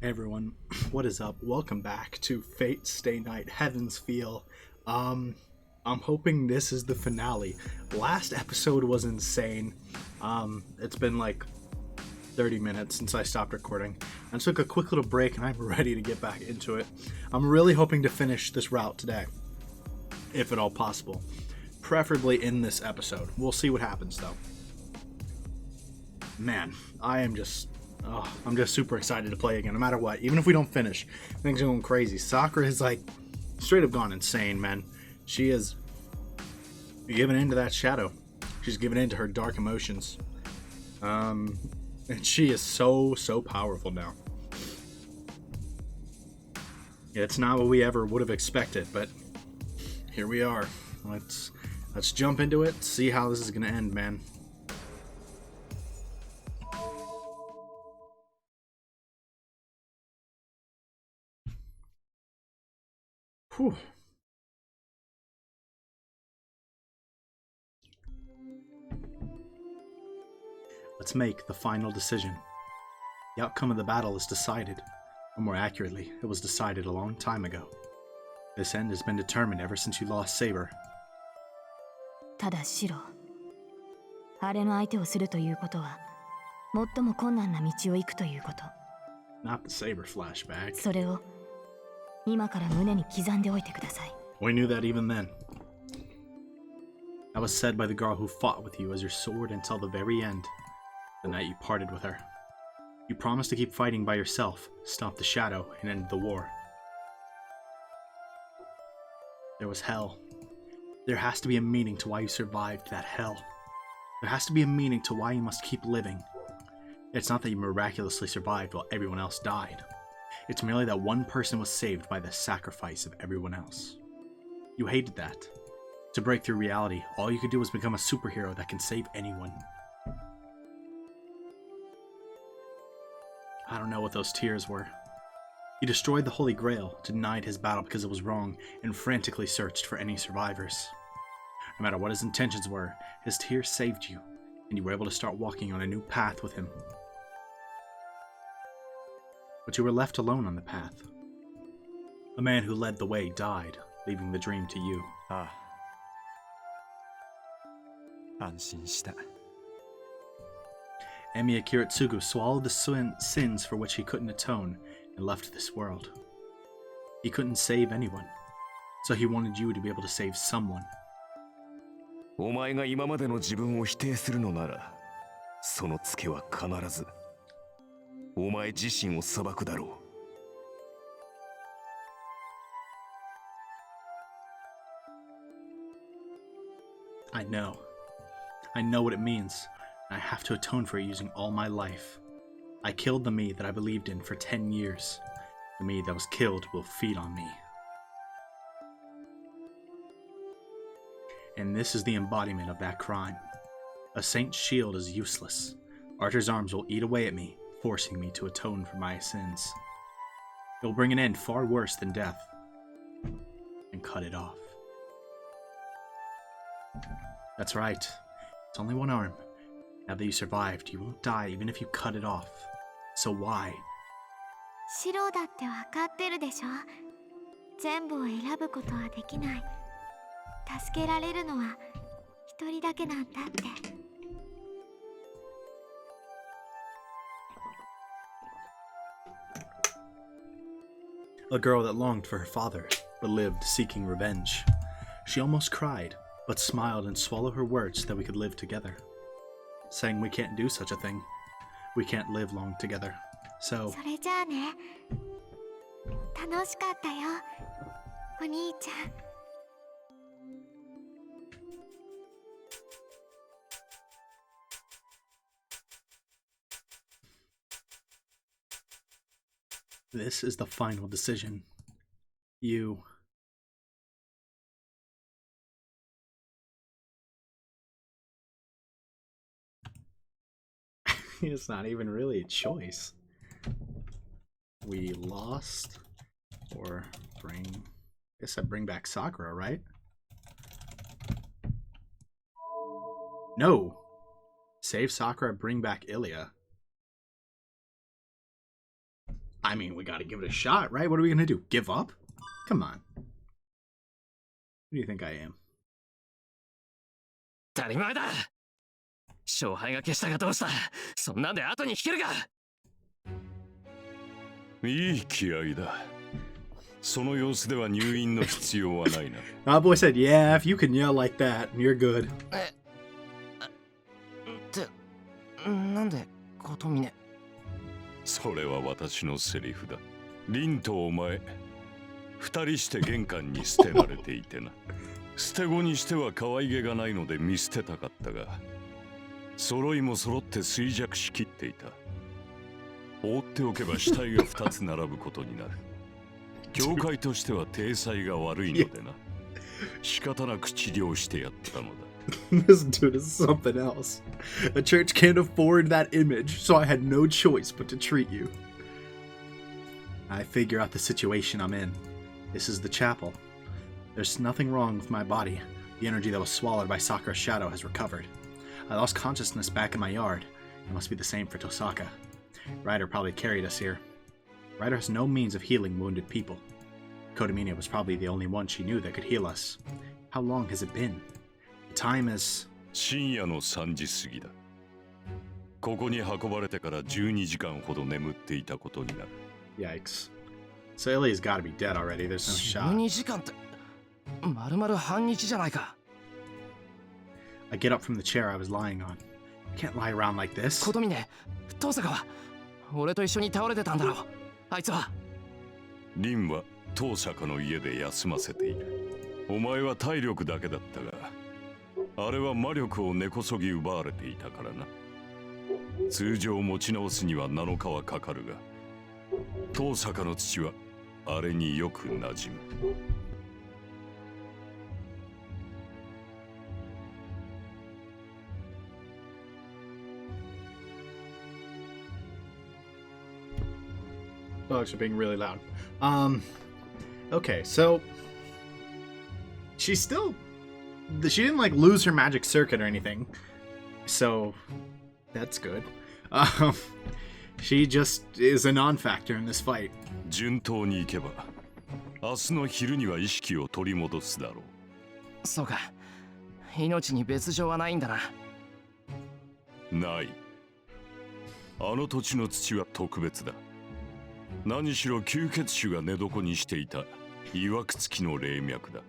Hey everyone, what is up? Welcome back to Fate Stay Night Heaven's Feel. I'm hoping this is the finale. Last episode was insane. It's been like 30 minutes since I stopped recording. I took a quick little break and I'm ready to get back into it. I'm really hoping to finish this route today, if at all possible. Preferably in this episode. We'll see what happens though. Man, I'm just super excited to play again, no matter what. Even if we don't finish, things are going crazy. Sakura has like straight up gone insane, man. She is giving in to that shadow. She's giving in to her dark emotions. And she is so powerful now. Yeah, it's not what we ever would have expected, but here we are. Let's jump into it. See how this is gonna end, man. Whew. Let's make the final decision. The outcome of the battle is decided, or more accurately, it was decided a long time ago. This end has been determined ever since you lost Saber. ただシロ、あれの相手をするということは、最も困難な道を行くということ。Not the Saber flashback. それを今から胸に刻んでおいてください。We knew that even then. That was said by the girl who fought with you as your sword until the very end, the night you parted with her. You promised to keep fighting by yourself, stop the shadow, and end the war. There was hell. There has to be a meaning to why you survived that hell. There has to be a meaning to why you must keep living. It's not that you miraculously survived while everyone else died. It's merely that one person was saved by the sacrifice of everyone else. You hated that. To break through reality, all you could do was become a superhero that can save anyone. I don't know what those tears were. You destroyed the Holy Grail, denied his battle because it was wrong, and frantically searched for any survivors. No matter what his intentions were, his tears saved you, and you were able to start walking on a new path with him. But you were left alone on the path. The man who led the way died, leaving the dream to you. 安心した。 Emiya Kiritsugu swallowed the sins for which he couldn't atone and left this world. He couldn't save anyone, so he wanted you to be able to save someone. お前が今までの自分を否定するのなら、そのツケは必ずお前自身を裁くだろう。I know. I know what it means. I have to atone for it using all my life. I killed the me that I believed in for 10 years. The me that was killed will feed on me. And this is the embodiment of that crime. A saint's shield is useless. Archer's arms will eat away at me, forcing me to atone for my sins. It will bring an end far worse than death, and cut it off. That's right. It's only one arm. Now that you survived, you won't die even if you cut it off. So why? シロだってわかってるでしょ。全部を選ぶことはできない。助けられるのは一人だけなんだって。A girl that longed for her father, but lived seeking revenge. She almost cried, but smiled and swallowed her words so that we could live together. Saying we can't do such a thing. We can't live long together. So, それじゃあね。楽しかったよ、お兄ちゃん。this is the final decision. You. It's not even really a choice. We lost, or bring. I guess I bring back Sakura, right? No! Save Sakura, bring back Illya. I mean, we gotta give it a shot, right? What are we gonna do? Give up? Come on. Who do you think I am? 当たり前だ。勝敗が消したがどうした。そんなんで後に引けるか。いい気合いだ。その様子では入院の必要はないな。Our boy said, yeah, if you can yell like that, you're good. なんで琴峰。それは私のセリフだ。凛とお前、二人して玄関に捨てられていてな。捨て子にしては可愛げがないので見捨てたかったが、揃いも揃って衰弱しきっていた。放っておけば死体が2つ並ぶことになる。教会としては体裁が悪いのでな。仕方なく治療してやったのだ。This dude is something else. The church can't afford that image, so I had no choice but to treat you. I figure out the situation I'm in. This is the chapel. There's nothing wrong with my body. The energy that was swallowed by Sakura's shadow has recovered. I lost consciousness back in my yard. It must be the same for Tosaka. Ryder probably carried us here. Ryder has no means of healing wounded people. Kotomine was probably the only one she knew that could heal us. How long has it been? The time is... 深夜の3時過ぎだ。ここに運ばれてから12時間ほど眠っていたことになる。Yikes. So Illya's gotta be dead already. There's no shot. 12時間って丸々半日じゃないか。I get up from the chair I was lying on. I can't lie around like this. 琴峰、遠坂は俺と一緒に倒れてたんだろう。あいつは。凛は遠坂の家で休ませている。お前は体力だけだったが、あれは魔力を根こそぎ奪われていたからな。通常持ち直すには7日はかかるが、遠坂の父はあれによく馴染む。Dogs are being really loud. Okay, so she's still, she didn't like lose her magic circuit or anything, so that's good. She just is a non-factor in this fight. 順当に行けば、明日の昼には意識を取り戻すだろう。そうか。命に別状はないんだな。ない。あの土地の土は特別だ。何しろ吸血種が寝床にしていた曰くつきの霊脈だ。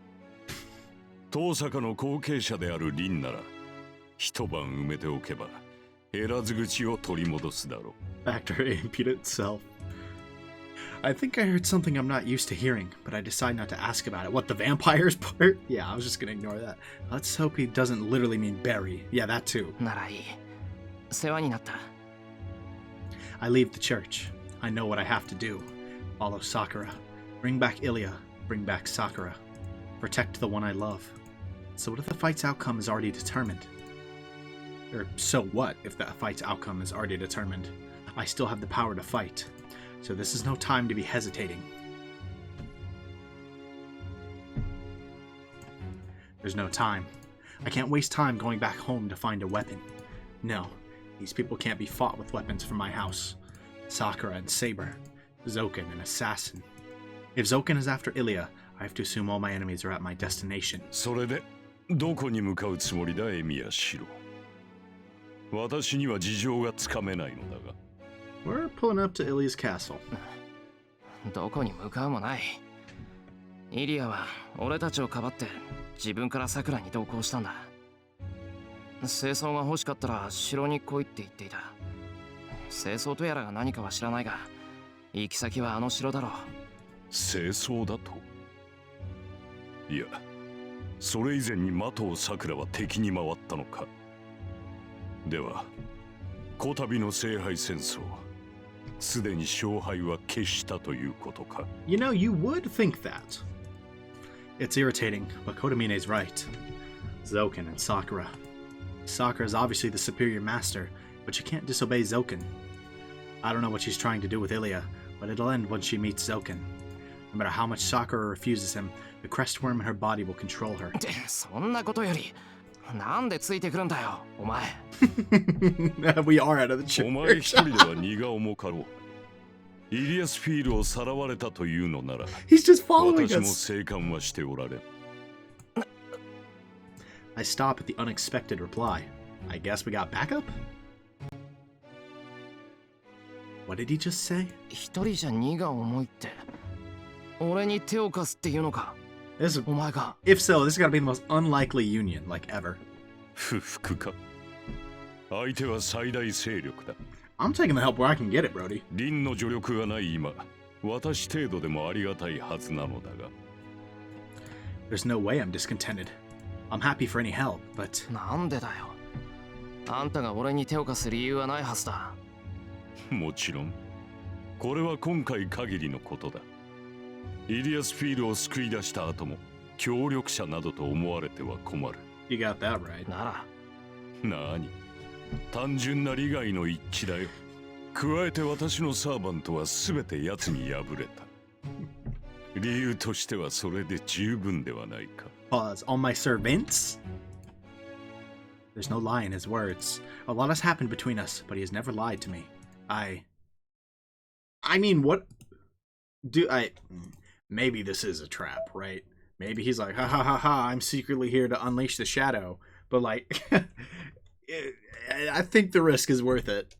遠坂の後継者である凛なら一晩埋めておけば減らず口を取り戻すだろう。 Factor impudent self. I think I heard something I'm not used to hearing, but I decide not to ask about it. What, the vampires part? Yeah, I was just gonna ignore that. Let's hope he doesn't literally mean bury. Yeah, that too. ならいい。世話になった。I leave the church. I know what I have to do. Follow Sakura. Bring back Illya. Bring back Sakura. Protect the one I love. So what if the fight's outcome is already determined? Or so what if the fight's outcome is already determined? I still have the power to fight. So this is no time to be hesitating. There's no time. I can't waste time going back home to find a weapon. No, these people can't be fought with weapons from my house. Sakura and Saber, Zouken and Assassin. If Zouken is after Illya, I have to assume all my enemies are at my destination. それでどこに向かうつもりだ、エミやシロ。私には事情がつかめないのだが。We're pulling up to Illya's castle. どこに向かうもない。イリアは俺たちをかばって自分からサクラに同行したんだ。清掃が欲しかったら城に来いって言っていた。清掃とやらが何かは知らないが、行き先はあの城だろう。清掃だと？いや、それ以前に麻藤サクラは敵に回ったのか。では、こたびの聖杯戦争、すでに勝敗は決したということか。You know, you would think that. It's irritating, but Kotomine's right. Zouken and Sakura. Sakura is obviously the superior master, but she can't disobey Zouken. I don't know what she's trying to do with Illya, but it'll end when she meets Zouken. No matter how much Sakura refuses him, the crest worm in her body will control her. そんなことより、なんでついてくるんだよ、お前。We are out of the church. お前一人では荷が重かろう。イリアスフィールをさらわれたというのなら、 He's just following 私も us. 静観はしておられん。 I stop at the unexpected reply. I guess we got backup? What did he just say? 一人じゃ荷が重いって。俺に手を貸すっていうのか。 This is, お前が。 if so, this has got to be the most unlikely union, like, ever. 不服か。相手は最大勢力だ。 I'm taking the help where I can get it, Brody. 凛の助力がない今、私程度でもありがたいはずなのだが。 There's no way I'm discontented. I'm happy for any help, but... なんでだよ。あんたが俺に手を貸す理由はないはずだ。もちろん。これは今回限りのことだ。イリアスフィールを救い出した後も、協力者などと思われては困る。You got that right. なら。なに、単純な利害の一致だよ。加えて私のサーバントは全て奴に敗れた。理由としてはそれで十分ではないか。Pause. On my servants? There's no lie in his words. A lot has happened between us, but he has never lied to me. I mean, what... Maybe this is a trap, right? Maybe he's like, ha ha ha ha, I'm secretly here to unleash the shadow. But, like, I think the risk is worth it.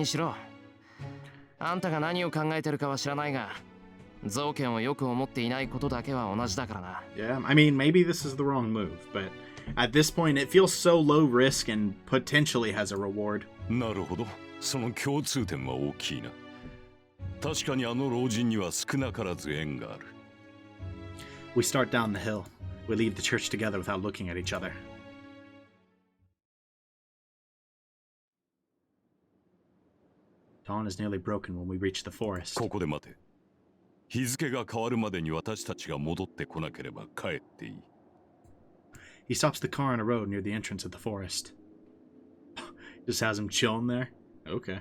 Shiro. あんたが何を考えてるかは知らないが、造剣をよく思っていないことだけは同じだからな。Yeah, I mean, maybe this is the wrong move, but at this point it feels so low risk and potentially has a reward. なるほど。その共通点は大きいな。確かにあの老人には少なからず縁がある。We start down the hill. We leave the church together without looking at each other. Dawn is nearly broken when we reach the forest. ここで待て。日付が変わるまでに私たちが戻ってこなければ帰っていい。He stops the car on a road near the entrance of the forest. Just has him chilling there? Okay.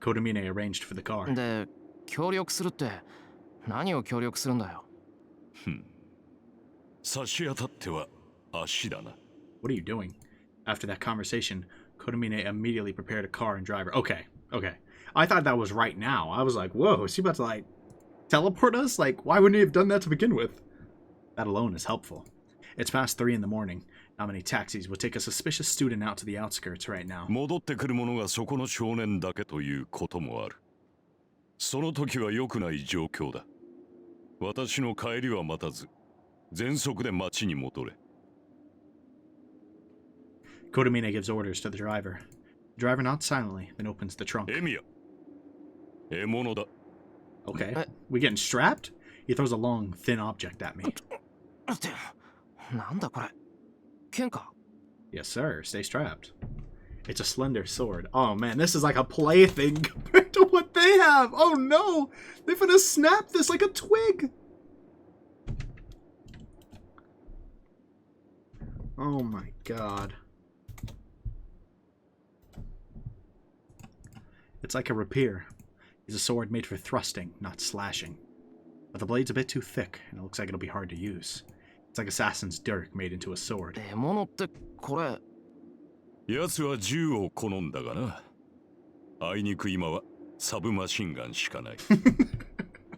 Kotomine arranged for the car. で、協力するって何を協力するんだよ。差し当たっては足だな。What are you doing? After that conversation, Kotomine immediately prepared a car and driver. Okay. I thought that was right now. I was like, whoa, is he about to, like, teleport us? Like, why wouldn't he have done that to begin with? That alone is helpful. It's past 3 in the morning. Not many taxis would take a suspicious student out to the outskirts right now. 戻ってくる者がそこの少年だけということもある。その時は良くない状況だ。私の帰りは待たず、全速で町に戻れ。Kotomine gives orders to the driver. The driver nods silently, then opens the trunk. エミヤ、獲物だ。Okay. We getting strapped? He throws a long, thin object at me. ってなんだこれ。剣か。 Yes, sir. Stay strapped. It's a slender sword. Oh, man, this is like a plaything compared to what they have. Oh, no. They're gonna snap this like a twig. Oh, my God. It's like a rapier. It's a sword made for thrusting, not slashing. But the blade's a bit too thick, and it looks like it'll be hard to use. It's like assassin's dirk made into a sword. 獲物ってこれ。奴は銃を好んだがな。あいにく今はサブマシンガンしかない。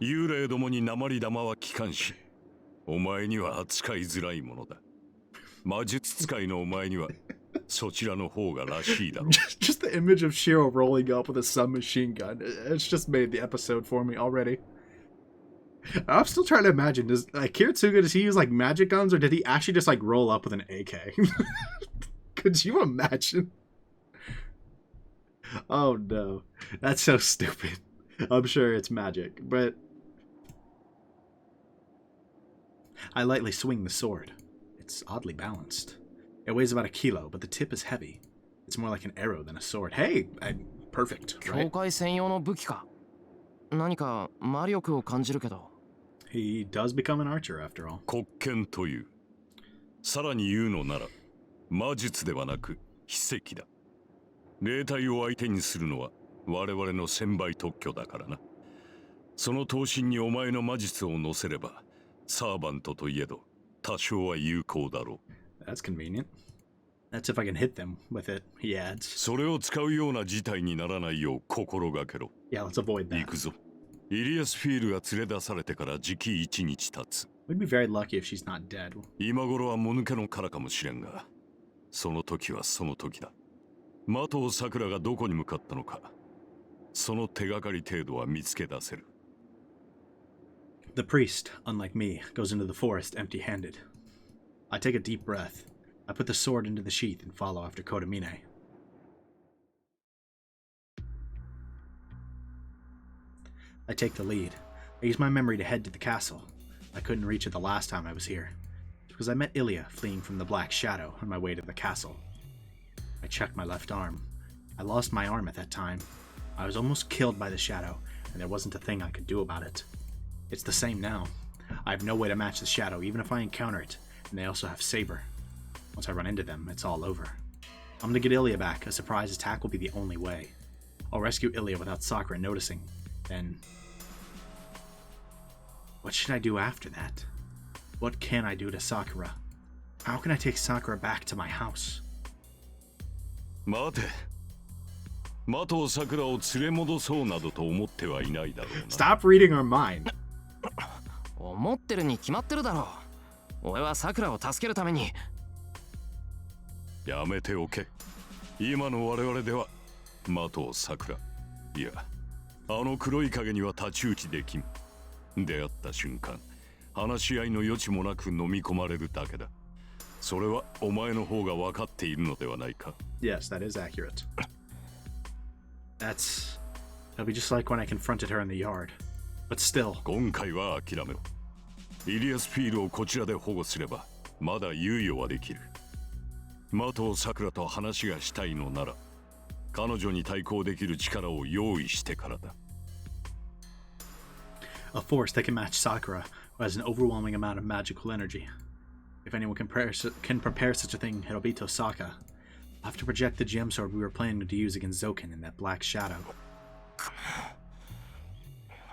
幽霊どもに鉛玉は効かんし、お前には扱いづらいものだ。魔術使いのお前にはそちらの方がらしいだろう。Just the image of Shirou rolling up with a submachine gun. It's just made the episode for me already. I'm still trying to imagine. Does Kiritsugu, does he use like magic guns, or did he actually just like roll up with an AK? Could you imagine? Oh no. That's so stupid. I'm sure it's magic, but I lightly swing the sword. It's oddly balanced. It weighs about 1 kilo, but the tip is heavy. It's more like an arrow than a sword. Hey, perfect, 教 right? 会専用の武器か。何か魔力を感じるけど。He does become an archer after all. 国剣という。さらに言うのなら、魔術ではなく秘跡だ。霊体を相手にするのは我々の1000倍特許だからな。その刀身にお前の魔術を乗せれば、サーバントといえど、多少は有効だろう。 That's convenient. That's if I can hit them with it, he adds. それを使うような事態にならないよう心がけろ。 Yeah, let's avoid 行 that. くぞ。イリアスフィールが連れ出されてからじき1日経つ。 We'd be very lucky if she's not dead. 今頃はもぬけの殻かもしれんが、その時はその時だ。的藤さくらがどこに向かったのか、その手がかり程度は見つけ出せる。 The priest, unlike me, goes into the forest empty-handed. I take a deep breath. I put the sword into the sheath and follow after Kotomine. I take the lead. I use my memory to head to the castle. I couldn't reach it the last time I was here. It's because I met Illya fleeing from the Black Shadow on my way to the castle. I checked my left arm. I lost my arm at that time. I was almost killed by the shadow, and there wasn't a thing I could do about it. It's the same now. I have no way to match the shadow, even if I encounter it, and they also have Saber. Once I run into them, it's all over. I'm gonna get Illya back. A surprise attack will be the only way. I'll rescue Illya without Sakura noticing. Then... what should I do after that? What can I do to Sakura? How can I take Sakura back to my house? 待て。的藤さくらを連れ戻そうなどと思ってはいないだろうな。 Stop reading our mind. 思ってるに決まってるだろう。俺はさくらを助けるために。やめておけ。今の我々では的藤さくら、いや、あの黒い影には太刀打ちできん。出会った瞬間、話し合いの余地もなく飲み込まれるだけだ。それはお前の方が分かっているのではないか。 Yes, that is accurate. It'll be just like when I confronted her in the yard. But still. 今回は諦めろ。イリアスフィールをこちらで保護すれば、まだ猶予はできる。的藤さくらと話がしたいのなら、彼女に対抗できる力を用意してからだ。A force that can match Sakura, who has an overwhelming amount of magical energy. If anyone can prepare such a thing, it'll be Tosaka. I'll have to project the gem sword we were planning to use against Zouken in that black shadow.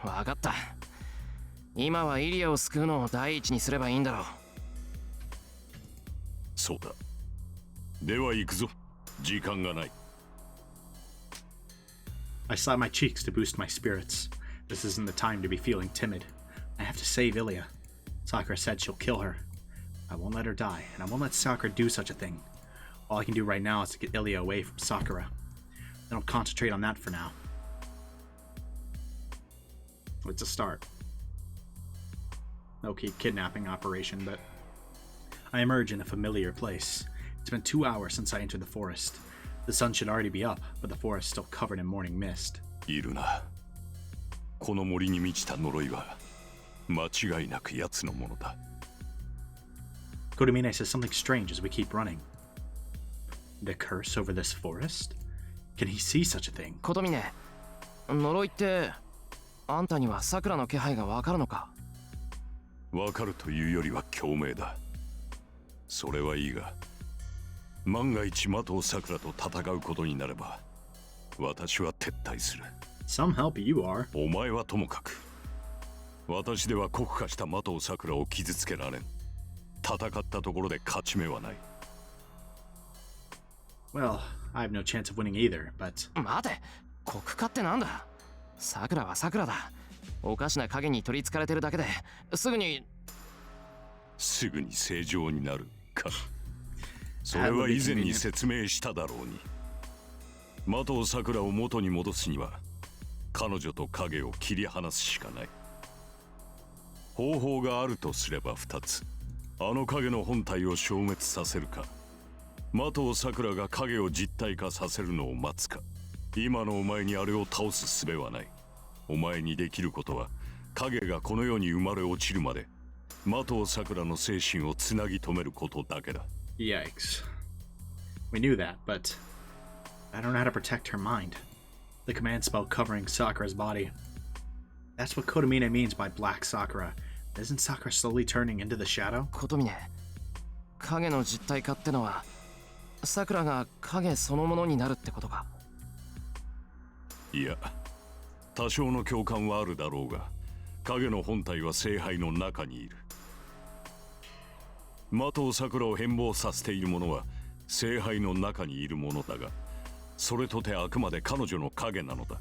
わかった。今はイリアを救うのを第一にすればいいんだろう。そうだ。では行くぞ。時間がない。I slap my cheeks to boost my spirits. This isn't the time to be feeling timid. I have to save Illya. Sakura said she'll kill her. I won't let her die, and I won't let Sakura do such a thing. All I can do right now is to get Illya away from Sakura. Then I'll concentrate on that for now. It's a start. Okay, kidnapping operation, but... I emerge in a familiar place. It's been 2 hours since I entered the forest. The sun should already be up, but the forest is still covered in morning mist. いるな。この森に満ちた呪いは間違いなく奴のものだ。Kotomine says something strange as we keep running. The curse over this forest? Can he see such a thing? コトミネ、呪いってあんたにはさくらの気配がわかるのか？わかるというよりは共鳴だ。それはいいが、万が一的藤さくらと戦うことになれば、私は撤退する。Some help you are. お前はともかく、私では酷化した的藤さくらを傷つけられん。戦ったところで勝ち目はない。Well, I have no chance of winning either, but... 待て、酷化ってなんだ？さくらはさくらだ。おかしな影に取りつかれてるだけですぐに正常になるか。それは以前に説明しただろうに。的藤さくらを元に戻すには、彼女と影を切り離すしかない。方法があるとすれば2つ。あの影の本体を消滅させるか、的藤さくらが影を実体化させるのを待つか。今のお前にあれを倒す術はない。お前にできることは、影がこの世に生まれ落ちるまで的藤さくらの精神をつなぎ止めることだけだ。 Yikes. We knew that, but I don't know how to protect her mind. The command spell covering Sakura's body. That's what Kotomine means by Black Sakura. Isn't Sakura slowly turning into the shadow? コトミネ、影の実体化ってのはさくらが影そのものになるってことか？いや、多少の共感はあるだろうが、影の本体は聖杯の中にいる。的さくらを変貌させている者は聖杯の中にいるものだが、それとてあくまで彼女の影なのだ。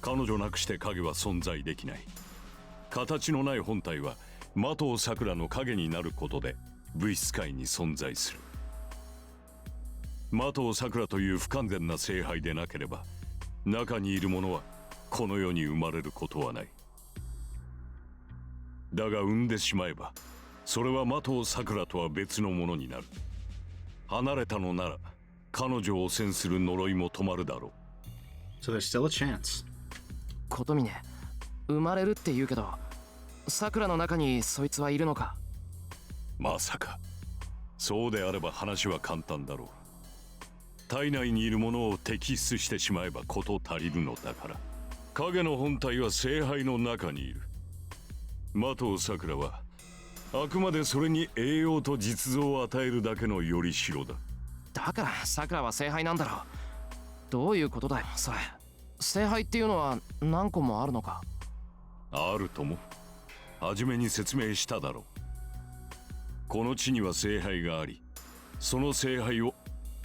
彼女なくして影は存在できない。形のない本体は的さくらの影になることで物質界に存在する。的さくらという不完全な聖杯でなければ、中にいる者はこの世に生まれることはない。だが産んでしまえば、それは的さくらとは別のものになる。離れたのなら彼女を汚染する呪いも止まるだろう。 So there's still a chance. 琴峰、生まれるって言うけど、さくらの中にそいつはいるのか？まさか。そうであれば話は簡単だろう。体内にいるものを摘出してしまえば事足りるのだから。影の本体は聖杯の中にいる。的さくらはあくまでそれに栄養と実像を与えるだけのよりしろだ。だからさくらは聖杯なんだろう。どういうことだよそれ。聖杯っていうのは何個もあるのか？あるとも。初めに説明しただろう。この地には聖杯があり、その聖杯を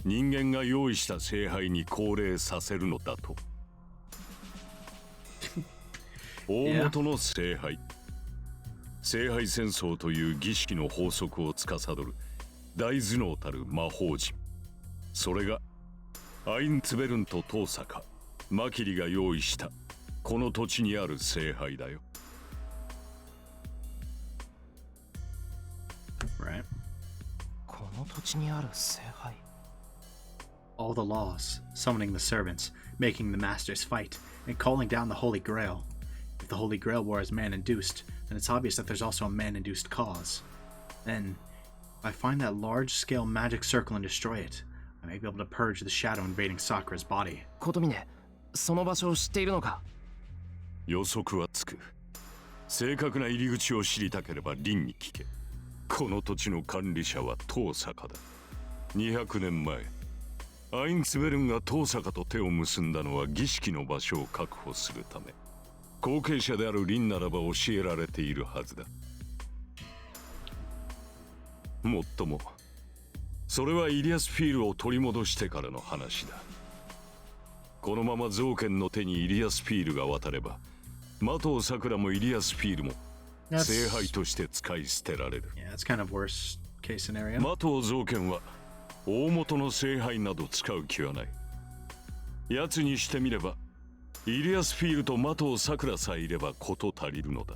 人間が用意した聖杯に降霊させるのだと。大元の聖杯、聖杯戦争という儀式の法則を司る大頭脳たる魔法陣、それがアインツベルンとトーサカ、マキリが用意したこの土地にある聖杯だよ。Right. この土地にある聖杯。All the laws, summoning the servants, making the masters fight, and calling down the Holy Grail. If the Holy Grail war is man-induced, then it's obvious that there's also a man-induced cause. Then, if I find that large-scale magic circle and destroy it, I may be able to purge the shadow invading Sakura's body. 琴峰、その場所を知っているのか？予測はつく。正確な入り口を知りたければ凛に聞け。この土地の管理者は遠坂だ。200年前、アインツベルンが遠坂と手を結んだのは儀式の場所を確保するため。後継者である凛ならば教えられているはずだ。もっとも、それはイリアスフィールを取り戻してからの話だ。このままゾウケンの手にイリアスフィールが渡れば、的さくらもイリアスフィールも聖杯として使い捨てられる。Yeah, that's kind of worst case scenario. 的ゾウケンは大元の聖杯など使う気はない。奴にしてみれば、イリアスフィールと的さくらさえいれば事足りるのだ。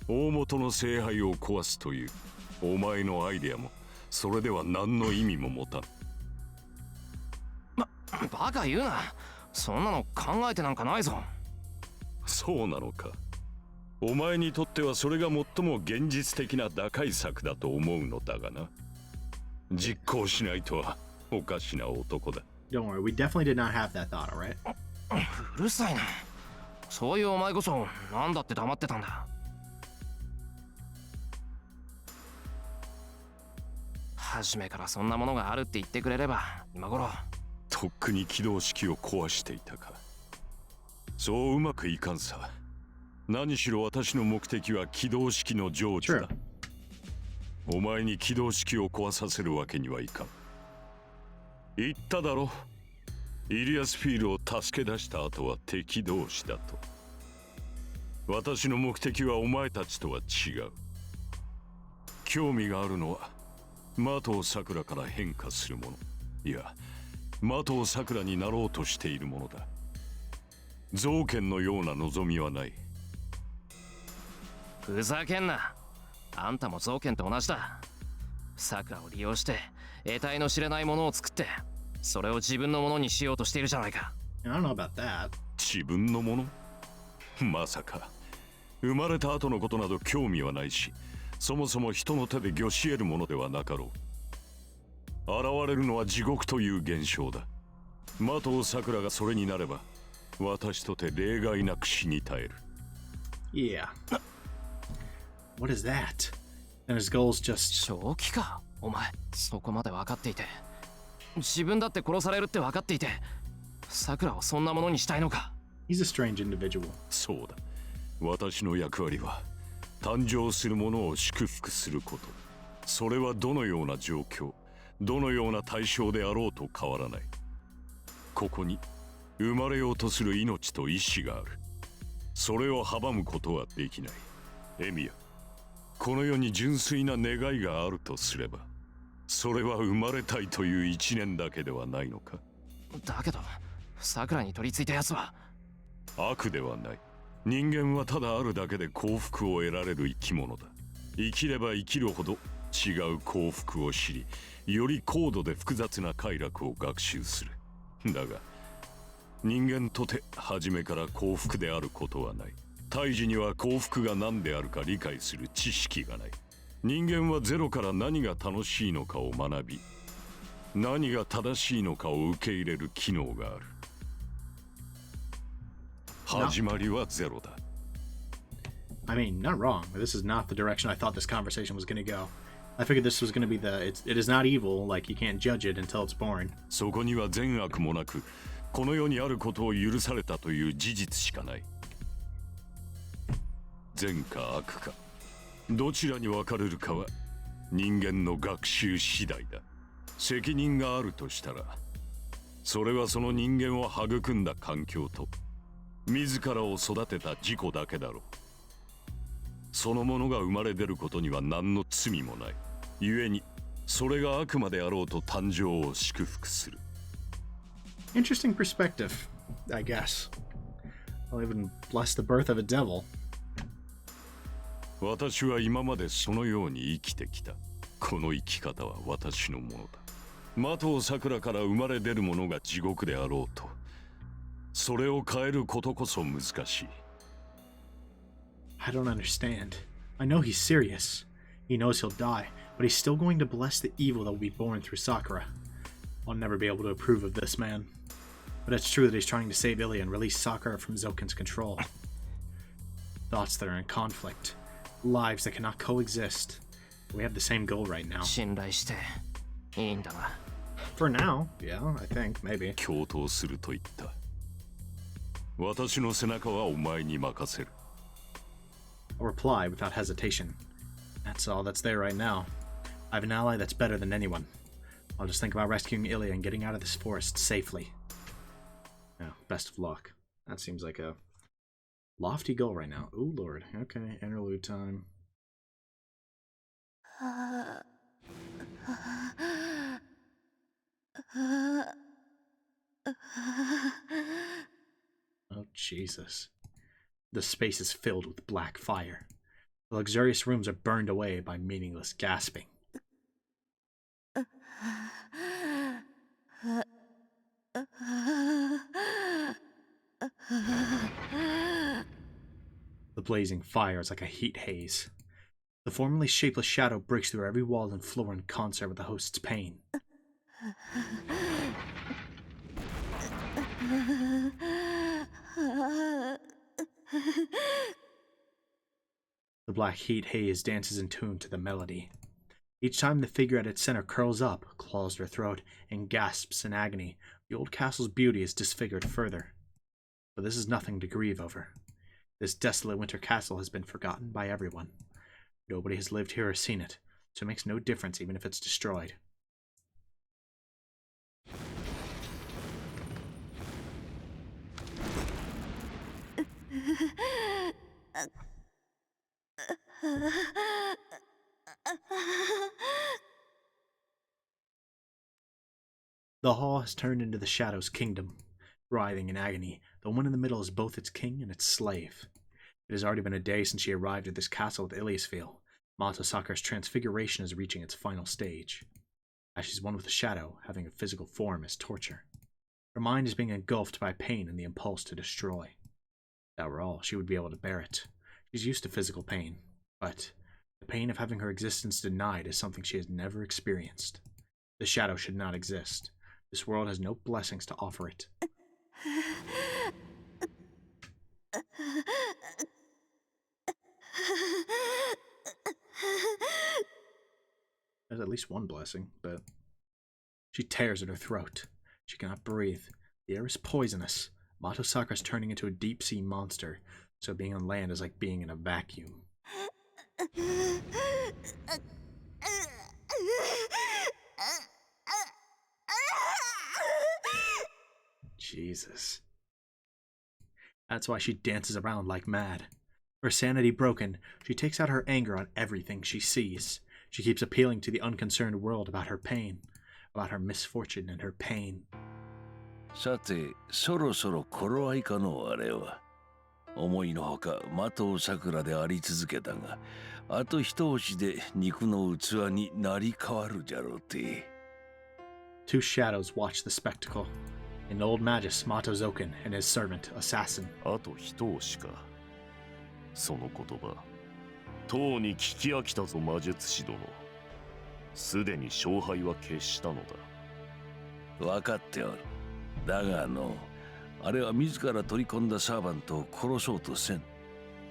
大元の聖杯を壊すというお前のアイデアもそれでは何の意味も持たん。バカ言うな。そんなの考えてなんかないぞ。そうなのか。お前にとってはそれが最も現実的な打開策だと思うのだがな。実行しないとはおかしな男だ。 Don't worry, we definitely did not have that thought, alright? うるさいな。そういうお前こそなんだって黙ってたんだ。初めからそんなものがあるって言ってくれれば今頃。とっくに起動式を壊していたか。そううまくいかんさ。何しろ私の目的は起動式の成就だ。お前に起動式を壊させるわけにはいかん。言っただろ。イリアスフィールを助け出した後は敵同士だと。私の目的はお前たちとは違う。興味があるのは的さくらから変化するもの、いや的さくらになろうとしているものだ。ゾウケンのような望みはない。ふざけんな。あんたもゾウケンと同じだ。さくらを利用して得体の知れないものを作ってそれを自分のものにしようとしているじゃないか。 I don't know about that. 自分のもの？まさか生まれた後のことなど興味はないし、そもそも人の手で御し得るものではなかろう。現れるのは地獄という現象だ。的さくらがそれになれば私とて例外なく死に絶える。 Yeah. What is that? And his goal's just... 正気かお前。そこまで分かっていて、自分だって殺されるって分かっていて、さくらをそんなものにしたいのか。 He's a strange individual. そうだ。私の役割は誕生するものを祝福すること。それはどのような状況、どのような対象であろうと変わらない。ここに生まれようとする命と意志がある。それを阻むことはできない。エミヤ、この世に純粋な願いがあるとすれば、それは生まれたいという一念だけではないのか。だけど桜に取り付いたやつは悪ではない。人間はただあるだけで幸福を得られる生き物だ。生きれば生きるほど違う幸福を知り、より高度で複雑な快楽を学習する。だが人間とて初めから幸福であることはない。胎児には幸福が何であるか理解する知識がない。人間はゼロから何が楽しいのかを学び、何が正しいのかを受け入れる機能がある。始まりはゼロだ。I mean, not wrong, but this is not the direction I thought this conversation was going to go. I figured this was going to be it is not evil, like you can't judge it until it's born. そこには善悪もなく、この世にあることを許されたという事実しかない。善か悪か、どちらに分かれるかは人間の学習次第だ。責任があるとしたら、それはその人間を育んだ環境と自らを育てた自己だけだろう。そのものが生まれ出ることには何の罪もない。故にそれが悪魔であろうと誕生を祝福する。Interesting perspective, I guess. I'll even bless the birth of a devil. 私は今までそのように生きてきた。この生き方は私のものだ。麻藤桜から生まれ出るものが地獄であろうと、それを変えることこそ難しい。I don't understand. I know he's serious. He knows he'll die, but he's still going to bless the evil that will be born through Sakura. I'll never be able to approve of this man. But it's true that he's trying to save Illya and release Sakura from Zouken's control. Thoughts that are in conflict. Lives that cannot coexist. We have the same goal right now. 信頼していいんだな。For now, yeah, I think, maybe. 共闘すると言った。私の背中はお前に任せる。I'll reply without hesitation. That's all that's there right now. I have an ally that's better than anyone. I'll just think about rescuing Illya and getting out of this forest safely. Oh, best of luck. That seems like a lofty goal right now. Ooh, Lord. Okay, interlude time. Oh, Jesus. The space is filled with black fire. The luxurious rooms are burned away by meaningless gasping. The blazing fire is like a heat haze. The formerly shapeless shadow breaks through every wall and floor in concert with the host's pain. The black heat haze dances in tune to the melody. Each time the figure at its center curls up, claws her throat, and gasps in agony, the old castle's beauty is disfigured further. But this is nothing to grieve over. This desolate winter castle has been forgotten by everyone. Nobody has lived here or seen it, so it makes no difference even if it's destroyed. The hall has turned into the Shadow's kingdom. Writhing in agony, the one in the middle is both its king and its slave. It has already been a day since she arrived at this castle with Illya's feel. Mato Sakura's transfiguration is reaching its final stage. As she's one with the Shadow, having a physical form is torture. Her mind is being engulfed by pain and the impulse to destroy. If that were all, she would be able to bear it. She's used to physical pain, but the pain of having her existence denied is something she has never experienced. The Shadow should not exist. This world has no blessings to offer it. There's at least one blessing, but she tears at her throat. She cannot breathe. The air is poisonous. Mato Sakura's turning into a deep-sea monster, so being on land is like being in a vacuum. Jesus. That's why she dances around like mad. Her sanity broken, she takes out her anger on everything she sees. She keeps appealing to the unconcerned world about her pain, about her misfortune and her pain. さて、そろそろ頃合いかのあれは。思いのほか、的を桜であり続けたが、あと一押しで肉の器になり変わるじゃろうて。Two shadows watch the spectacle. An old magus, Mato Zouken, and his servant, Assassin. あと一押しか。その言葉。とうに聞き飽きたぞ魔術師殿。すでに勝敗は決したのだ。分かっておる。だがあれは自ら取り込んだサーバントを殺そうとせん。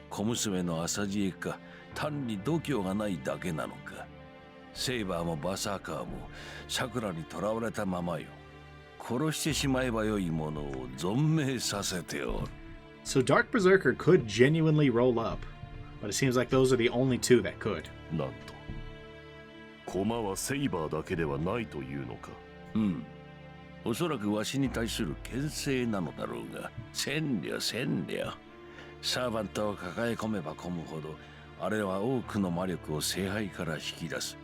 小娘の浅知恵か、単に度胸がないだけなのか。セイバーもバサーカーも桜に囚われたままよ。殺してしまえばよいものを存命させておる。So Dark Berserker could genuinely roll up, but it seems like those are the only two that could. なんと。駒はセイバーだけではないというのか。うん。おそらくわしに対する牽制なのだろうが、千両。サーバントを抱え込めば込むほど、あれは多くの魔力を聖杯から引き出す。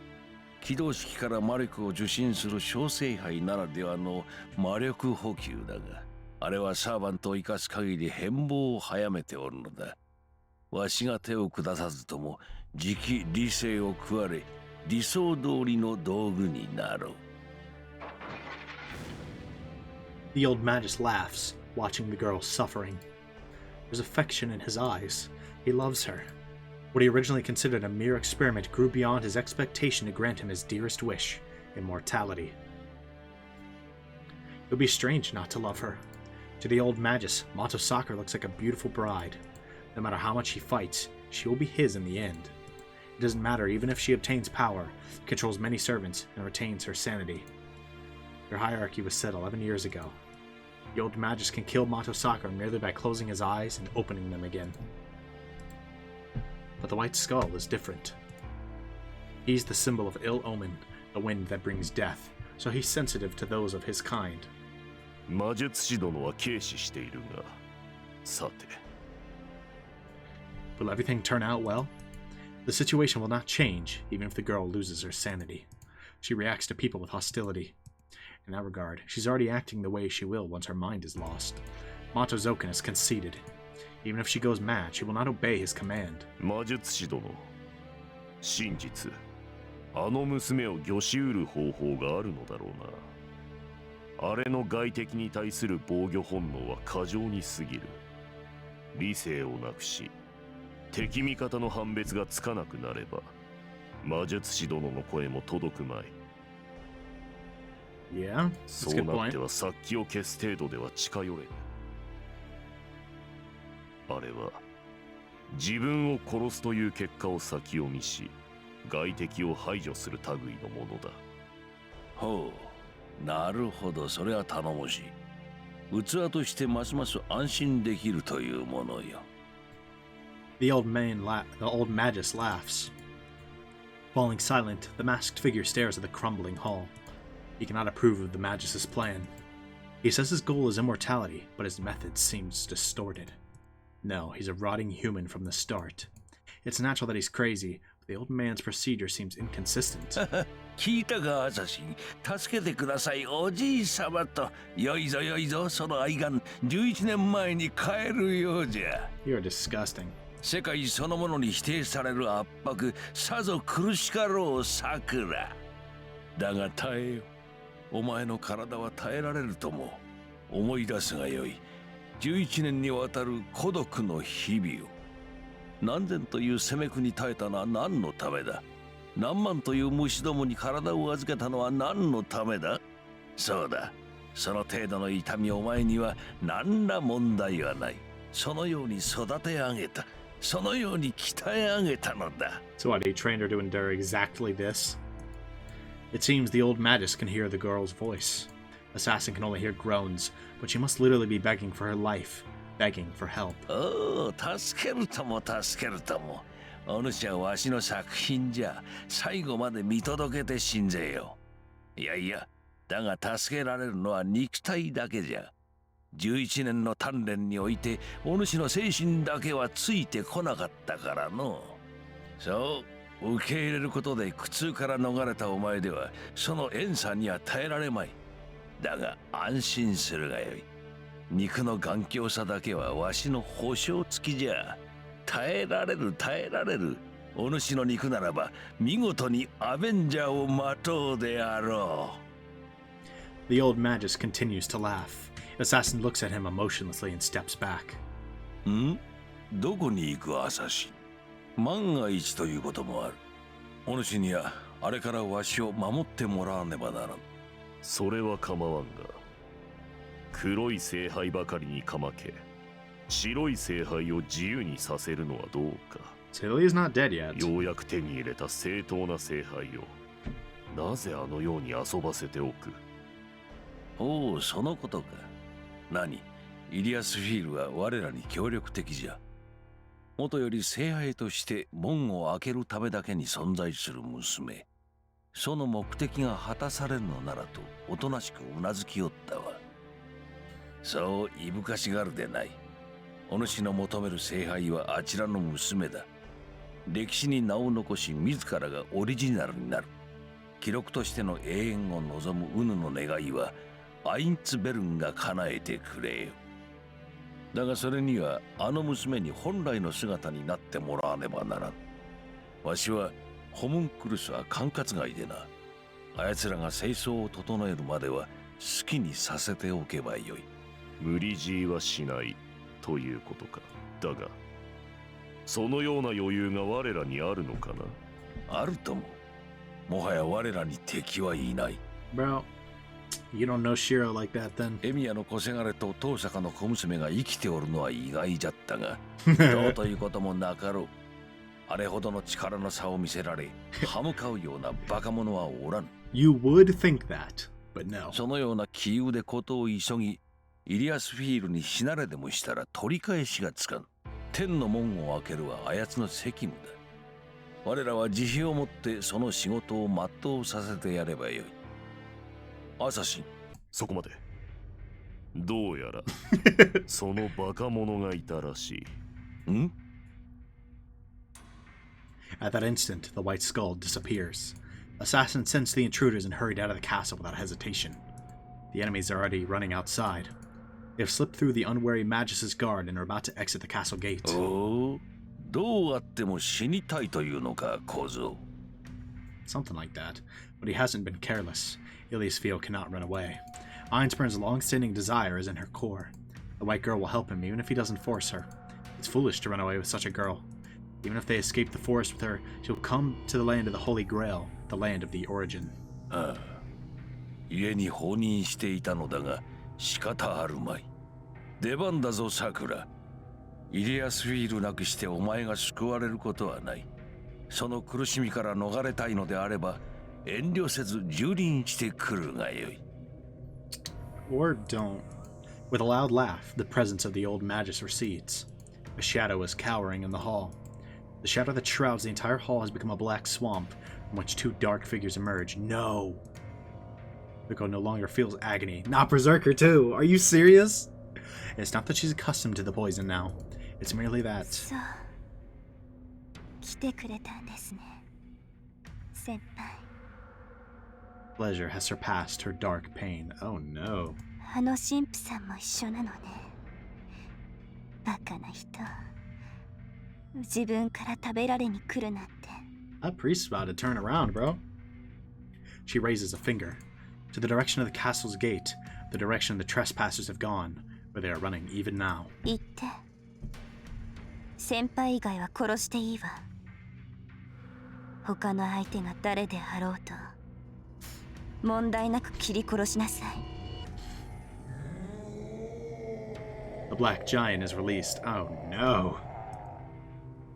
起動式から魔力を受信する小聖杯ならではの魔力補給だが、あれはサーバントを生かす限り変貌を早めておるのだ。わしが手を下さずとも、次期理性を食われ、理想通りの道具になろう。The old magus laughs, watching the girl suffering. There's affection in his eyes. He loves her. What he originally considered a mere experiment grew beyond his expectation to grant him his dearest wish, immortality. It would be strange not to love her. To the old magus, Mato Sakura looks like a beautiful bride. No matter how much he fights, she will be his in the end. It doesn't matter even if she obtains power, controls many servants, and retains her sanity. Their hierarchy was set 11 years ago. The old magus can kill Mato Sakura merely by closing his eyes and opening them again. But the White Skull is different. He's the symbol of ill omen, the wind that brings death, so he's sensitive to those of his kind. 魔術師殿は軽視しているが、さて。Will everything turn out well? The situation will not change, even if the girl loses her sanity. She reacts to people with hostility. In that regard, she's already acting the way she will once her mind is lost. Mato Zouken is conceited. Even if she goes mad, she will not obey his command. 魔術師殿、真実、あの娘を御しうる方法があるのだろうな。あれの外敵に対する防御本能は過剰に過ぎる。理性をなくし、敵味方の判別がつかなくなれば、魔術師殿の声も届くまい。Yeah, そうなっては殺気を消す程度では近寄れぬ。あれは自分を殺すという結果を先読みし、外敵を排除する類のものだ。ほう、なるほど、それは頼もしい。器としてますます安心できるというものよ。The old magus laughs. Falling silent, the masked figure stares at the crumbling hall. He cannot approve of the magus's plan. He says his goal is immortality, but his method seems distorted. No, he's a rotting human from the start. It's natural that he's crazy, but the old man's procedure seems inconsistent. 聞いたか、アサシン。助けてください、おじい様と。よいぞ、その愛願、11年前に帰るようじゃ。You're disgusting. 世界そのものに否定される圧迫、さぞ苦しかろう、さくら。だが耐えよ。お前の体は耐えられるとも。思い出すがよい。11年にわたる孤独の日々を。何千という攻め苦に耐えたのは何のためだ。何万という虫どもに体を預けたのは何のためだ。そうだ。その程度の痛みお前には何ら問題はない。そのように育て上げた。そのように鍛え上げたのだ。So what, he trained her to endure exactly this? It seems the old magus can hear the girl's voice. Assassin can only hear groans, but she must literally be begging for her life, begging for help. おお、助けるとも助けるとも。お主はわしの作品じゃ。最後まで見届けて死んぜよ。いやいや、だが助けられるのは肉体だけじゃ。11年の鍛錬においてお主の精神だけはついてこなかったからの。そう受け入れることで苦痛から逃れたお前ではその怨嗟には耐えられまい。だが安心するがよい。肉の頑強さだけはわしの保証付きじゃ。耐えられる耐えられる。お主の肉ならば見事にアベンジャーを待とうであろう。The old magus continues to laugh. Assassin looks at him emotionlessly and steps back. ん？どこに行くアサシン？万が一ということもある。お主にはあれからわしを守ってもらわねばならん。それは構わんが、黒い聖杯ばかりにかまけ、白い聖杯を自由にさせるのはどうか。Tilly's not dead yet. ようやく手に入れた正当な聖杯を、なぜあのように遊ばせておく？おお、そのことか。何？イリアスフィールは我らに協力的じゃ。もとより聖杯として門を開けるためだけに存在する娘。その目的が果たされるのならとおとなしくうなずきおったわ。そういぶかしがるでない。お主の求める聖杯はあちらの娘だ。歴史に名を残し自らがオリジナルになる。記録としての永遠を望むウヌの願いはアインツベルンが叶えてくれよ。だがそれにはあの娘に本来の姿になってもらわねばならん。わしはホムンクルスは管轄外でな。あやつらが清掃を整えるまでは好きにさせておけばよい。無理強いはしないということか。だがそのような余裕が我らにあるのかな？あるとも。もはや我らに敵はいない。Bro, you don't know Shirou like that then. エミヤの小せがれと遠坂の小娘が生きておるのは意外じゃったが、どうということもなかろう。あれほどの力の差を見せられ、歯向かうようなバカ者はおらん。You would think that, but no. そのような杞憂でことを急ぎ、イリアスフィールに死なれでもしたら取り返しがつかん。天の門を開けるはあやつの責務だ。我らは慈悲をもってその仕事を全うさせてやればよい。アサシン。そこまで。どうやらそのバカ者がいたらしい。ん？ At that instant, the white skull disappears. Assassin sensed the intruders and hurried out of the castle without hesitation. The enemies are already running outside. They have slipped through the unwary Magus's guard and are about to exit the castle gate. おお、どうあっても死にたいというのか、小僧。 Something like that, but he hasn't been careless. Illya's Feel cannot run away. Einspurn's long-standing desire is in her core. The white girl will help him even if he doesn't force her. It's foolish to run away with such a girl. Even if they escape the forest with her, she'll come to the land of the Holy Grail, the land of the origin. ああ、家に放任していたのだが仕方あるまい。出番だぞ、サクラ。イリアスフィールなくしてお前が救われることはない。その苦しみから逃れたいのであれば遠慮せず蹂躙してくるがよい。Or don't. With a loud laugh, the presence of the old magus recedes. A shadow is cowering in the hall. The shadow that shrouds the entire hall has become a black swamp from which two dark figures emerge. No! Miko no longer feels agony. Not Berserker too! Are you serious? It's not that she's accustomed to the poison now. It's merely that... そう。来てくれたんですね。先輩。 Pleasure has surpassed her dark pain. Oh no. あの神父さんも一緒なのね。バカな人。自分から食べられに来るなんて。 That priest's about to turn around, bro. She raises a finger to the direction of the castle's gate, the direction the trespassers have gone, where they are running even now. 言って。先輩以外は殺していいわ。他の相手が誰であろうと問題なく切り殺しなさい。 The black giant is released. Oh no.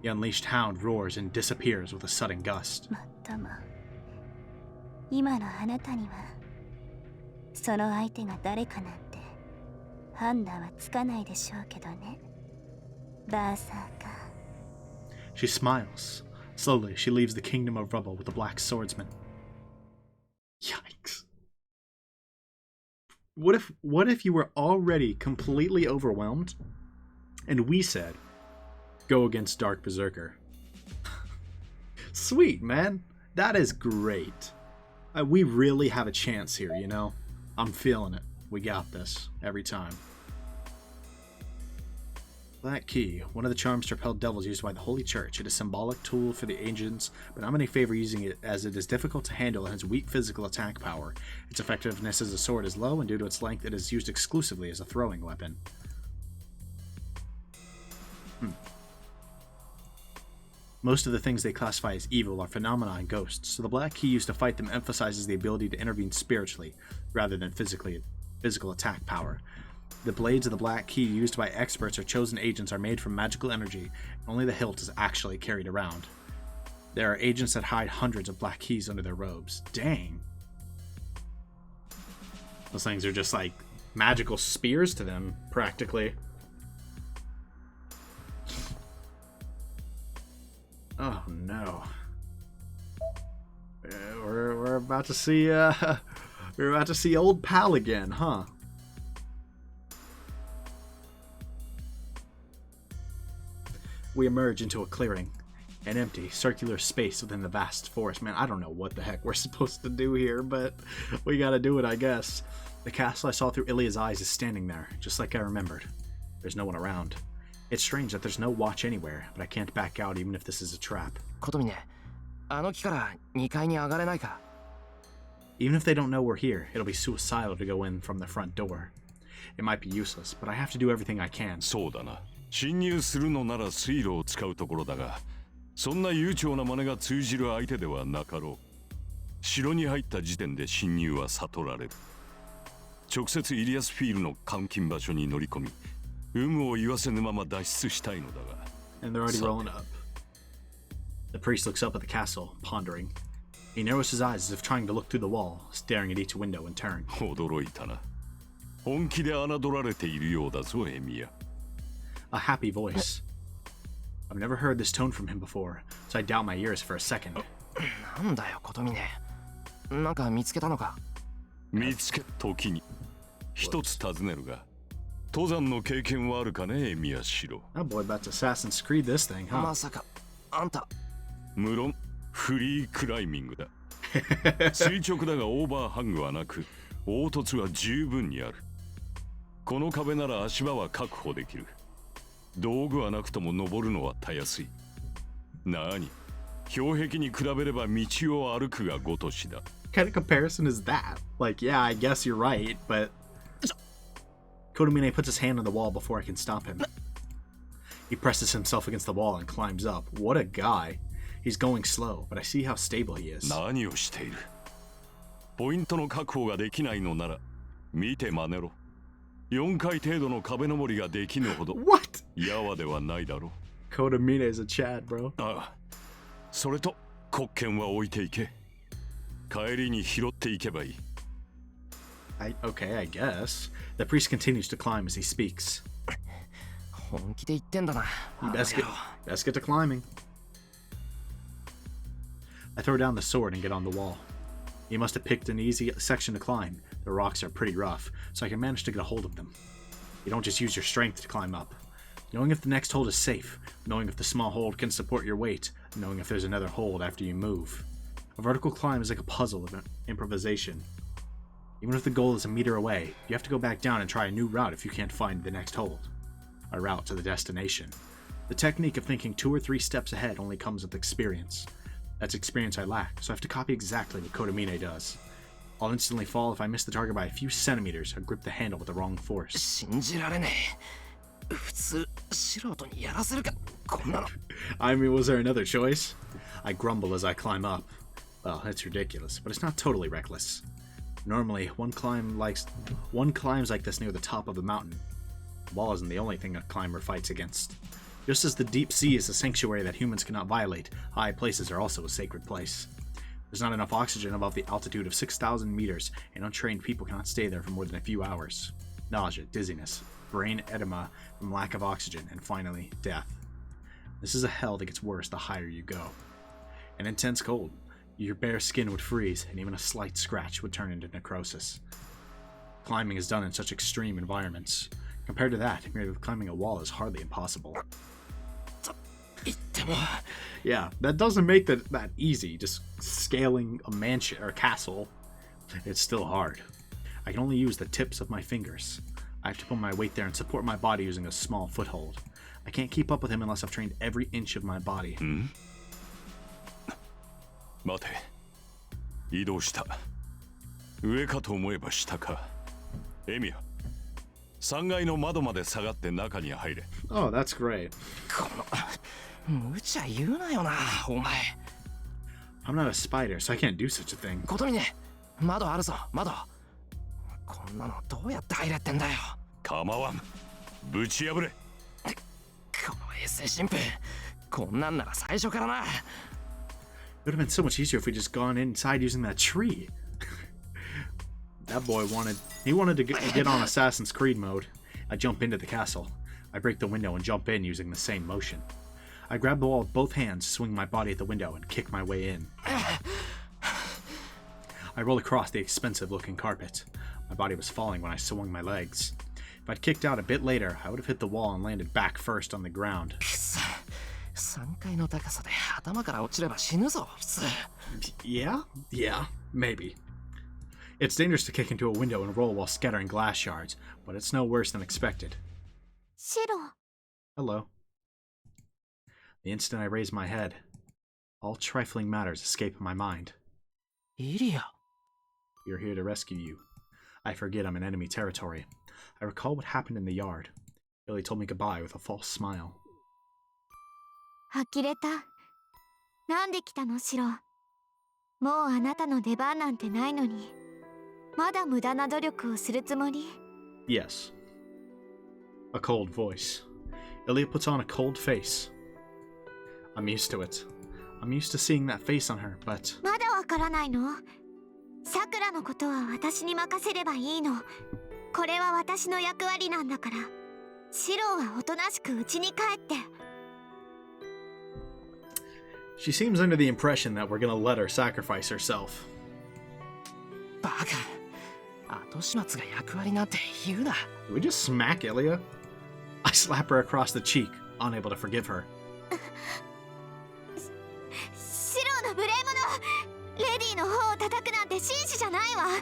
The unleashed hound roars and disappears with a sudden gust. もっとも今のあなたにはその相手が誰かなんて判断はつかないでしょうけどね。バーサーカー。She smiles. Slowly, she leaves the kingdom of rubble with the black swordsman. Yikes. What if you were already completely overwhelmed and we said, go against Dark Berserker? Sweet, man. That is great. We really have a chance here, you know? I'm feeling it. We got this every time. Black Key, one of the charms to repel devils used by the Holy Church. It is a symbolic tool for the ancients, but I'm in favor using it as it is difficult to handle and has weak physical attack power. Its effectiveness as a sword is low, and due to its length, it is used exclusively as a throwing weapon. Most of the things they classify as evil are phenomena and ghosts, so the Black Key used to fight them emphasizes the ability to intervene spiritually, rather than physical attack power. The blades of the Black Key used by experts or chosen agents are made from magical energy, and only the hilt is actually carried around. There are agents that hide hundreds of Black Keys under their robes. Dang. Those things are just like magical spears to them, practically. Oh no. We're about to see we're about to see old pal again, huh? We emerge into a clearing, an empty, circular space within the vast forest. Man, I don't know what the heck we're supposed to do here, but we gotta do it, I guess. The castle I saw through Illya's eyes is standing there, just like I remembered. There's no one around. It's strange that there's no watch anywhere, but I can't back out even if this is a trap. Kotomine, あの木から2階に上がれないか? Even if they don't know we're here, it'll be suicidal to go in from the front door. It might be useless, but I have to do everything I can. そうだな。侵入するのなら水路を使うところだが、そんな悠長な真似が通じる相手ではなかろう。城に入った時点で侵入は悟られる。直接イリアスフィールの監禁場所に乗り込み、有無を言わせぬまま脱出したいのだが。And they're already rolling up. The priest looks up at the castle, pondering. He narrows his eyes as if trying to look through the wall, staring at each window in turn. 驚いたな。本気で侮られているようだぞ、エミヤ。A happy voice. I've never heard this tone from him before, so I doubt my ears for a second. なんだよ、Kotomine。なんか見つけたのか？見つけ時に一つ尋ねるが、登山の経験はあるかね、エミヤシロ。Oh boy, about to Assassin's Creed this thing, huh? まさか、あんた。無論、フリークライミングだ。垂直だがオーバーハングはなく、凹凸は十分にある。この壁なら足場は確保できる。道具はなくとも登るのはたやすい。なに、氷壁に比べれば道を歩くがごとしだ。What kind of comparison is that? Like, yeah, I guess you're right, but... Kotomine puts his hand on the wall before I can stop him. He presses himself against the wall and climbs up. What a guy. He's going slow, but I see how stable he is. 何をしている？ポイントの確保ができないのなら、見て真似ろ。4回程度の壁登りができぬほど What? やわではないだろう。Kotomine is a Chad, bro. ああ、それと国権は置いていけ。帰りに拾っていけばいい。Okay, I guess. The priest continues to climb as he speaks. 本気で言ってんだな。 You best get to climbing. I throw down the sword and get on the wall. He must have picked an easy section to climb. The rocks are pretty rough, so I can manage to get a hold of them. You don't just use your strength to climb up. Knowing if the next hold is safe, knowing if the small hold can support your weight, knowing if there's another hold after you move. A vertical climb is like a puzzle of improvisation. Even if the goal is a meter away, you have to go back down and try a new route if you can't find the next hold. A route to the destination. The technique of thinking 2 or 3 steps ahead only comes with experience. That's experience I lack, so I have to copy exactly what Kotomine does. I'll instantly fall if I miss the target by a few centimeters or grip the handle with the wrong force. 信じられねえ。普通、素人にやらせるか、こんなの。I mean, was there another choice? I grumble as I climb up. Well, it's ridiculous, but it's not totally reckless. Normally, one climbs like this near the top of a mountain. The wall isn't the only thing a climber fights against. Just as the deep sea is a sanctuary that humans cannot violate, high places are also a sacred place. There's not enough oxygen above the altitude of 6,000 meters, and untrained people cannot stay there for more than a few hours. Nausea, dizziness, brain edema from lack of oxygen, and finally, death. This is a hell that gets worse the higher you go. An intense cold. Your bare skin would freeze, and even a slight scratch would turn into necrosis. Climbing is done in such extreme environments. Compared to that, merely climbing a wall is hardly impossible. Yeah, that doesn't make that easy, just scaling a mansion or a castle. It's still hard. I can only use the tips of my fingers. I have to put my weight there and support my body using a small foothold. I can't keep up with him unless I've trained every inch of my body. 待て。移動した。上かと思えば下か。エミヤ、3階の窓まで下がって中に入れ。Oh, that's great. この無茶言うなよな、お前。I'm not a spider, so I can't do such a thing. コトミネ、窓あるぞ、窓。こんなのどうやって入れってんだよ。構わん。ぶち破れ。この衛星神父、こんなんなら最初からな。It would have been so much easier if we just gone inside using that tree. That boy wanted to get on Assassin's Creed mode. I jump into the castle. I break the window and jump in using the same motion. I grab the wall with both hands, swing my body at the window, and kick my way in. I roll across the expensive-looking carpet. My body was falling when I swung my legs. If I'd kicked out a bit later, I would have hit the wall and landed back first on the ground. 3階の高さで頭から落ちれば死ぬぞ、普通。Yeah, maybe. It's dangerous to kick into a window and roll while scattering glass shards, but it's no worse than expected. シロ。 Hello. The instant I raise my head, all trifling matters escape my mind. イリア。 We are here to rescue you. I forget I'm in enemy territory. I recall what happened in the yard. Illya told me goodbye with a false smile. 呆れた。なんで来たの、シロ。もうあなたの出番なんてないのに。まだ無駄な努力をするつもり？ Yes. A cold voice. Illya puts on a cold face. I'm used to it. I'm used to seeing that face on her, but... まだわからないの？さくらのことは私に任せればいいの。これは私の役割なんだから。シロはおとなしく家に帰って。She seems under the impression that we're gonna let her sacrifice herself. バカ。後始末が役割なんて言うな。Do we just smack Illya? I slap her across the cheek, unable to forgive her. シロの無礼者！レディの方を叩くなんて紳士じゃないわ。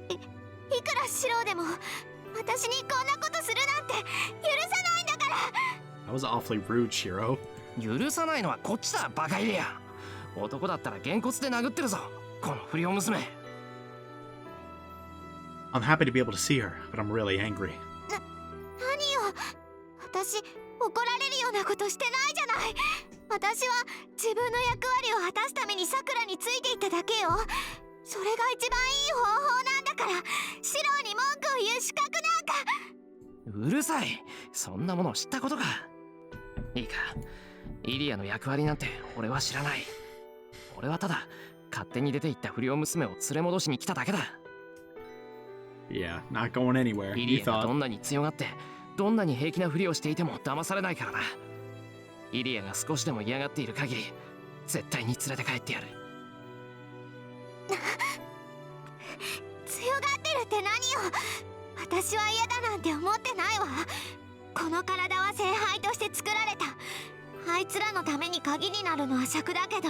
いくらシロでも私にこんなことするなんて許さないんだから。That was awfully rude, Shirou. 許さないのはこっちだ、バカイリア。男だったらげんこつで殴ってるぞ、この不良娘。I'm happy to be able to see her, but I'm really angry. 何よ、私怒られるようなことしてないじゃない。私は自分の役割を果たすためにさくらについていっただけよ。それが一番いい方法なんだから、シロに文句を言う資格なんか。うるさい、そんなものを知ったことか。いいか、イリアの役割なんて俺は知らない。俺はただ勝手に出て行った不良娘を連れ戻しに来ただけだ。Yeah, not going anywhere. イリアがどんなに強がってどんなに平気なふりをしていても騙されないからな。イリアが少しでも嫌がっている限り絶対に連れて帰ってやる。強がってるって何よ。私は嫌だなんて思ってないわ。この体は聖杯として作られた。あいつらのために鍵になるのは尺だけど、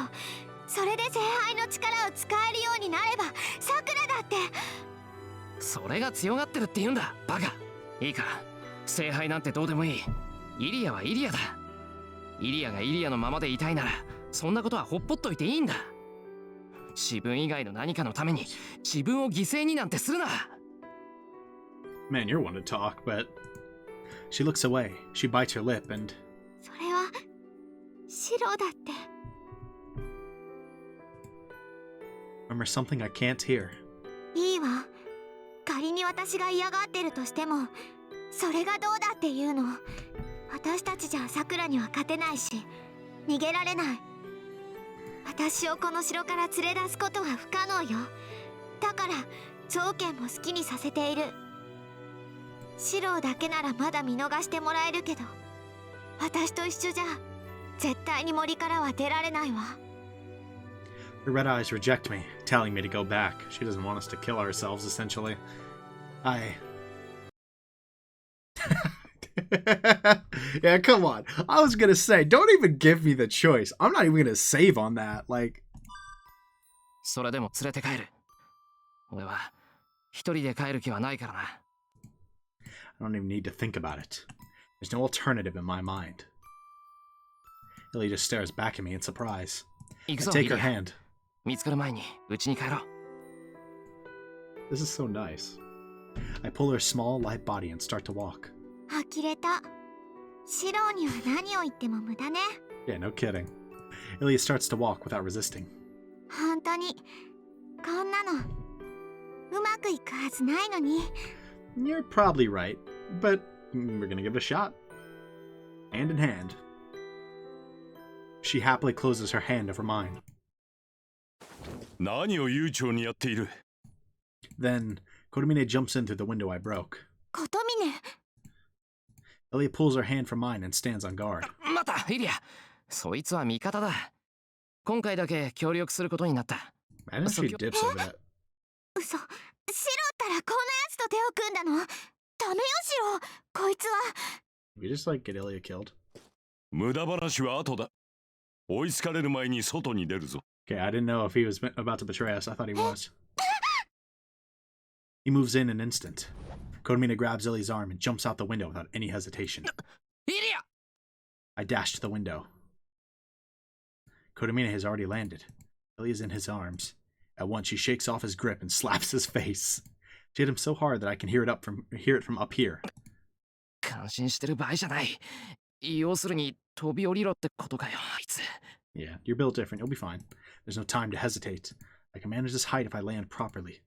それで聖杯の力を使えるようになればさくらだって。それが強がってるって言うんだ、バカ。いいか、聖杯なんてどうでもいい。イリアはイリアだ。イリアがイリアのままでいたいならそんなことはほっぽっといていいんだ。自分以外の何かのために自分を犠牲になんてするな。 Man, you're one to talk, but... She looks away. She bites her lip and... それはシロだって。 Remember something I can't hear. いいわ。仮に私が嫌がってるとしても、それがどうだっていうの。私たちじゃさくらには勝てないし、逃げられない。私をこの城から連れ出すことは不可能よ。だからゾウケンも好きにさせている。シロだけならまだ見逃してもらえるけど、私と一緒じゃ絶対に森からは出られないわ。 Her red eyes reject me, telling me to go back. She doesn't want us to kill ourselves, essentially. Yeah, come on. I was gonna say, don't even give me the choice. I'm not even gonna save on that. Like, それでも連れて帰る。俺は一人で帰る気はないからな。I don't even need to think about it. There's no alternative in my mind. Illya just stares back at me in surprise. I 行くぞ、 take her イリア。 hand. 見つかる前に家に帰ろう。 This is so nice. I pull her small, light body and start to walk. 呆れた。シローには何を言っても無駄ね。 Yeah, no kidding. Illya starts to walk without resisting. 本当にこんなのうまくいくはずないのに。 You're probably right, but we're gonna give it a shot. Hand in hand. She happily closes her hand over mine. 何を悠長にやっている。 Then, Kotomine jumps in through the window I broke. コトミネ。 Illya pulls her hand from mine and stands on guard. 待った、イリア。そいつは味方だ。今回だけ協力することになった。 Imagine if she dips over that. 嘘。シロったらこんなやつと手を組んだの？ダメよシロ。こいつは。 We just like get Illya killed. 無駄話は後だ。追いつかれる前に外に出るぞ。 Okay, I didn't know if he was about to betray us. I thought he was. He moves in an instant. Kotomine grabs Illya's arm and jumps out the window without any hesitation. イリア。 I dash to the window. Kotomine has already landed. Illya's in his arms. At once, she shakes off his grip and slaps his face. She hit him so hard that I can hear it from up here. 感心してる場合じゃない。要するに飛び降りろってことかよ、あいつ。 Yeah, you're built different. You'll be fine. There's no time to hesitate. I can manage this height if I land properly.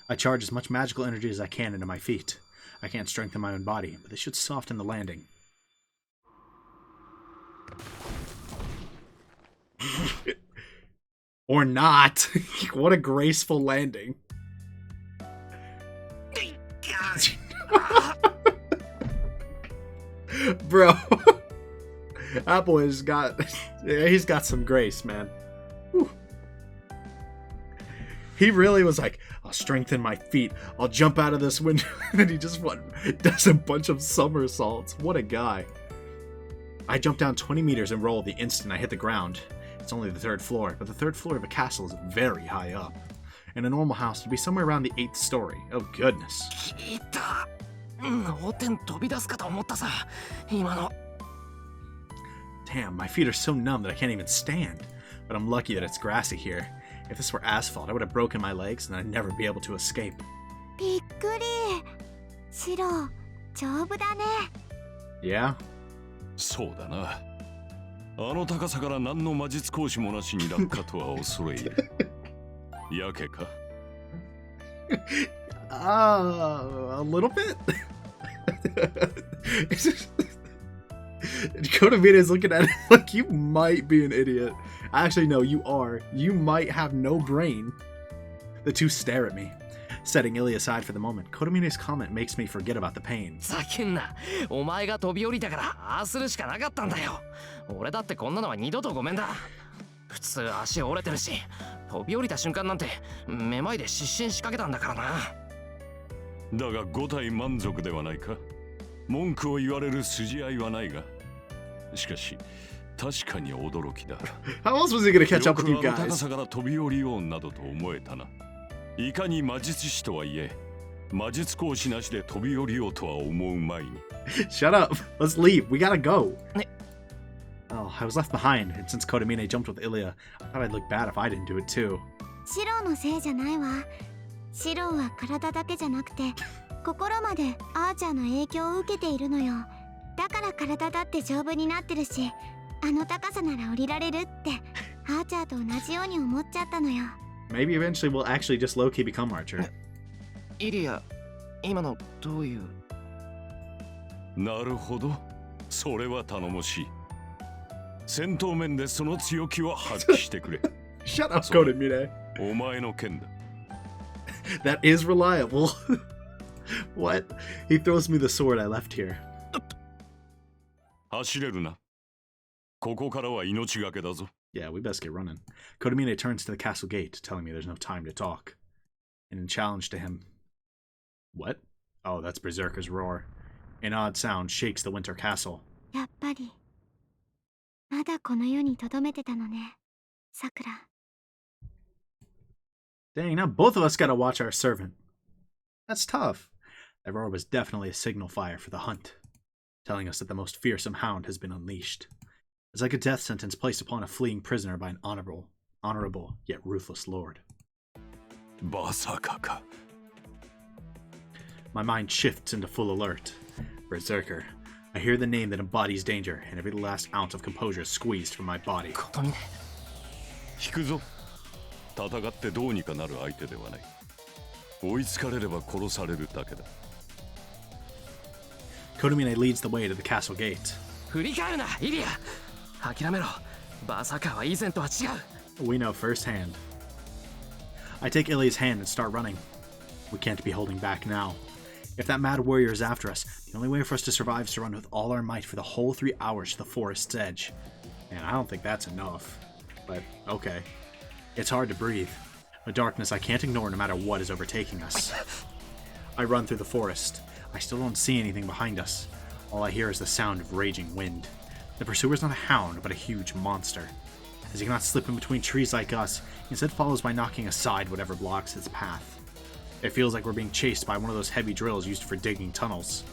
I charge as much magical energy as I can into my feet. I can't strengthen my own body, but this should soften the landing. Or not. What a graceful landing. Bro. That boy's got... he's got some grace, man. Whew. He really was like, I'll strengthen my feet. I'll jump out of this window. And then he just does a bunch of somersaults. What a guy. I jump down 20 meters and roll the instant I hit the ground. It's only the 3rd floor, but the 3rd floor of a castle is very high up. In a normal house, it'd be somewhere around the 8th story. Oh, goodness. いた。脳天飛び出すかと思ったさ。今の。 Damn, my feet are so numb that I can't even stand. But I'm lucky that it's grassy here. If this were asphalt, I would have broken my legs and I'd never be able to escape. びっくり。シロ、丈夫だね。 Yeah? そうだな。あの高さから何の魔術講師もなしに落下とは恐れ入る。やけか A little bit? Kotomine is looking at it like you might be an idiot. Actually, no, you are. You might have no brain. The two stare at me. Setting Illya aside for the moment, Kotomine's comment makes me forget about the pain. ざけんな。お前が飛び降りたからああするしかなかったんだよ。俺だってこんなのは二度とごめんだ。普通足折れてるし、飛び降りた瞬間なんてめまいで失神しかけたんだからな。だが5体満足ではないか。文句を言われる筋合いはないが。しかし確かに驚きだ。How else was he gonna catch up with you よくあの高 guys? さから飛び降りようなどと思えたな。いかに魔術師とはいえ、魔術講師なしで飛び降りようとは思う前に。Shut up. Let's leave. We gotta go. Ne- Oh, I was left behind, and since Kotomine jumped with Illya, I thought I'd look bad if I didn't do it too. シロのせいじゃないわ。シロは体だけじゃなくて心までアーチャーの影響を受けているのよ。だから体だって丈夫になってるし、あの高さなら降りられるってアーチャーと同じように思っちゃったのよ。 Maybe eventually we'll actually just low-key become Archer. イリア、今のどういう。なるほど。それは頼もしい。戦闘面でその強気を発揮してくれ。Shut up, Sorry. Kotomine. お前の剣だ。That is reliable. What? He throws me the sword I left here. 走れるな。ここからは命がけだぞ。Yeah, we best get running. Kotomine turns to the castle gate, telling me there's no time to talk. And in challenge to him... What? Oh, that's Berserker's roar. An odd sound shakes the winter castle. やっぱりまだこの世に留めてたのね、さくら。 Dang, now both of us gotta watch our servant. That's tough. That roar was definitely a signal fire for the hunt, telling us that the most fearsome hound has been unleashed. It's like a death sentence placed upon a fleeing prisoner by an honorable yet ruthless lord. Berserker. My mind shifts into full alert. Berserker. I hear the name that embodies danger, and every last ounce of composure is squeezed from my body. 引くぞ。戦ってどうにかなる相手ではない。追いつかれれば殺されるだけだ。Kotomine leads the way to the castle gate. 振り返るな、イリア。諦めろ。バーサーカーは以前とは違う。We know firsthand. I take Illya's hand and start running. We can't be holding back now. If that mad warrior is after us, the only way for us to survive is to run with all our might for the whole 3 hours to the forest's edge. And I don't think that's enough. But, okay. It's hard to breathe. A darkness I can't ignore no matter what is overtaking us. I run through the forest. I still don't see anything behind us. All I hear is the sound of raging wind. The pursuer is not a hound, but a huge monster. As he cannot slip in between trees like us, he instead follows by knocking aside whatever blocks his path. It feels like we're being chased by one of those heavy drills used for digging tunnels.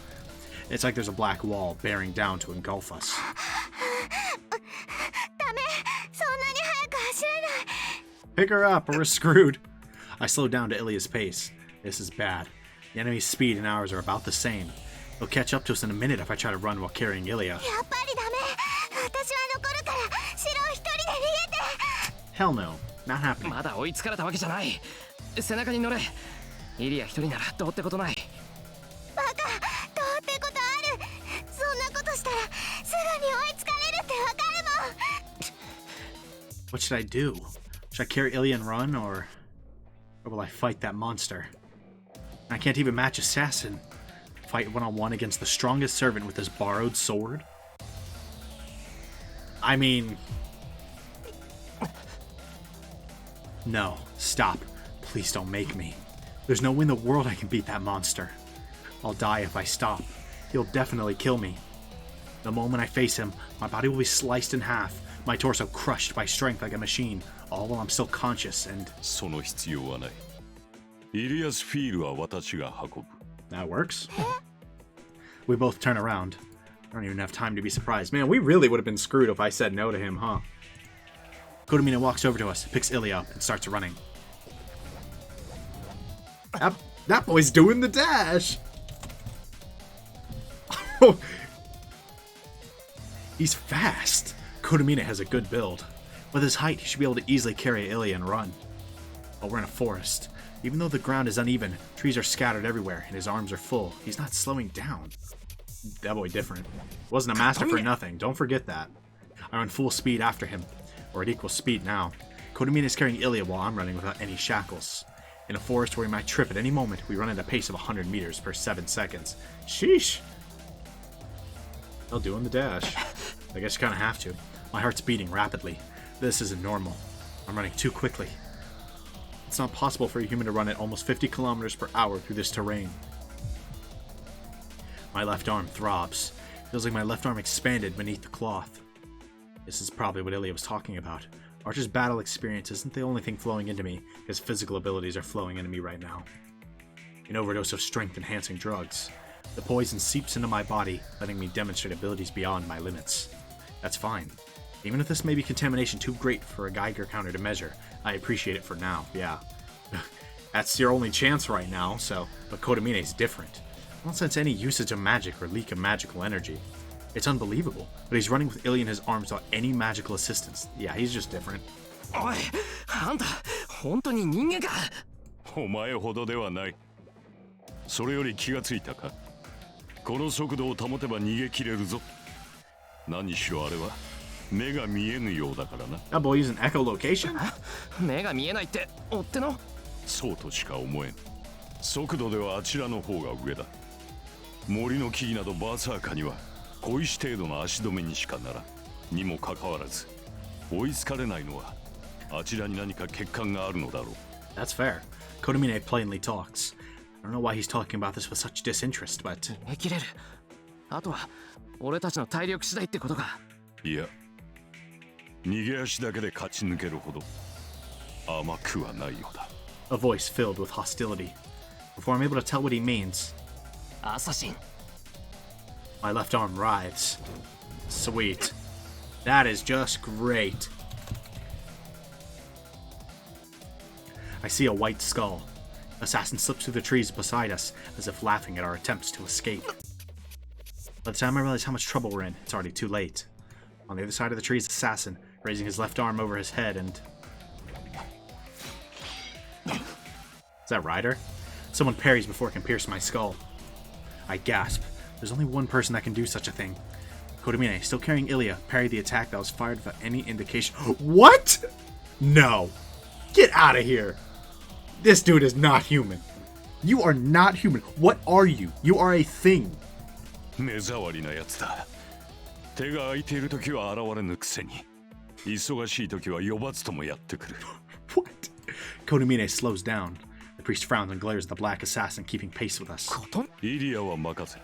It's like there's a black wall bearing down to engulf us. Pick her up or we're screwed. I slow down to Illya's pace. This is bad. The enemy's speed and ours are about the same. They'll catch up to us in a minute if I try to run while carrying Illya. Hell no. Not happening. まだ追いつかれたわけじゃない。背中に乗れ。イリア一人ならどうってことない。バカ、どうってことある。そんなことしたらすぐに追いつかれるってわかるもん。 What should I do? Should I carry Illya and run, or will I fight that monster? I can't even match Assassin. Fight one-on-one against the strongest servant with his borrowed sword? I mean... No, stop. Please don't make me. There's no way in the world I can beat that monster. I'll die if I stop. He'll definitely kill me. The moment I face him, my body will be sliced in half, my torso crushed by strength like a machine, all while I'm still conscious and... その必要はない。イリアスフィールは私が運ぶ。That works. We both turn around. I don't even have time to be surprised. Man, we really would have been screwed if I said no to him, huh? Kotomine walks over to us, picks Illya up, and starts running. That boy's doing the dash! He's fast. Kotomine has a good build. With his height, he should be able to easily carry Illya and run. But we're in a forest. Even though the ground is uneven, trees are scattered everywhere, and his arms are full. He's not slowing down. That boy different. Wasn't a master for nothing, don't forget that. I run full speed after him, or at equal speed now. Kotomine is carrying Illya while I'm running without any shackles. In a forest where we might trip at any moment, we run at a pace of 100 meters per 7 seconds. Sheesh! I'll doing the dash. I guess you kinda have to. My heart's beating rapidly. This isn't normal. I'm running too quickly. It's not possible for a human to run at almost 50 kilometers per hour through this terrain. My left arm throbs. Feels like my left arm expanded beneath the cloth. This is probably what Illya was talking about. Archer's battle experience isn't the only thing flowing into me. His physical abilities are flowing into me right now. An overdose of strength-enhancing drugs. The poison seeps into my body, letting me demonstrate abilities beyond my limits. That's fine. Even if this may be contamination too great for a Geiger counter to measure, I appreciate it for now, yeah. That's your only chance right now, so... But Kotomine's different. I don't sense any usage of magic or leak of magical energy. It's unbelievable, but he's running with Illya in his arms without any magical assistance. Yeah, he's just different. おい、あんた、本当に人間か。お前ほどではない。それより気がついたか。この速度を保てば逃げ切れるぞ。何しろあれは目が見えぬようだからな。That boy using echolocation? 目が見えないって追っての？そうとしか思えん。速度ではあちらの方が上だ。森の木々などバーサーカには小石程度の足止めにしかならんにもかかわらず追いつかれないのはあちらに何か欠陥があるのだろう。 That's fair. Kotomine plainly talks. I don't know why he's talking about this with such disinterest, but 逃げ切れる。あとは俺たちの体力次第ってことか。いや、逃げ足だけで勝ち抜けるほど甘くはないようだ。 a voice filled with hostility. Before I'm able to tell what he means, アサシン。 my left arm writhes. Sweet. That is just great. I see a white skull. Assassin slips through the trees beside us, as if laughing at our attempts to escape. By the time I realize how much trouble we're in, it's already too late. On the other side of the tree is Assassin, raising his left arm over his head and... Is that Ryder? Someone parries before it can pierce my skull. I gasp. There's only one person that can do such a thing. Kotomine, still carrying Illya, parried the attack that was fired without any indication. What? No. Get out of here. This dude is not human. You are not human. What are you? You are a thing. 目障りなやつだ。手が空いている時は現れぬくせに、忙しい時は呼ばずともやってくる。What? Kotomine slows down. The priest frowns and glares at the black assassin keeping pace with us. イリアは任せ。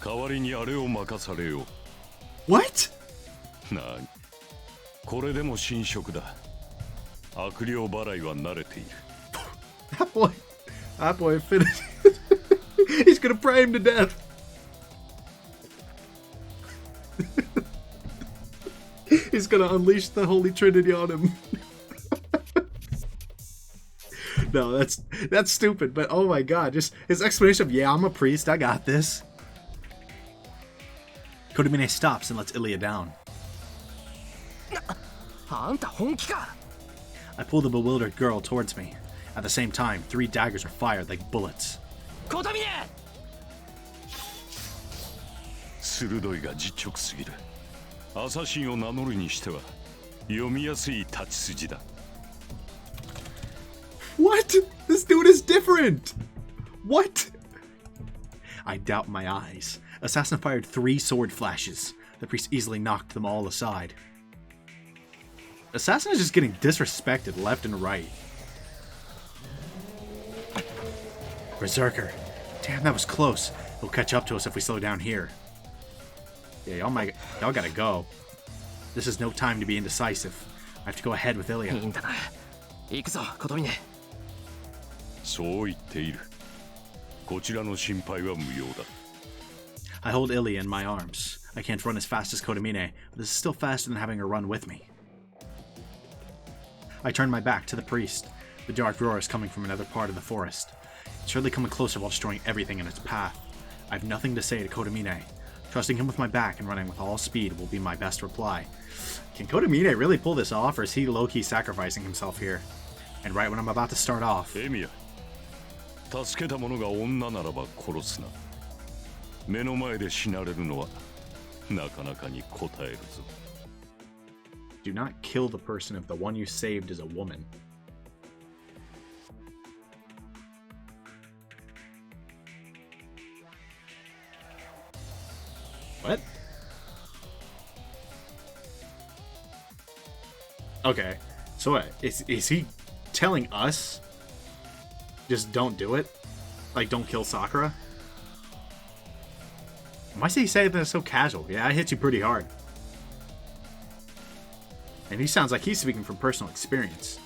代わりにあれを任されよう。 What? なに、これでも神職だ。悪霊払いは慣れている。That boy finished. He's gonna pray him to death. He's gonna unleash the Holy Trinity on him. No, that's stupid, but oh my god, just his explanation of, yeah, I'm a priest, I got this. Kotomine stops and lets Illya down. あんた本気か。 I pull the bewildered girl towards me. At the same time, 3 daggers are fired like bullets. コトミネ。鋭いが実直すぎる。アサシンを名乗るにしては読みやすい立ち筋だ。 What? This dude is different! What? I doubt my eyes. Assassin fired 3 sword flashes. The priest easily knocked them all aside. Assassin is just getting disrespected left and right. Berserker. Damn, that was close. He'll catch up to us if we slow down here. Yeah, y'all gotta go. This is no time to be indecisive. I have to go ahead with いい Illya. んだな。行くぞ、コトミネ。そう言っている。こちらの心配は無用だ。 I hold Illya in my arms. I can't run as fast as Kotomine, but this is still faster than having her run with me. I turn my back to the priest. The dark roar is coming from another part of the forest. It's surely coming closer while destroying everything in its path. I have nothing to say to Kotomine. Trusting him with my back and running with all speed will be my best reply. Can Kotomine really pull this off, or is he low-key sacrificing himself here? And right when I'm about to start off... エミヤ、助けた者が女ならば殺すな。目の前で死なれるのはなかなかに応えるぞ。 Do not kill the person if the one you saved is a woman. What? Okay, so what? Is he telling us just don't do it? Like, don't kill Sakura? Why is he saying that so casual? Yeah, I hit you pretty hard. And he sounds like he's speaking from personal experience.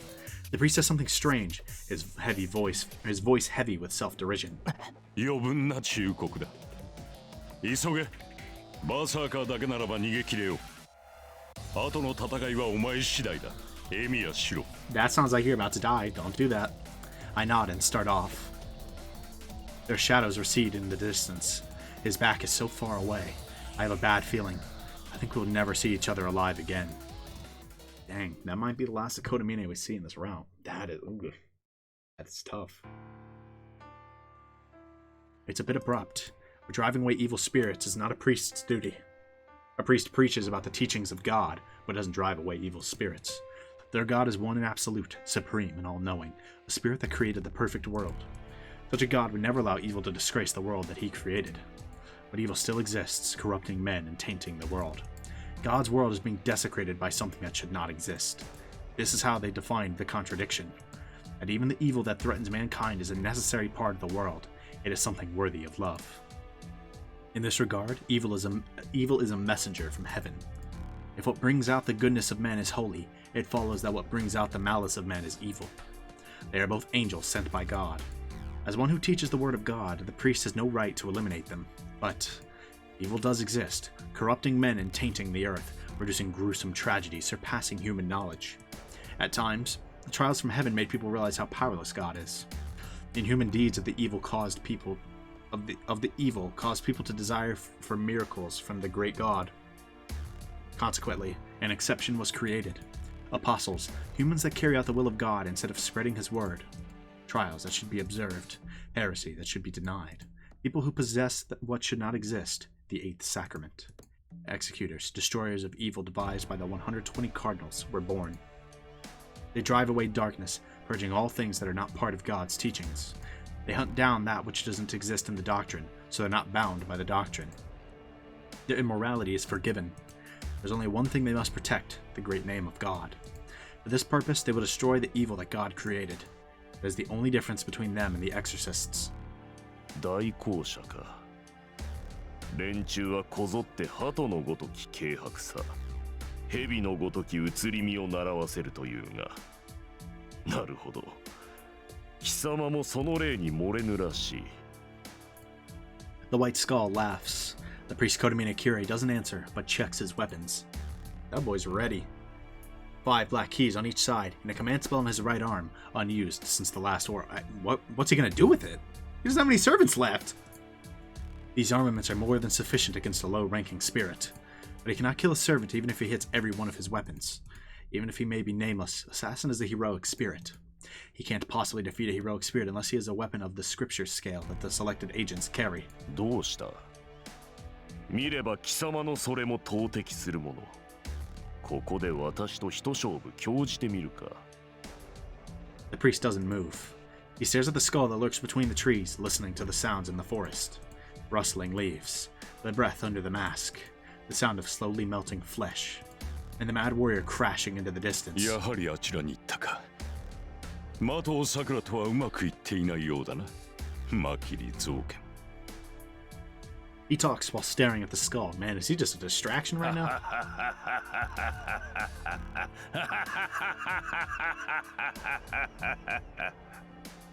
The priest says something strange, his voice heavy with self-derision. 余分な忠告だ。急げ。バーサーカーだけならば逃げ切れよ。後の戦いはお前次第だ。エミヤしろ。 That sounds like you're about to die. Don't do that. I nod and start off. Their shadows recede in the distance. His back is so far away. I have a bad feeling. I think we'll never see each other alive again. Dang, that might be the last of Kotomine we see in this round. That's tough. It's a bit abrupt, but driving away evil spirits is not a priest's duty. A priest preaches about the teachings of God, but doesn't drive away evil spirits. Their God is one and absolute, supreme and all-knowing, a spirit that created the perfect world. Such a God would never allow evil to disgrace the world that he created. But evil still exists, corrupting men and tainting the world. God's world is being desecrated by something that should not exist. This is how they defined the contradiction. That even the evil that threatens mankind is a necessary part of the world. It is something worthy of love. In this regard, evil is a messenger from heaven. If what brings out the goodness of men is holy, it follows that what brings out the malice of men is evil. They are both angels sent by God. As one who teaches the word of God, the priest has no right to eliminate them. But evil does exist, corrupting men and tainting the earth, producing gruesome tragedies surpassing human knowledge. At times, the trials from heaven made people realize how powerless God is. The inhuman deeds of the evil caused people to desire for miracles from the great God. Consequently, an exception was created. Apostles, humans that carry out the will of God instead of spreading his word. Trials that should be observed, heresy that should be denied. People who possess what should not exist, the eighth sacrament. Executors, destroyers of evil devised by the 120 cardinals, were born. They drive away darkness, purging all things that are not part of God's teachings. They hunt down that which doesn't exist in the doctrine, so they're not bound by the doctrine. Their immorality is forgiven. There's only one thing they must protect, the great name of God. For this purpose, they will destroy the evil that God created. That is the only difference between them and the exorcists. 大公社か。連中はこぞって鳩のごとき軽薄さ、蛇のごとき移り身を習わせるというが、なるほど。貴様もその例に漏れぬらしい。The White Skull laughs. The priest Kotomine doesn't answer, but checks his weapons. That boy's ready. 5 black keys on each side, and a command spell on his right arm, unused since the last war. What's he gonna do with it? He doesn't have any servants left! These armaments are more than sufficient against a low-ranking spirit, but he cannot kill a servant even if he hits every one of his weapons. Even if he may be nameless, Assassin is a heroic spirit. He can't possibly defeat a heroic spirit unless he has a weapon of the scripture scale that the selected agents carry. どうした？見れば貴様のそれも投擲するもの。ここで私と一勝負興じてみるか。The priest doesn't move. He stares at the skull that lurks between the trees, listening to the sounds in the forest. Rustling leaves, the breath under the mask, the sound of slowly melting flesh, and the mad warrior crashing into the distance. やはりあちらに行ったか。的を桜とはうまくいっていないようだな。マキリゾーケン。He talks while staring at the skull. Man, is he just a distraction right now?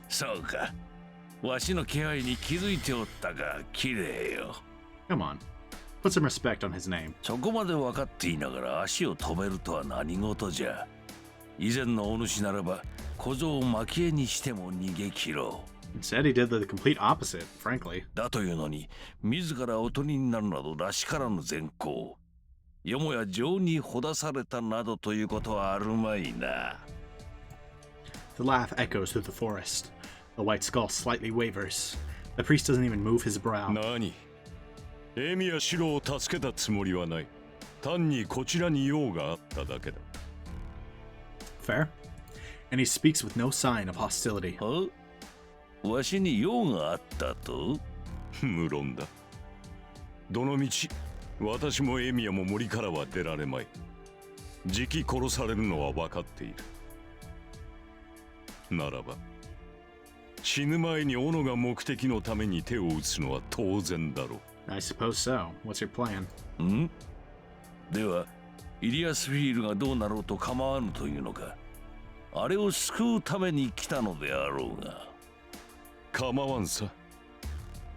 そうか。わしの気配に気づいておったが、綺麗よ。Come on. Put some respect on his name. そこまで分かっていながら足を止めるとは何事じゃ。以前のお主ならば、小僧を蒔絵にしても逃げ切ろう。Instead, he did the complete opposite, frankly. だというのに、自らおとりになるなどらしからぬ善行。よもや情にほだされたなどということはあるまいな。The laugh echoes through the forest. The white skull slightly wavers. The priest doesn't even move his brow. 何？エミやシロを助けたつもりはない。単にこちらに用があっただけだ。Fair? And he speaks with no sign of hostility. わしに用があったと？無論だ。どのみち、私もエミヤも森からは出られまい。じき殺されるのは分かっている。ならば、死ぬ前に斧が目的のために手を打つのは当然だろう。I suppose so. What's your plan? ん？では、イリアスフィールがどうなろうと構わぬというのか。あれを救うために来たのであろうが。構わんさ。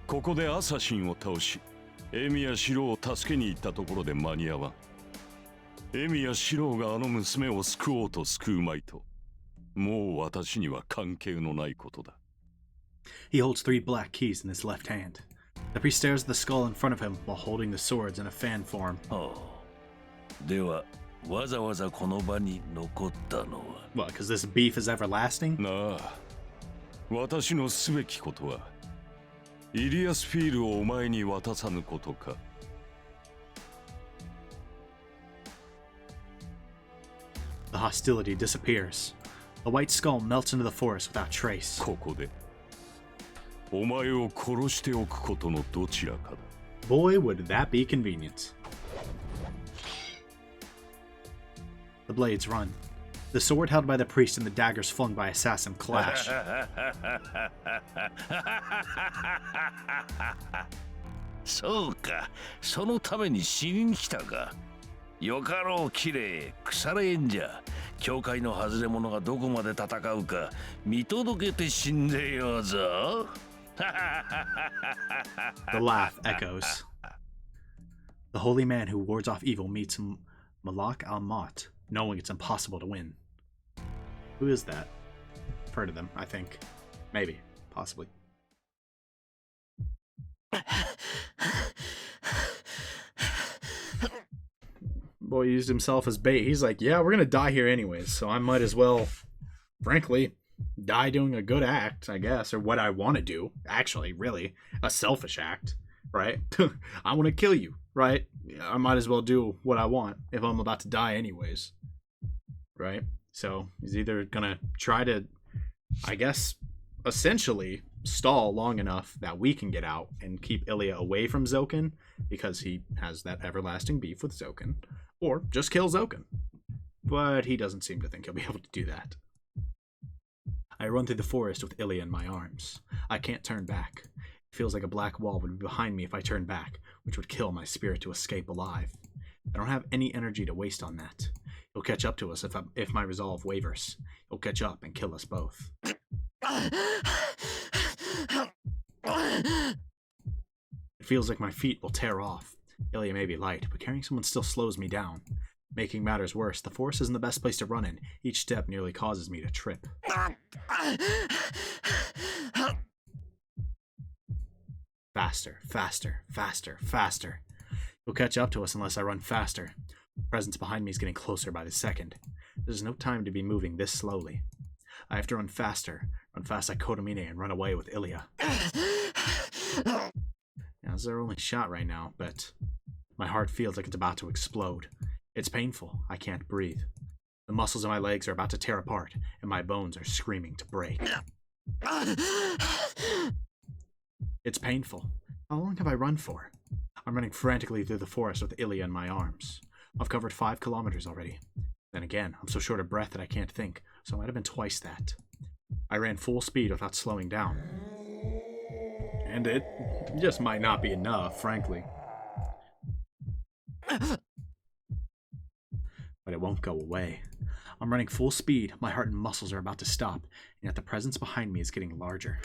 ここでアサシンを倒し、エミやシロを助けに行ったところで間に合わん。エミやシロがあの娘を救おうと救うまいと、もう私には関係のないことだ。He holds 3 black keys in his left hand. The priest stares at the skull in front of him while holding the swords in a fan form. では、わざわざこの場に残ったのは。What, because this beef is everlasting? なあ、私のすべきことは、イリアスフィールをお前に渡さぬことか。The hostility disappears. The white skull melts into the forest without trace. ここで、お前を殺しておくことのどちらかだ。Boy, would that be convenient. The blades run. The sword held by the priest and the daggers flung by assassin clash. そうか、そのために死にに来たか。よかろう綺麗、腐れ縁者。教会の外れ者がどこまで戦うか見届けて死んでようぞ。The laugh echoes. The holy man who wards off evil meets Malak al-Maut, knowing it's impossible to win. Who is that? I've heard of them, I think. Maybe. Possibly. Boy used himself as bait. He's like, yeah, we're gonna die here anyways, so I might as well, frankly, die doing a good act, I guess, or what I want to do. Actually, really, a selfish act, right? I want to kill you, right? I might as well do what I want if I'm about to die anyways, right? So he's either gonna try to, I guess, essentially stall long enough that we can get out and keep Illya away from Zouken because he has that everlasting beef with Zouken, or just kill Zouken. But he doesn't seem to think he'll be able to do that. I run through the forest with Illya in my arms. I can't turn back. It feels like a black wall would be behind me if I turned back, which would kill my spirit to escape alive. I don't have any energy to waste on that. He'll catch up to us if my resolve wavers. He'll catch up and kill us both. It feels like my feet will tear off. Illya may be light, but carrying someone still slows me down. Making matters worse, the forest isn't the best place to run in. Each step nearly causes me to trip. Faster, faster, faster, faster. He'll catch up to us unless I run faster. The presence behind me is getting closer by the second. There's no time to be moving this slowly. I have to run faster, run fast like Kotomine and run away with Illya. Now, this is our only shot right now, but my heart feels like it's about to explode. It's painful. I can't breathe. The muscles in my legs are about to tear apart, and my bones are screaming to break. It's painful. How long have I run for? I'm running frantically through the forest with Illya in my arms. I've covered 5 kilometers already. Then again, I'm so short of breath that I can't think, so it might have been twice that. I ran full speed without slowing down. And it just might not be enough, frankly. But it won't go away. I'm running full speed, my heart and muscles are about to stop, and yet the presence behind me is getting larger.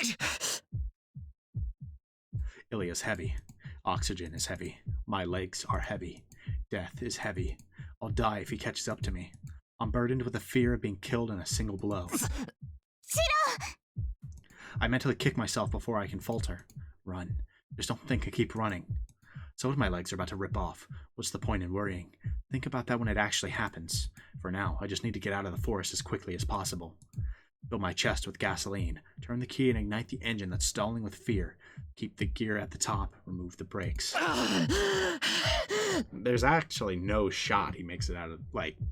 Illya's heavy. Oxygen is heavy. My legs are heavy. Death is heavy. I'll die if he catches up to me. I'm burdened with the fear of being killed in a single blow. Shirou! I mentally kick myself before I can falter. Run. Just don't think I keep running. So my legs are about to rip off. What's the point in worrying? Think about that when it actually happens. For now, I just need to get out of the forest as quickly as possible. Fill my chest with gasoline. Turn the key and ignite the engine that's stalling with fear. Keep the gear at the top. Remove the brakes. There's actually no shot he makes it out of,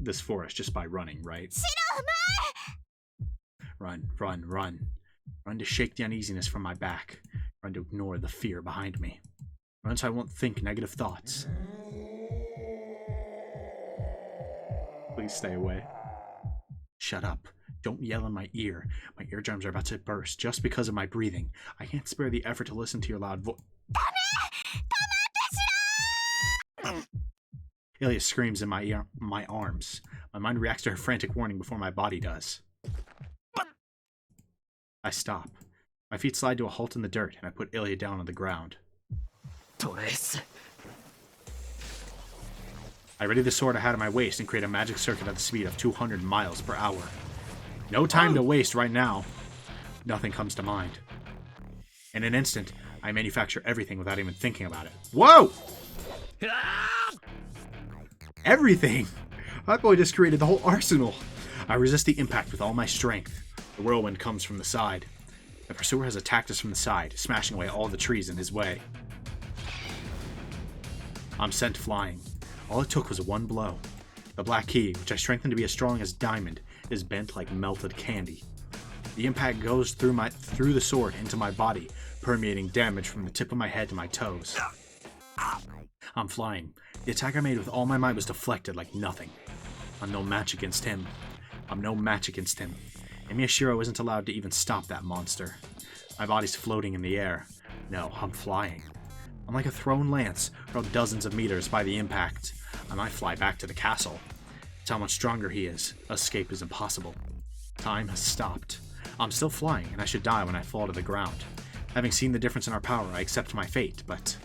this forest just by running, right? Shirou! Run, run, run. Run to shake the uneasiness from my back. Run to ignore the fear behind me. Run so I won't think negative thoughts. Please stay away. Shut up. Don't yell in my ear. My eardrums are about to burst just because of my breathing. I can't spare the effort to listen to your loud voice. Illya screams in my arms. My mind reacts to her frantic warning before my body does. I stop. My feet slide to a halt in the dirt, and I put Illya down on the ground. I ready the sword I had at my waist and create a magic circuit at the speed of 200 miles per hour. No time to waste right now. Nothing comes to mind. In an instant, I manufacture everything without even thinking about it. Whoa! Everything! That boy just created the whole arsenal. I resist the impact with all my strength. The whirlwind comes from the side. The pursuer has attacked us from the side, smashing away all the trees in his way. I'm sent flying. All it took was one blow. The black key, which I strengthened to be as strong as diamond, is bent like melted candy. The impact goes through the sword into my body, permeating damage from the tip of my head to my toes. I'm flying. The attack I made with all my might was deflected like nothing. I'm no match against him. And Shirou isn't allowed to even stop that monster. My body's floating in the air. No, I'm flying. I'm like a thrown lance, hurled dozens of meters by the impact. I might fly back to the castle. It's how much stronger he is. Escape is impossible. Time has stopped. I'm still flying, and I should die when I fall to the ground. Having seen the difference in our power, I accept my fate, but...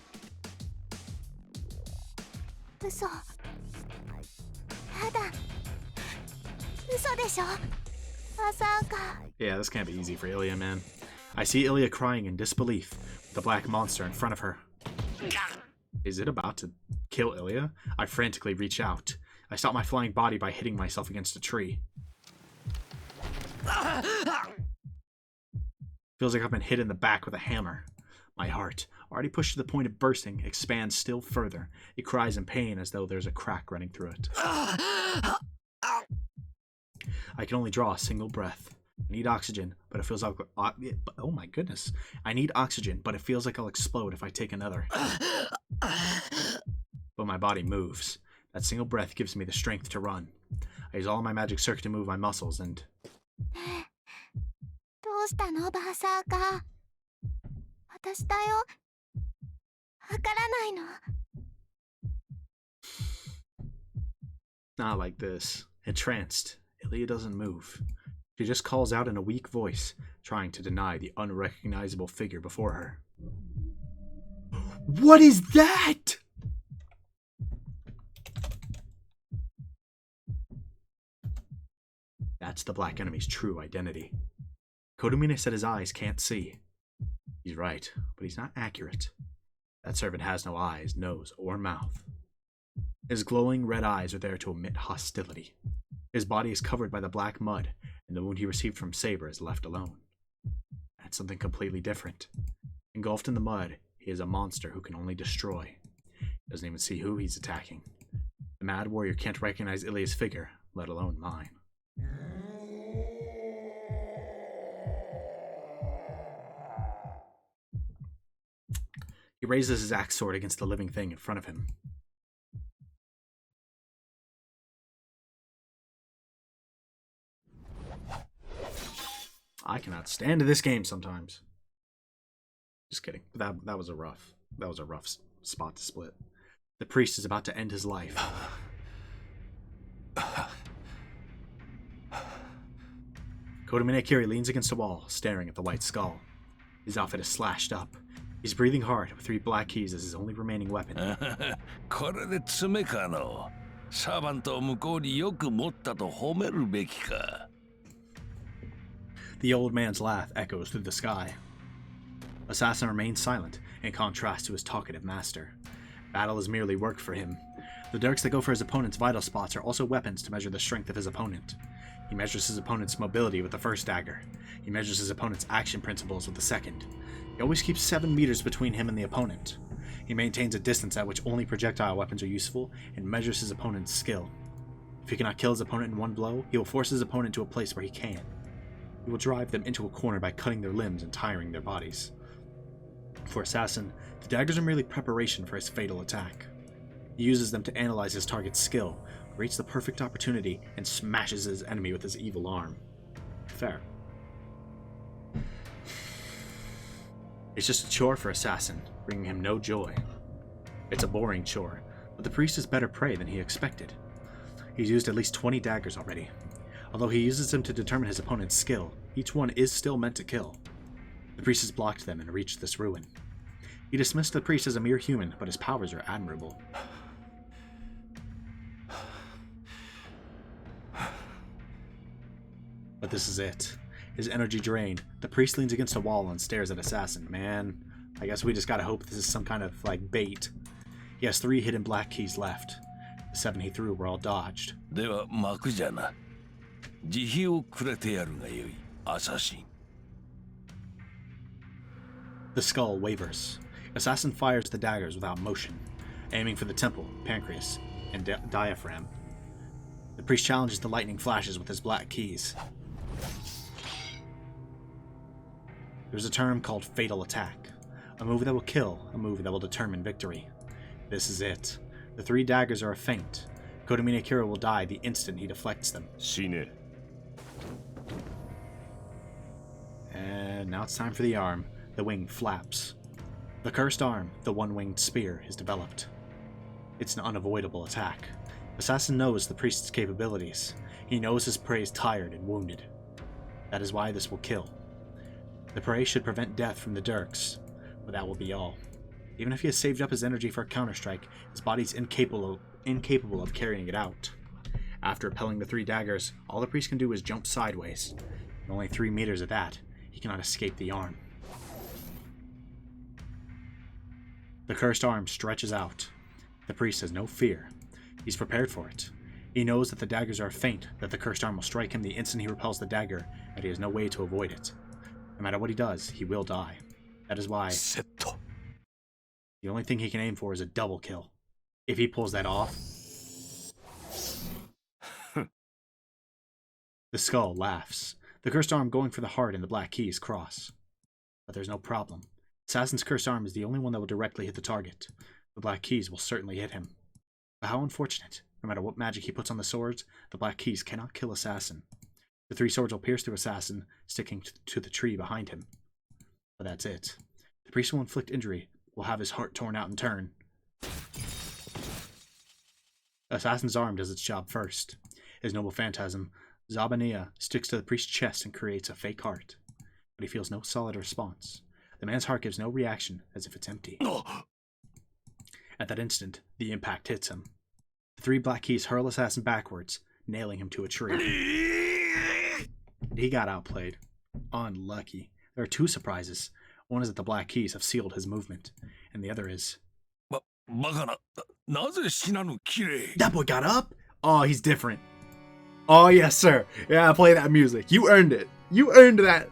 嘘。やだ。嘘でしょ。まさか。 Yeah, this can't be easy for Illya, man. I see Illya crying in disbelief, with the black monster in front of her. Is it about to kill Illya? I frantically reach out. I stop my flying body by hitting myself against a tree. Feels like I've been hit in the back with a hammer. My heart, already pushed to the point of bursting, expands still further. It cries in pain as though there's a crack running through it. I can only draw a single breath. I need oxygen, but it feels like... oh my goodness. I need oxygen, but it feels like I'll explode if I take another. But my body moves. That single breath gives me the strength to run. I use all my magic circuit to move my muscles and... どうしたのバーサーカー。私だよ。わからないの。 Not like this. Entranced, Illya doesn't move. She just calls out in a weak voice, trying to deny the unrecognizable figure before her. What is that?! That's the Black Enemy's true identity. Kotomine said his eyes can't see. He's right, but he's not accurate. That servant has no eyes, nose, or mouth. His glowing red eyes are there to emit hostility. His body is covered by the black mud, and the wound he received from Saber is left alone. That's something completely different. Engulfed in the mud, he is a monster who can only destroy. He doesn't even see who he's attacking. The mad warrior can't recognize Illya's figure, let alone mine. He raises his axe sword against the living thing in front of him. I cannot stand this game sometimes. Just kidding. That was a rough spot to split. The priest is about to end his life. Kotomine Kiri leans against a wall, staring at the white skull. His outfit is slashed up. He's breathing hard, with 3 black keys as his only remaining weapon. これで爪かの。サーバントを向こうによく持ったと褒めるべきか。 The old man's laugh echoes through the sky. Assassin remains silent, in contrast to his talkative master. Battle is merely work for him. The darts that go for his opponent's vital spots are also weapons to measure the strength of his opponent. He measures his opponent's mobility with the first dagger. He measures his opponent's action principles with the second. He always keeps 7 meters between him and the opponent. He maintains a distance at which only projectile weapons are useful, and measures his opponent's skill. If he cannot kill his opponent in one blow, he will force his opponent to a place where he can. He will drive them into a corner by cutting their limbs and tiring their bodies. For Assassin, the daggers are merely preparation for his fatal attack. He uses them to analyze his target's skill, reach the perfect opportunity, and smashes his enemy with his evil arm. Fair. It's just a chore for Assassin, bringing him no joy. It's a boring chore, but the priest is better prey than he expected. He's used at least 20 daggers already. Although he uses them to determine his opponent's skill, each one is still meant to kill. The priest has blocked them and reached this ruin. He dismissed the priest as a mere human, but his powers are admirable. But this is it. His energy drained, the priest leans against a wall and stares at Assassin. Man, I guess we just gotta hope this is some kind of, bait. He has 3 hidden black keys left. The 7 he threw were all dodged. では幕じゃな。慈悲をくれてやるがよい、アサシン。 The skull wavers. Assassin fires the daggers without motion, aiming for the temple, pancreas, and diaphragm. The priest challenges the lightning flashes with his black keys. There's a term called fatal attack, a move that will kill, a move that will determine victory. This is it. The 3 daggers are a feint. Kotomine Akira will die the instant he deflects them. 死ね。 And now it's time for the arm. The wing flaps. The cursed arm, the one-winged spear, is developed. It's an unavoidable attack. Assassin knows the priest's capabilities. He knows his prey is tired and wounded. That is why this will kill. The prey should prevent death from the dirks, but that will be all. Even if he has saved up his energy for a counterstrike, his body's incapable of carrying it out. After repelling the 3 daggers, all the priest can do is jump sideways. And only 3 meters of that, he cannot escape the arm. The cursed arm stretches out. The priest has no fear. He's prepared for it. He knows that the daggers are a feint, that the cursed arm will strike him the instant he repels the dagger, and he has no way to avoid it. No matter what he does, he will die. That is why the only thing he can aim for is a double kill. If he pulls that off, the skull laughs. The cursed arm going for the heart and the black keys cross. But there's no problem. Assassin's cursed arm is the only one that will directly hit the target. The black keys will certainly hit him. But how unfortunate. No matter what magic he puts on the swords, the black keys cannot kill Assassin. The 3 swords will pierce through Assassin, sticking to the tree behind him. But that's it. The priest will inflict injury, will have his heart torn out in turn. Assassin's arm does its job first. His noble phantasm, Zabania, sticks to the priest's chest and creates a fake heart. But he feels no solid response. The man's heart gives no reaction, as if it's empty. At that instant, the impact hits him. The 3 black keys hurl Assassin backwards, nailing him to a tree. He got outplayed. Unlucky. There are 2 surprises. One is that the black keys have sealed his movement, and the other is... That boy got up? Oh, he's different. Oh, yes, sir. Yeah, play that music. You earned it. You earned that.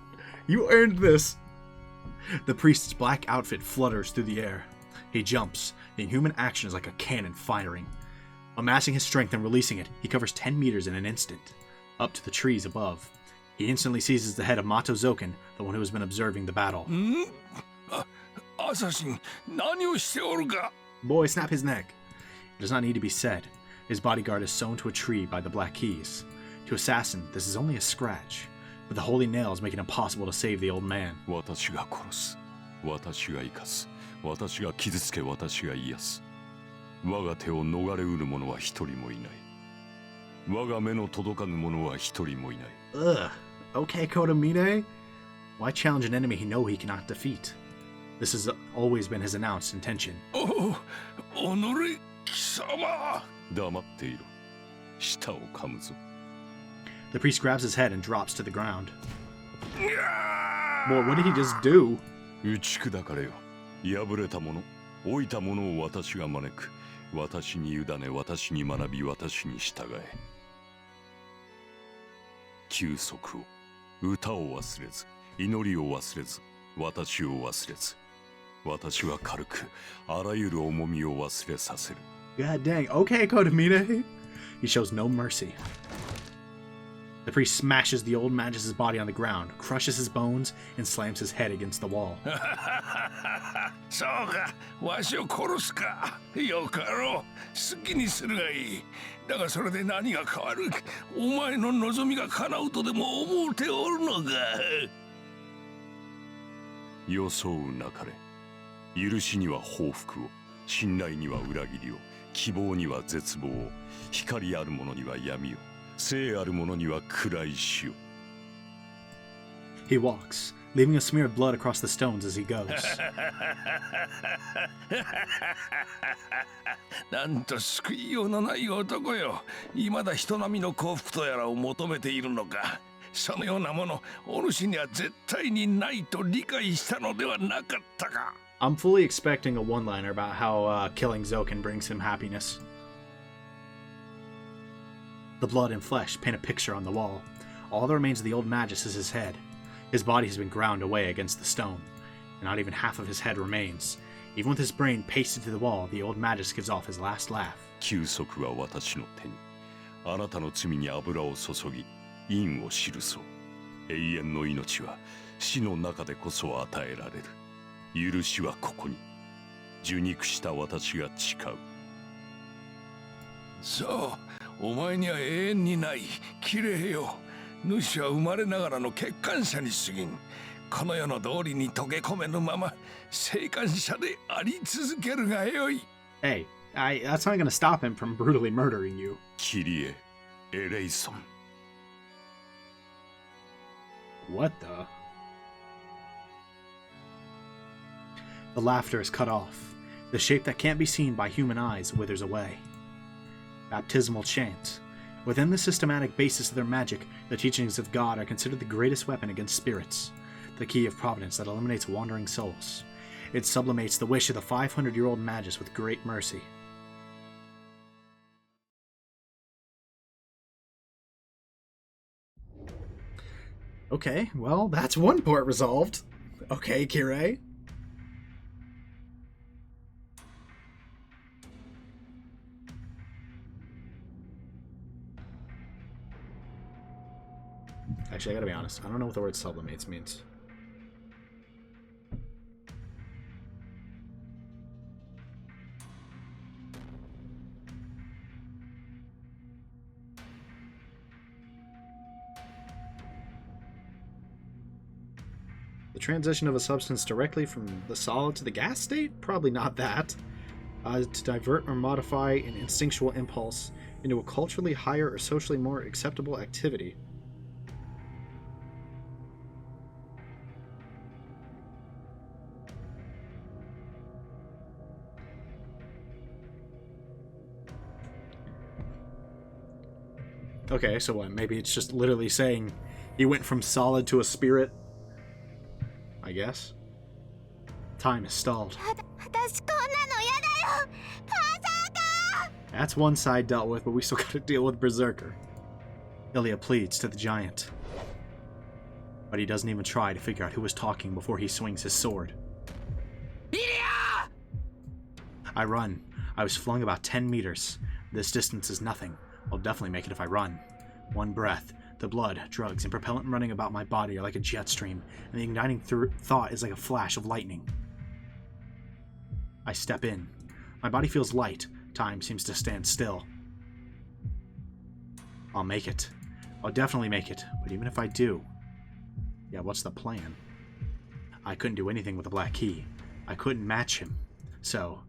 You earned this. The priest's black outfit flutters through the air. He jumps. The inhuman action is like a cannon firing. Amassing his strength and releasing it, he covers 10 meters in an instant, up to the trees above. He instantly seizes the head of Mato Zouken, the one who has been observing the battle. Boy, snap his neck. It does not need to be said. His bodyguard is sewn to a tree by the black keys. To Assassin, this is only a scratch, but the holy nails make it impossible to save the old man. 私が殺す。私が生かす。私が傷つけ私が癒す。我が手を逃れうる者は一人もいない。我が目の届かぬ者は一人もいない。Ugh. Okay, Kotomine. Why challenge an enemy he knows he cannot defeat? This has always been his announced intention. 貴様。黙っていろ。舌を噛むぞ。The priest grabs his head and drops to the ground. Well, what did he just do? 打ち砕かれよ。破れた者、老いた者を私が招く。私に委ね、私に学び、私に従え。休息を、歌を忘れず、祈りを忘れず、私を忘れず。私は軽く、あらゆる重みを忘れさせる。God dang. Okay, Kotomine. He shows no mercy. The priest smashes the old magus' body on the ground, crushes his bones, and slams his head against the wall. そうか、わしを殺すか。よかろう。好きにするがいい。だがそれで何が変わる？お前の望みが叶うとでも思うておるのか。装うなかれ。許しには報復を、信頼には裏切りを、希望には絶望を、光ある者には闇を。聖ある者には暗い死を。He walks, leaving a smear of blood across the stones as he goes. なんと救いようのない男よ。未だ人並みの幸福とやらを求めているのか。そのようなもの、お主には絶対にないと理解したのではなかったか。I'm fully expecting a one-liner about how killing Zouken brings him happiness. The blood and flesh paint a picture on the wall. All that remains of the old magus is his head. His body has been ground away against the stone, and not even half of his head remains. Even with his brain pasted to the wall, the old magus gives off his last laugh. 休息は私の手に。あなたの罪に油を注ぎ、因を記そう。永遠の命は死の中でこそ与えられる。許しはここに。受肉した私が誓う。そう、お前には永遠にない綺麗よ。主は生まれながらの欠陥者に過ぎん。この世の道理に溶け込めぬまま生還者であり続けるがよい。Hey, that's not gonna stop him from brutally murdering you. キリエ・エレイソン。 What the? The laughter is cut off. The shape that can't be seen by human eyes withers away. Baptismal chant. Within the systematic basis of their magic, the teachings of God are considered the greatest weapon against spirits, the key of providence that eliminates wandering souls. It sublimates the wish of the 500-year-old magus with great mercy. Okay, well, that's one part resolved. Okay, Kirei. Actually, I gotta be honest. I don't know what the word sublimates means. The transition of a substance directly from the solid to the gas state? Probably not that. To divert or modify an instinctual impulse into a culturally higher or socially more acceptable activity. Okay, so what? Maybe it's just literally saying he went from solid to a spirit? I guess. Time is stalled. That's one side dealt with, but we still gotta deal with Berserker. Illya pleads to the giant. But he doesn't even try to figure out who was talking before he swings his sword. Illya! I run. I was flung about 10 meters. This distance is nothing. I'll definitely make it if I run. One breath. The blood, drugs, and propellant running about my body are like a jet stream, and the igniting thought is like a flash of lightning. I step in. My body feels light. Time seems to stand still. I'll make it. I'll definitely make it, but even if I do... Yeah, what's the plan? I couldn't do anything with the black key. I couldn't match him. So...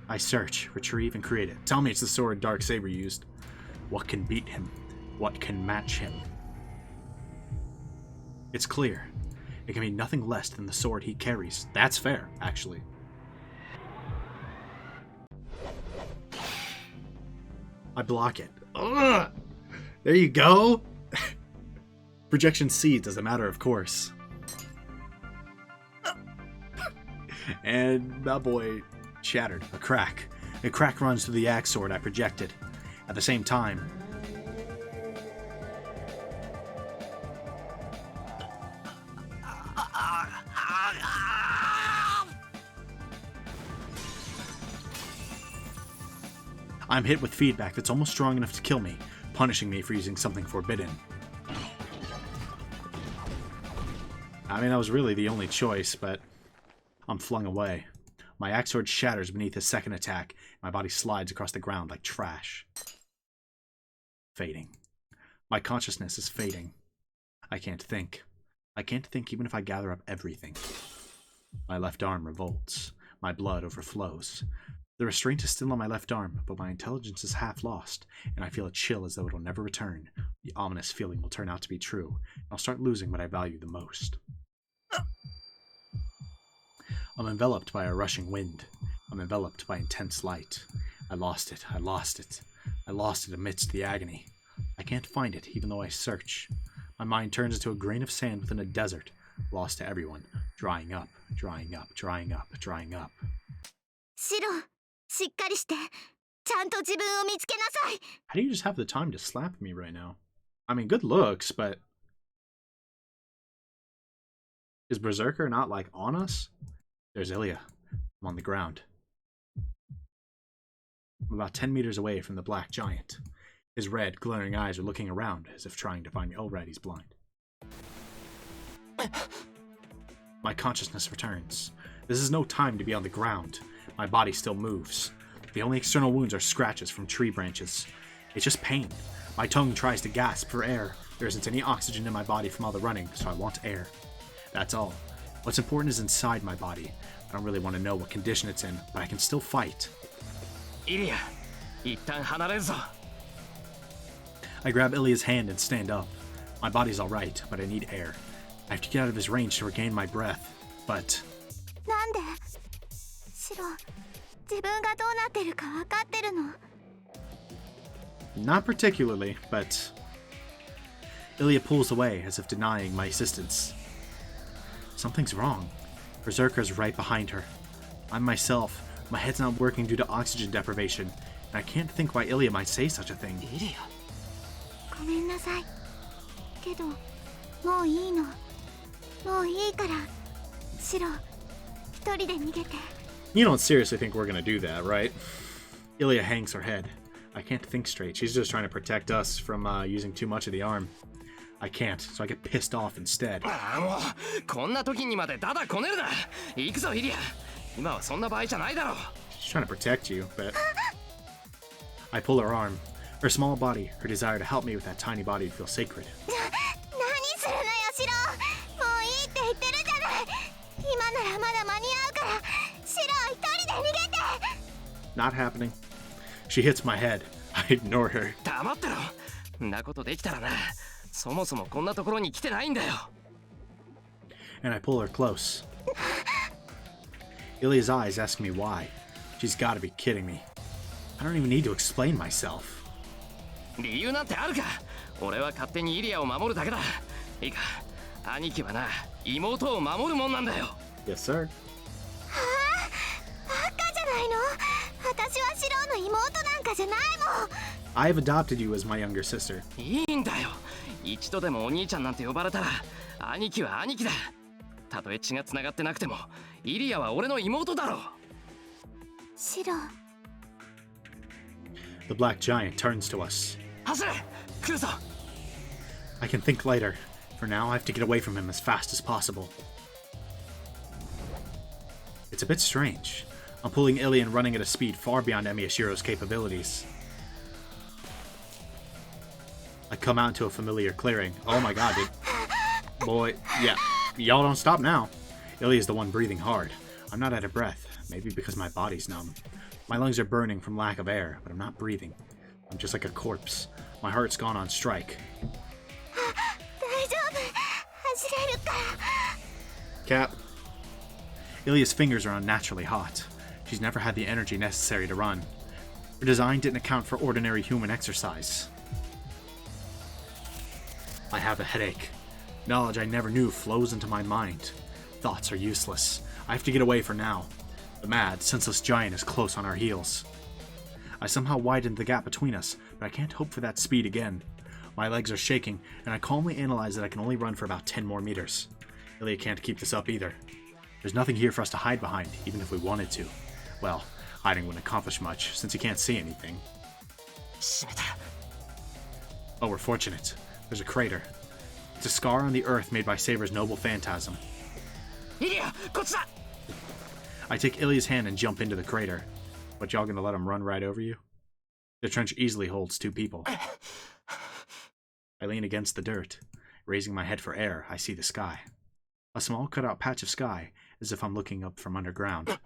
I search, retrieve, and create it. Tell me it's the sword Dark Saber used. What can beat him? What can match him? It's clear. It can be nothing less than the sword he carries. That's fair, actually. I block it. Ugh! There you go! Projection seeds as a matter of course. And that boy shattered. A crack. A crack runs through the axe sword I projected. At the same time, I'm hit with feedback that's almost strong enough to kill me, punishing me for using something forbidden. I mean, that was really the only choice, but I'm flung away. My axe sword shatters beneath his second attack. My body slides across the ground like trash. Fading. My consciousness is fading. I can't think. I can't think even if I gather up everything. My left arm revolts. My blood overflows. The restraint is still on my left arm, but my intelligence is half lost, and I feel a chill as though it'll never return. The ominous feeling will turn out to be true. I'll start losing what I value the most. I'm enveloped by a rushing wind. I'm enveloped by intense light. I lost it. I lost it. I lost it amidst the agony. I can't find it, even though I search. My mind turns into a grain of sand within a desert, lost to everyone, drying up, drying up, drying up, drying up. Shirou, しっかりして。ちゃんと自分を見つけなさい。 How do you just have the time to slap me right now? I mean, good looks, but... Is Berserker not, like, on us? There's Illya. I'm on the ground. I'm about 10 meters away from the black giant. His red, glaring eyes are looking around, as if trying to find me. Oh, right, he's blind. My consciousness returns. This is no time to be on the ground. My body still moves. The only external wounds are scratches from tree branches. It's just pain. My tongue tries to gasp for air. There isn't any oxygen in my body from all the running, so I want air. That's all. What's important is inside my body. I don't really want to know what condition it's in, but I can still fight. Illya, 一旦離れるぞ。 I grab Ilya's hand and stand up. My body's alright, but I need air. I have to get out of his range to regain my breath. But... なんでシロ、自分がどうなってるか分かってるの？ Not particularly, but... Illya pulls away as if denying my existence. Something's wrong. Berserker's right behind her. I'm myself. My head's not working due to oxygen deprivation, and I can't think why Illya might say such a thing. Illya? ごめんなさい。けど、もういいの。もういいから。シロ、一人で逃げて。 You don't seriously think we're gonna do that, right? Illya hangs her head. I can't think straight. She's just trying to protect us from using too much of the arm. I can't, so I get pissed off instead. ああ、もうこんな時にまでダダこねるな。行くぞ、イリア。今はそんな場合じゃないだろう。 She's trying to protect you, but... I pull her arm. Her small body, her desire to help me with that tiny body to feel sacred. 何するのよ、シロ。もういいって言ってるじゃない。今ならまだ間に合うから。シロ、一人で逃げて。 Not happening. She hits my head. I ignore her. 黙ってろ。んなことできたらな。そもそもこんなところに来てないんだよ。 And I pull her close. Ilya's eyes ask me why. She's gotta be kidding me. I don't even need to explain myself. 理由なんてあるか。俺は勝手にイリアを守るだけだ。いいか、兄貴はな、妹を守るもんなんだよ。 Yes, sir. はあ、バカじゃないの。私はシロの妹なんかじゃないもん。 I have adopted you as my younger sister. いいんだよ。一度でもお兄ちゃんなんて呼ばれたら、兄貴は兄貴だ。たとえ血が繋がってなくても、イリアは俺の妹だろう。シロ。 The black giant turns to us. 走れ、来るぞ。 I can think lighter. For now, I have to get away from him as fast as possible. It's a bit strange. I'm pulling Illya and running at a speed far beyond Shirou's capabilities. I come out into a familiar clearing. Oh my god, dude. Boy, yeah. Y'all don't stop now. Illya's the one breathing hard. I'm not out of breath. Maybe because my body's numb. My lungs are burning from lack of air, but I'm not breathing. I'm just like a corpse. My heart's gone on strike. 大丈夫。走れるから。 Cap. Ilya's fingers are unnaturally hot. She's never had the energy necessary to run. Her design didn't account for ordinary human exercise. I have a headache. Knowledge I never knew flows into my mind. Thoughts are useless. I have to get away for now. The mad, senseless giant is close on our heels. I somehow widened the gap between us, but I can't hope for that speed again. My legs are shaking, and I calmly analyze that I can only run for about 10 more meters. Illya can't keep this up either. There's nothing here for us to hide behind, even if we wanted to. Well, hiding wouldn't accomplish much, since he can't see anything. 閉めた。 Oh, we're fortunate. There's a crater. It's a scar on the earth made by Saber's noble phantasm. イリア、こっちだ。 I take Ilya's hand and jump into the crater. But y'all gonna let him run right over you? The trench easily holds 2 people. I lean against the dirt. Raising my head for air, I see the sky. A small cutout patch of sky, as if I'm looking up from underground.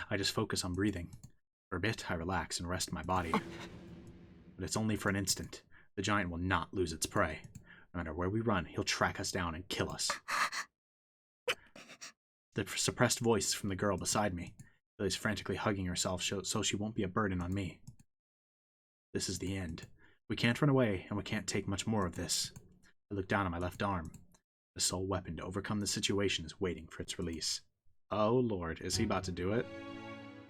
I just focus on breathing. For a bit, I relax and rest my body. But it's only for an instant. The giant will not lose its prey. No matter where we run, he'll track us down and kill us. The suppressed voice from the girl beside me. Ilya's frantically hugging herself so she won't be a burden on me. This is the end. We can't run away, and we can't take much more of this. I look down at my left arm. The sole weapon to overcome the situation is waiting for its release. Oh lord, is he about to do it?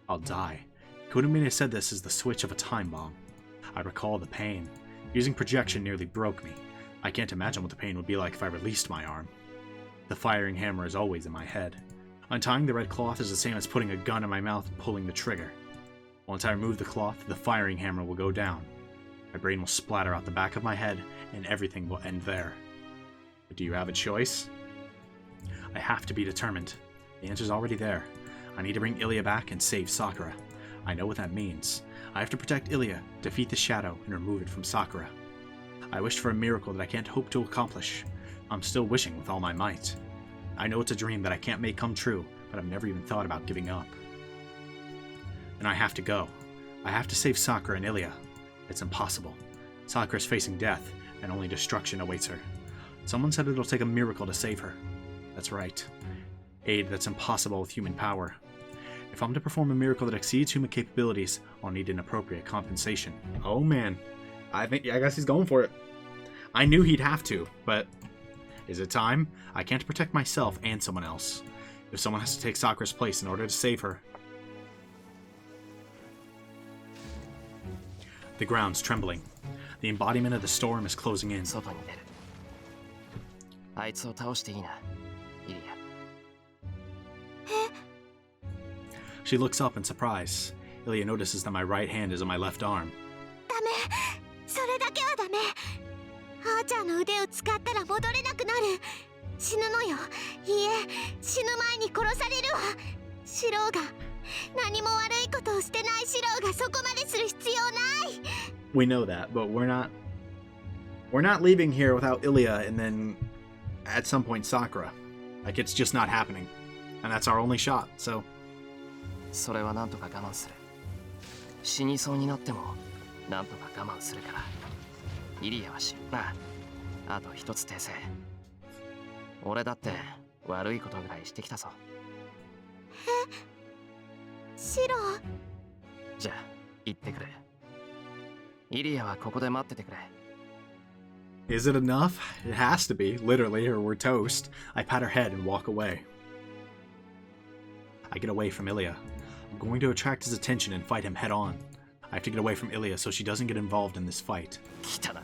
I'll die. Kotomine said this is the switch of a time bomb. I recall the pain. Using projection nearly broke me. I can't imagine what the pain would be like if I released my arm. The firing hammer is always in my head. Untying the red cloth is the same as putting a gun in my mouth and pulling the trigger. Once I remove the cloth, the firing hammer will go down. My brain will splatter out the back of my head, and everything will end there. But do you have a choice? I have to be determined. The answer's already there. I need to bring Illya back and save Sakura. I know what that means. I have to protect Illya, defeat the shadow, and remove it from Sakura. I wished for a miracle that I can't hope to accomplish. I'm still wishing with all my might. I know it's a dream that I can't make come true, but I've never even thought about giving up. And I have to go. I have to save Sakura and Illya. It's impossible. Sakura's facing death, and only destruction awaits her. Someone said it'll take a miracle to save her. That's right. Aid that's impossible with human power. If I'm to perform a miracle that exceeds human capabilities, I'll need an appropriate compensation. Oh man. I guess he's going for it. I knew he'd have to, but is it time? I can't protect myself and someone else. If someone has to take Sakura's place in order to save her. The ground's trembling. The embodiment of the storm is closing in. 外に出る。あいつを倒していいな、イリア。 She looks up in surprise. Illya notices that my right hand is on my left arm. ダメ、それだけはダメ。あーちゃんの腕を使ったら戻れなくなる。死ぬのよ。いいえ、死ぬ前に殺されるわ。シローが何も悪いことをしてないシローがそこまでする必要ない。 We know that, but we're not leaving here without Illya and then at some point Sakura. Like, it's just not happening. And that's our only shot, so... それはなんとか我慢する。死にそうになってもなんとか我慢するから。イリアは死ぬな。あと一つ訂正。俺だって悪いことぐらいしてきたぞ。シロー。じゃあ行ってくれ。イリアはここで待っててくれ。 Is it enough? It has to be, literally, or we're toast. I pat her head and walk away. I get away from Illya. I'm going to attract his attention and fight him head on. I have to get away from Illya so she doesn't get involved in this fight. 来たな。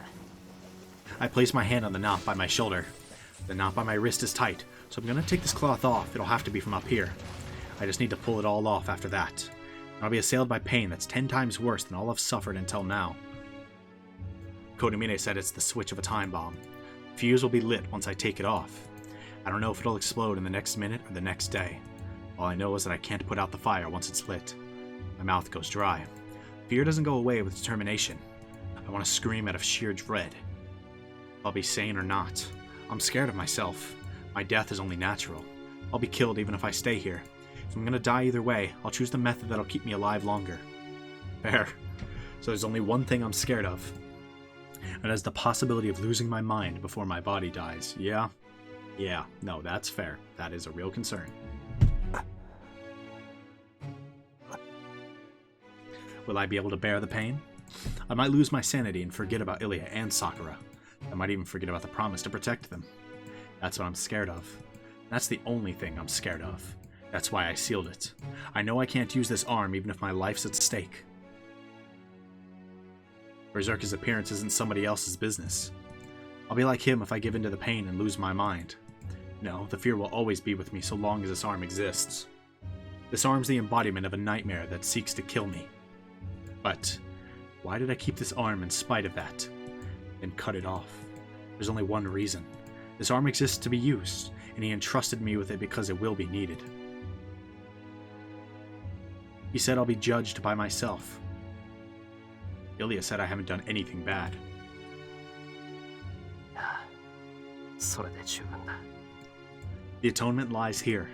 I place my hand on the knot by my shoulder. The knot by my wrist is tight, so I'm gonna take this cloth off. It'll have to be from up here. I just need to pull it all off after that. I'll be assailed by pain that's 10 times worse than all I've suffered until now. Kotomine said it's the switch of a time bomb. The fuse will be lit once I take it off. I don't know if it'll explode in the next minute or the next day. All I know is that I can't put out the fire once it's lit. My mouth goes dry. Fear doesn't go away with determination. I want to scream out of sheer dread. I'll be sane or not. I'm scared of myself. My death is only natural. I'll be killed even if I stay here. If I'm gonna die either way, I'll choose the method that'll keep me alive longer. Fair. So there's only one thing I'm scared of. And that's the possibility of losing my mind before my body dies. Yeah. No, that's fair. That is a real concern. Will I be able to bear the pain? I might lose my sanity and forget about Illya and Sakura. I might even forget about the promise to protect them. That's what I'm scared of. That's the only thing I'm scared of. That's why I sealed it. I know I can't use this arm even if my life's at stake. Berserker's appearance isn't somebody else's business. I'll be like him if I give in to the pain and lose my mind. No, the fear will always be with me so long as this arm exists. This arm's the embodiment of a nightmare that seeks to kill me. But why did I keep this arm in spite of that? And cut it off? There's only one reason. This arm exists to be used, and he entrusted me with it because it will be needed. He said I'll be judged by myself. Illya said I haven't done anything bad. それで十分だ。 The atonement lies here.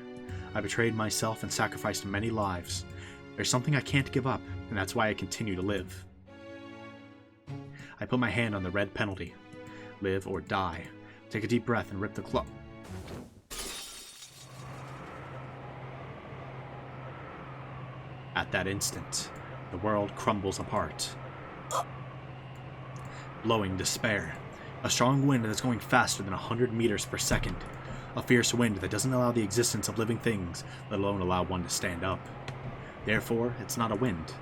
I betrayed myself and sacrificed many lives. There's something I can't give up, and that's why I continue to live. I put my hand on the red penalty. Live or die. Take a deep breath and rip the club. At that instant, the world crumbles apart. Blowing despair. A strong wind that's going faster than 100 meters per second. A fierce wind that doesn't allow the existence of living things, let alone allow one to stand up. Therefore, it's not a wind.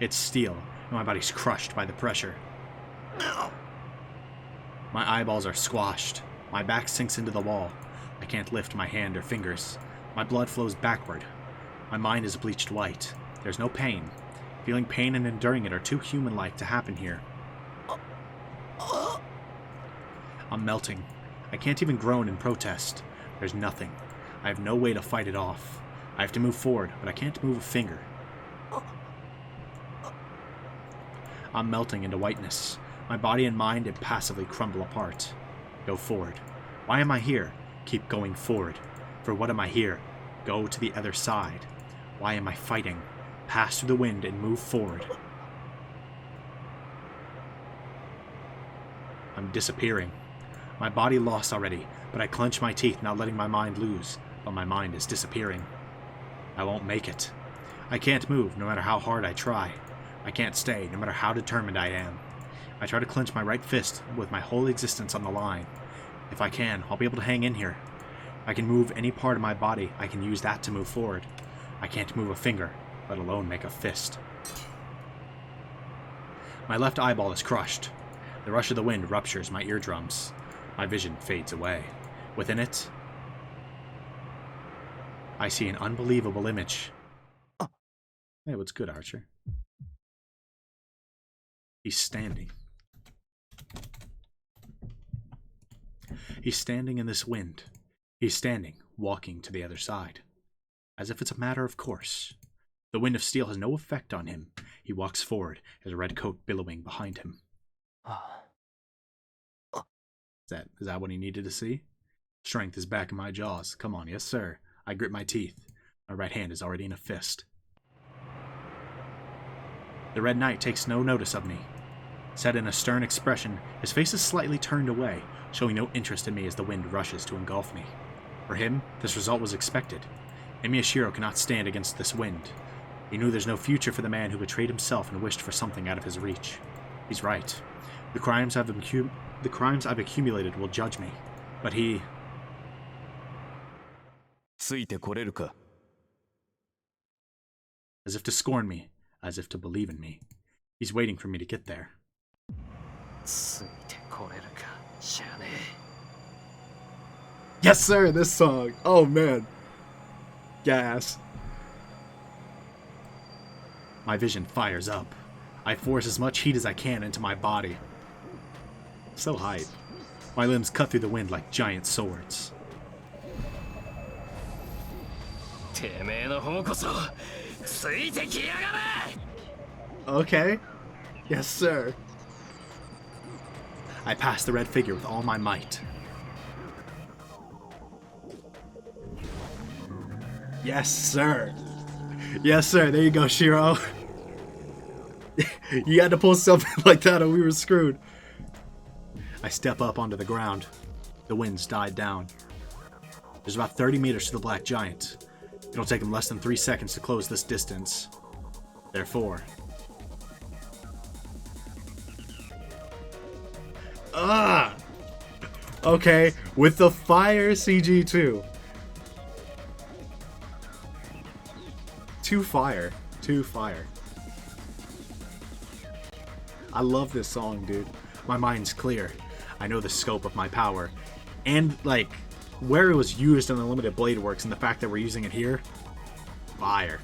It's steel, and my body's crushed by the pressure. My eyeballs are squashed. My back sinks into the wall. I can't lift my hand or fingers. My blood flows backward. My mind is bleached white. There's no pain. Feeling pain and enduring it are too human-like to happen here. I'm melting. I can't even groan in protest. There's nothing. I have no way to fight it off. I have to move forward, but I can't move a finger. I'm melting into whiteness. My body and mind impassively crumble apart. Go forward. Why am I here? Keep going forward. For what am I here? Go to the other side. Why am I fighting? Pass through the wind and move forward. I'm disappearing. My body lost already, but I clench my teeth, not letting my mind lose. But my mind is disappearing. I won't make it. I can't move, no matter how hard I try. I can't stay, no matter how determined I am. I try to clench my right fist with my whole existence on the line. If I can, I'll be able to hang in here. I can move any part of my body. I can use that to move forward. I can't move a finger, let alone make a fist. My left eyeball is crushed. The rush of the wind ruptures my eardrums. My vision fades away. Within it, I see an unbelievable image. Oh. Hey, what's good, Archer? He's standing. He's standing in this wind. He's standing, walking to the other side. As if it's a matter of course. The wind of steel has no effect on him. He walks forward, his red coat billowing behind him. Is that what he needed to see? Strength is back in my jaws. Come on, yes sir. I grip my teeth. My right hand is already in a fist. The Red Knight takes no notice of me. Set in a stern expression, his face is slightly turned away, showing no interest in me as the wind rushes to engulf me. For him, this result was expected. Shirou cannot stand against this wind. He knew there's no future for the man who betrayed himself and wished for something out of his reach. He's right. The crimes I've accumulated will judge me. But he... As if to scorn me, as if to believe in me. He's waiting for me to get there. Yes, sir, this song. Oh, man. Gas. My vision fires up. I force as much heat as I can into my body. So hype. My limbs cut through the wind like giant swords. Okay. Yes, sir. I pass the red figure with all my might. Yes, sir. Yes, sir. There you go, Shirou. You had to pull something like that or we were screwed. I step up onto the ground. The wind's died down. There's about 30 meters to the Black Giant. It'll take him less than 3 seconds to close this distance. Therefore... Okay, with the fire CG too. Too fire. I love this song, dude. My mind's clear. I know the scope of my power. And, like, where it was used in Unlimited Blade Works and the fact that we're using it here, fire.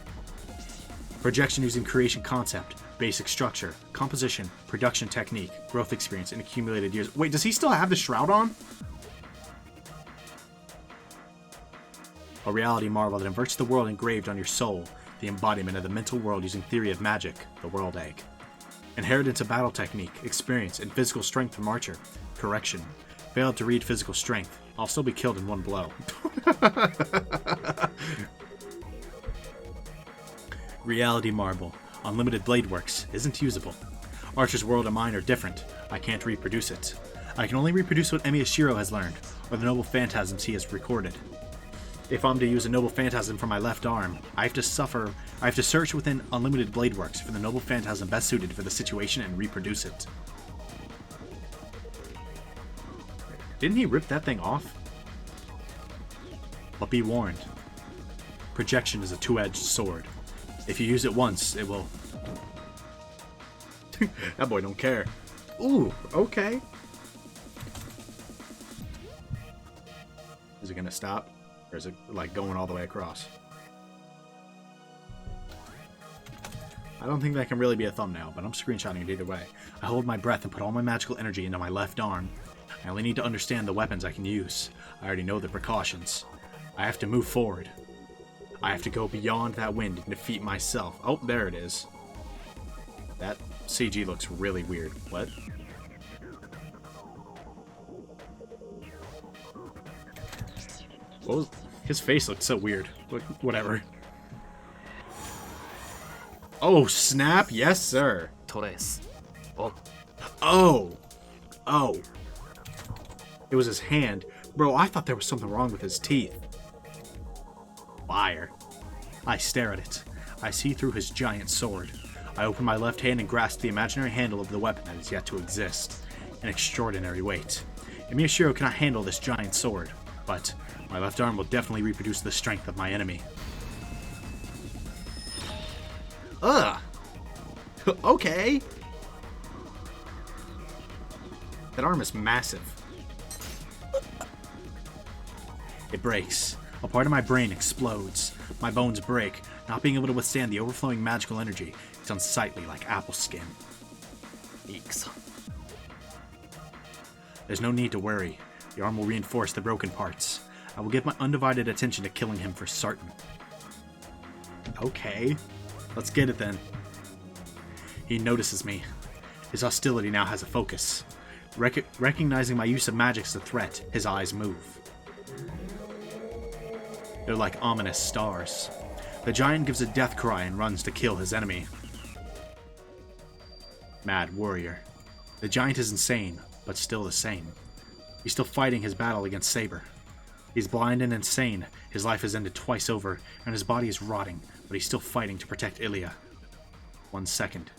Projection using creation concept, basic structure, composition, production technique, growth experience, and accumulated years. Wait, does he still have the shroud on? A reality marvel that inverts the world engraved on your soul, the embodiment of the mental world using theory of magic, the world egg. Inheritance of battle technique, experience, and physical strength from Archer. Correction. Failed to read physical strength. I'll still be killed in one blow. Reality marble. Unlimited Blade Works. Isn't usable. Archer's world and mine are different. I can't reproduce it. I can only reproduce what Shirou has learned, or the noble phantasms he has recorded. If I'm to use a noble phantasm for my left arm, I have to search within Unlimited Blade Works for the noble phantasm best suited for the situation and reproduce it. Didn't he rip that thing off? But be warned. Projection is a two-edged sword. If you use it once, it will... That boy don't care. Ooh, okay. Is it gonna stop? Or is it, like, going all the way across? I don't think that can really be a thumbnail, but I'm screenshotting it either way. I hold my breath and put all my magical energy into my left arm. I only need to understand the weapons I can use. I already know the precautions. I have to move forward. I have to go beyond that wind and defeat myself. Oh, there it is. That CG looks really weird. What? What was... His face looked so weird. Whatever. Oh, snap. Yes, sir. トレースオン Oh. Oh. It was his hand. Bro, I thought there was something wrong with his teeth. Fire. I stare at it. I see through his giant sword. I open my left hand and grasp the imaginary handle of the weapon that is yet to exist. An extraordinary weight. Emiya Shirou cannot handle this giant sword, but my left arm will definitely reproduce the strength of my enemy. Ugh. Okay. That arm is massive. It breaks. A part of my brain explodes. My bones break, not being able to withstand the overflowing magical energy. It's unsightly like apple skin. いくぞ There's no need to worry. The arm will reinforce the broken parts. I will give my undivided attention to killing him for certain. Okay. Let's get it then. He notices me. His hostility now has a focus. Recognizing my use of magic as a threat, his eyes move. They're like ominous stars. The giant gives a death cry and runs to kill his enemy. Mad warrior. The giant is insane, but still the same. He's still fighting his battle against Saber. He's blind and insane. His life has ended twice over, and his body is rotting, but he's still fighting to protect Illya. 1 second.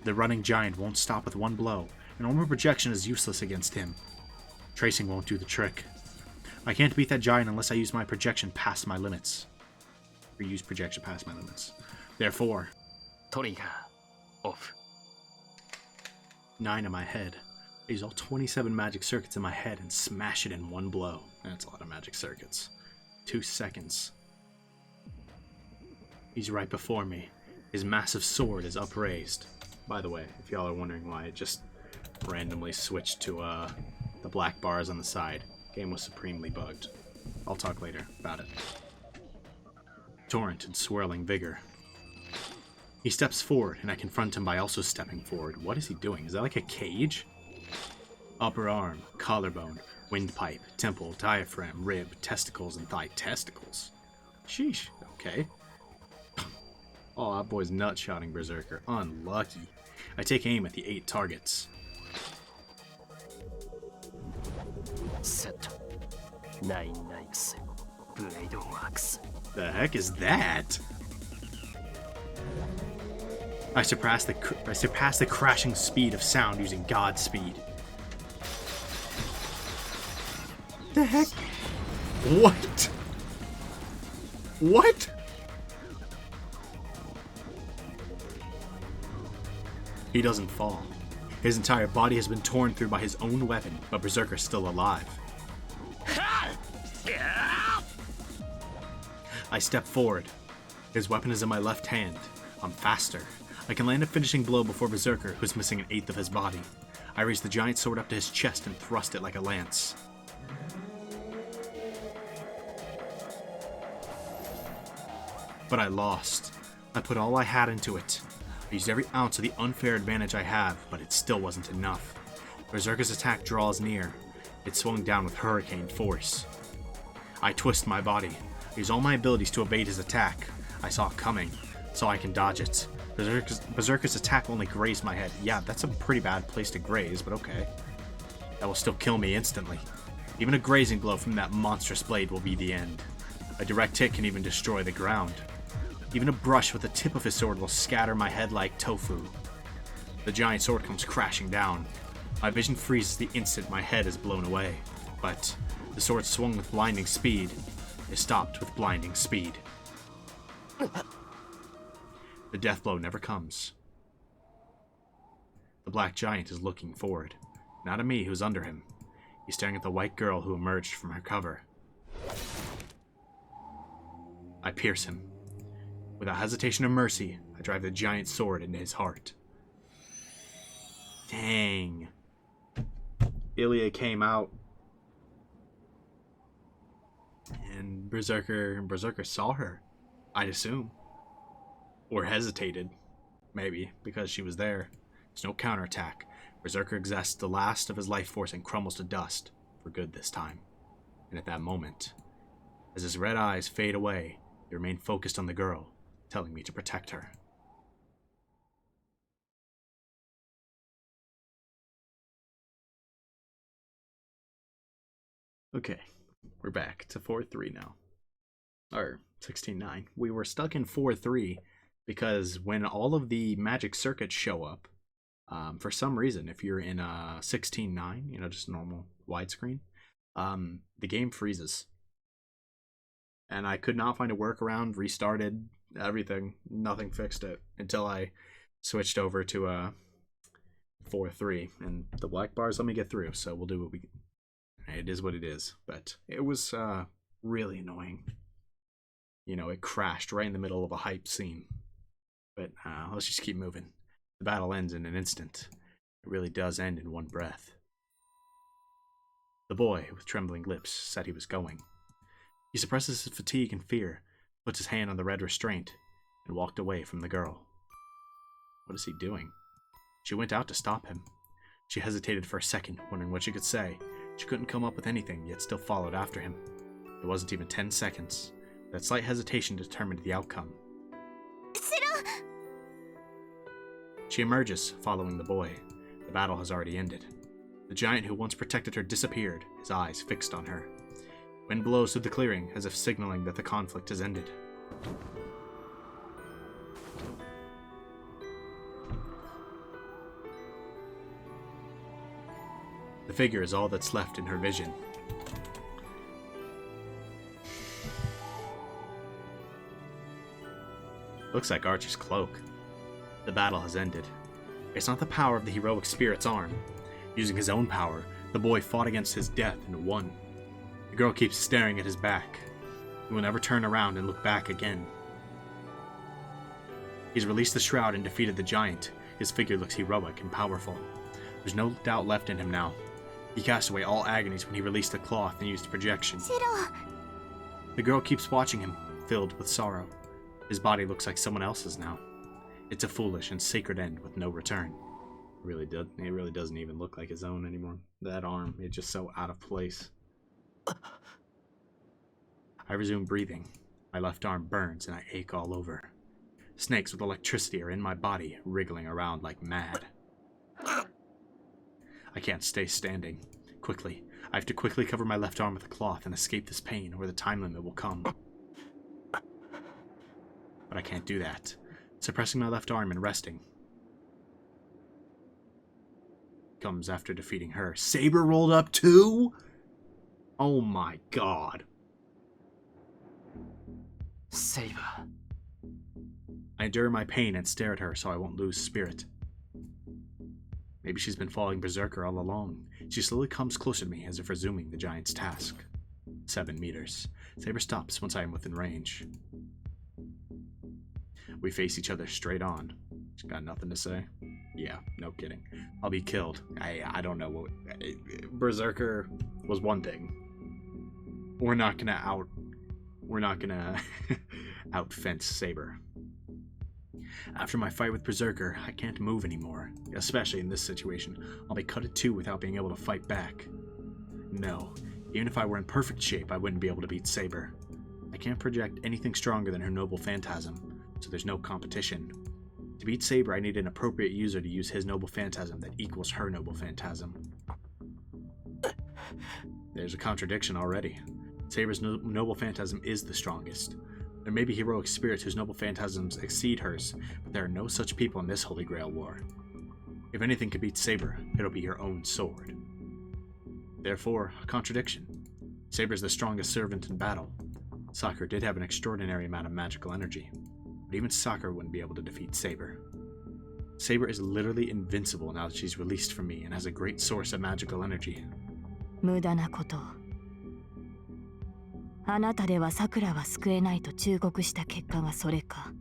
The running giant won't stop with one blow. An normal projection is useless against him. Tracing won't do the trick. I can't beat that giant unless I use my projection past my limits. Or use projection past my limits. Therefore, トリガーオフ 9 in my head. I use all 27 magic circuits in my head and smash it in one blow. That's a lot of magic circuits. 2 seconds. He's right before me. His massive sword is upraised. By the way, if y'all are wondering why it just randomly switched to the black bars on the side, game was supremely bugged. I'll talk later about it. Torrent and swirling vigor. He steps forward, and I confront him by also stepping forward. What is he doing? Is that like a cage? Upper arm, collarbone, windpipe, temple, diaphragm, rib, testicles, and thigh. Testicles? Sheesh. Okay. Oh, that boy's nut-shotting Berserker. Unlucky. I take aim at the 8 targets. セットナインナイクスブレイドワークス The heck is that? I surpass the crashing speed of sound using God speed. The heck? What? What? He doesn't fall. His entire body has been torn through by his own weapon, but Berserker's still alive. I step forward. His weapon is in my left hand. I'm faster. I can land a finishing blow before Berserker, who's missing an 1/8 of his body. I raise the giant sword up to his chest and thrust it like a lance. But I lost. I put all I had into it. I used every ounce of the unfair advantage I have, but it still wasn't enough. Berserker's attack draws near. It swung down with hurricane force. I twist my body. I use all my abilities to evade his attack. I saw it coming, so I can dodge it. Berserker's attack only grazed my head. Yeah, that's a pretty bad place to graze, but okay. That will still kill me instantly. Even a grazing blow from that monstrous blade will be the end. A direct hit can even destroy the ground. Even a brush with the tip of his sword will scatter my head like tofu. The giant sword comes crashing down. My vision freezes the instant my head is blown away. But the sword swung with blinding speed. It stopped with blinding speed. The death blow never comes. The black giant is looking forward. Not at me, who's under him. He's staring at the white girl who emerged from her cover. I pierce him. Without hesitation or mercy, I drive the giant sword into his heart. Dang. Illya came out. and Berserker saw her, I'd assume. Or hesitated, maybe, because she was there. There's no counterattack. Berserker exhausts the last of his life force and crumbles to dust, for good this time. And at that moment, as his red eyes fade away, he remained focused on the girl, telling me to protect her. Okay, we're back to 4-3 now. Or 16-9. We were stuck in 4-3 because when all of the magic circuits show up, for some reason, if you're in a 16-9, just normal widescreen, the game freezes. And I could not find a workaround, restarted everything, nothing fixed it until I switched over to 4-3, and the black bars let me get through, so we'll do what we can. It is what it is, but it was really annoying. It crashed right in the middle of a hype scene. But let's just keep moving. The battle ends in an instant. It really does end in one breath. The boy, with trembling lips, said he was going. He suppresses his fatigue and fear, puts his hand on the red restraint, and walked away from the girl. What is he doing? She went out to stop him. She hesitated for a second, wondering what she could say. She couldn't come up with anything, yet still followed after him. It wasn't even 10 seconds. That slight hesitation determined the outcome. Shirou! She emerges, following the boy. The battle has already ended. The giant who once protected her disappeared, his eyes fixed on her. Wind blows through the clearing, as if signaling that the conflict has ended. The figure is all that's left in her vision. Looks like Archer's cloak. The battle has ended. It's not the power of the heroic spirit's arm. Using his own power, the boy fought against his death and won. The girl keeps staring at his back. He will never turn around and look back again. He's released the shroud and defeated the giant. His figure looks heroic and powerful. There's no doubt left in him now. He cast away all agonies when he released the cloth and used projection. Shirou! The girl keeps watching him, filled with sorrow. His body looks like someone else's now. It's a foolish and sacred end with no return. It really doesn't even look like his own anymore. That arm, it's just so out of place. I resume breathing. My left arm burns and I ache all over. Snakes with electricity are in my body, wriggling around like mad. I can't stay standing. Quickly, I have to quickly cover my left arm with a cloth and escape this pain, or the time limit will come. But I can't do that. Suppressing my left arm and resting comes after defeating her. Saber rolled up too? Oh my god. Saber. I endure my pain and stare at her so I won't lose spirit. Maybe she's been following Berserker all along. She slowly comes closer to me as if resuming the giant's task. 7 meters. Saber stops once I am within range. We face each other straight on. She's got nothing to say. Yeah, no kidding. I'll be killed. I don't know what... Berserker was one thing. We're not gonna out-fence Saber. After my fight with Berserker, I can't move anymore, especially in this situation. I'll be cut in two without being able to fight back. No, even if I were in perfect shape, I wouldn't be able to beat Saber. I can't project anything stronger than her noble phantasm, so there's no competition. To beat Saber, I need an appropriate user to use his noble phantasm that equals her noble phantasm. There's a contradiction already. Saber's noble phantasm is the strongest. There may be heroic spirits whose noble phantasms exceed hers, but there are no such people in this Holy Grail war. If anything can beat Saber, it'll be her own sword. Therefore, a contradiction. Saber's the strongest servant in battle. Sakura did have an extraordinary amount of magical energy, but even Sakura wouldn't be able to defeat Saber. Saber is literally invincible now that she's released from me and has a great source of magical energy. 無駄なことを。あなたではさくらは救えないと忠告した結果がそれか。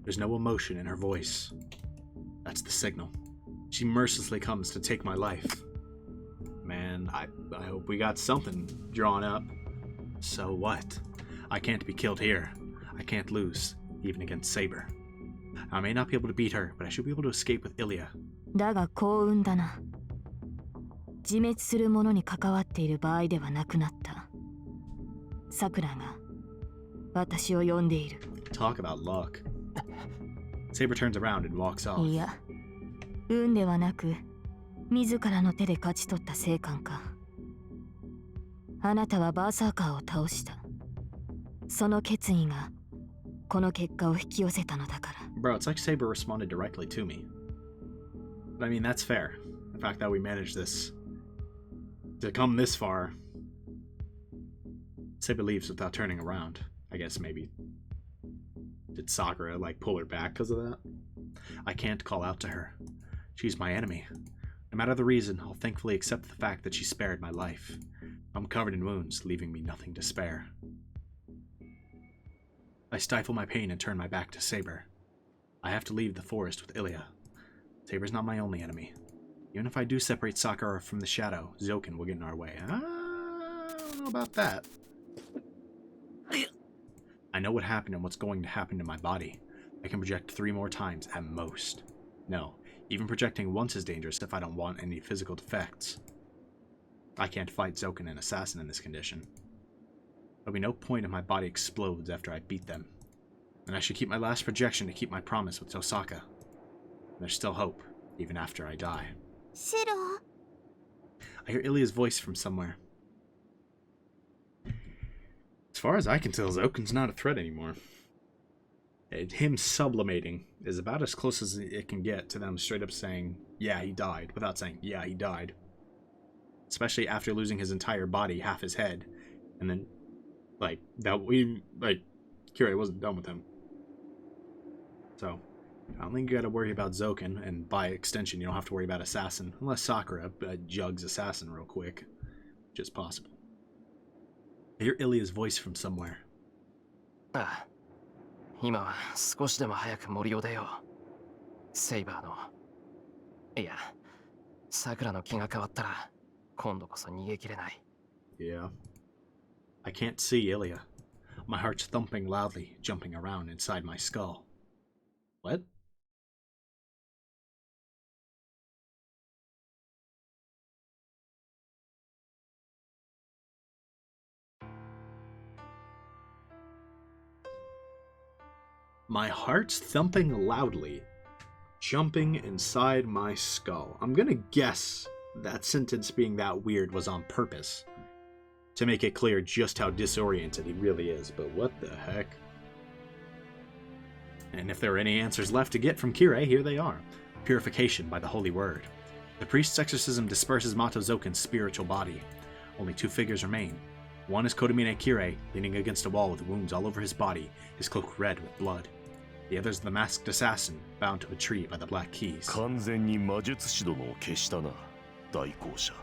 There's no emotion in her voice. That's the signal. She mercilessly comes to take my life. man. I hope we got something drawn up. So what? I can't be killed here. I can't lose, even against Saber. I may not be able to beat her, but I should be able to escape with Illya. だが幸運だな。自滅する者に関わっている場合ではなくなった。さくらが私を呼んでいる。Talk about luck. Saber turns around and walks off. いや、運ではなく、自らの手で勝ち取った成果か。あなたはバーサーカーを倒した。その決意がこの結果を引き寄せたのだから。Bro, it's like Saber responded directly to me. But I mean, that's fair. The fact that we managed this to come this far. Saber leaves without turning around. I guess maybe. Did Sakura, like, pull her back because of that? I can't call out to her. She's my enemy. No matter the reason, I'll thankfully accept the fact that she spared my life. I'm covered in wounds, leaving me nothing to spare. I stifle my pain and turn my back to Saber. I have to leave the forest with Illya. Saber's not my only enemy. Even if I do separate Sakura from the shadow, Zouken will get in our way. I don't know about that. I know what happened and what's going to happen to my body. I can project 3 more times at most. No, even projecting once is dangerous if I don't want any physical defects. I can't fight Zouken and Assassin in this condition. There'll be no point if my body explodes after I beat them. And I should keep my last projection to keep my promise with Tosaka. There's still hope, even after I die. Shirou. I hear Illya's voice from somewhere. As far as I can tell, Zouken's not a threat anymore. Him sublimating is about as close as it can get to them straight up saying, yeah, he died, without saying, yeah, he died. Especially after losing his entire body, half his head. And then, Kirei wasn't done with him. So, I don't think you gotta worry about Zouken, and by extension, you don't have to worry about Assassin, unless Sakura jugs Assassin real quick, which is possible. I hear Illya's voice from somewhere. ああ、今は少しでも早く森を出よう。セイバーの、いや、さくらの気が変わったら、今度こそ逃げきれない。Yeah. I can't see Illya. My heart's thumping loudly, jumping around inside my skull. What? My heart's thumping loudly, jumping inside my skull. I'm gonna guess that sentence being that weird was on purpose, to make it clear just how disoriented he really is, but what the heck? And if there are any answers left to get from Kirei, here they are. Purification by the Holy Word. The priest's exorcism disperses Mato Zouken's spiritual body. Only 2 figures remain. One is Kotomine Kirei, leaning against a wall with wounds all over his body, his cloak red with blood. The other is the masked assassin, bound to a tree by the black keys. 完全に魔術師殿を消したな、大公者。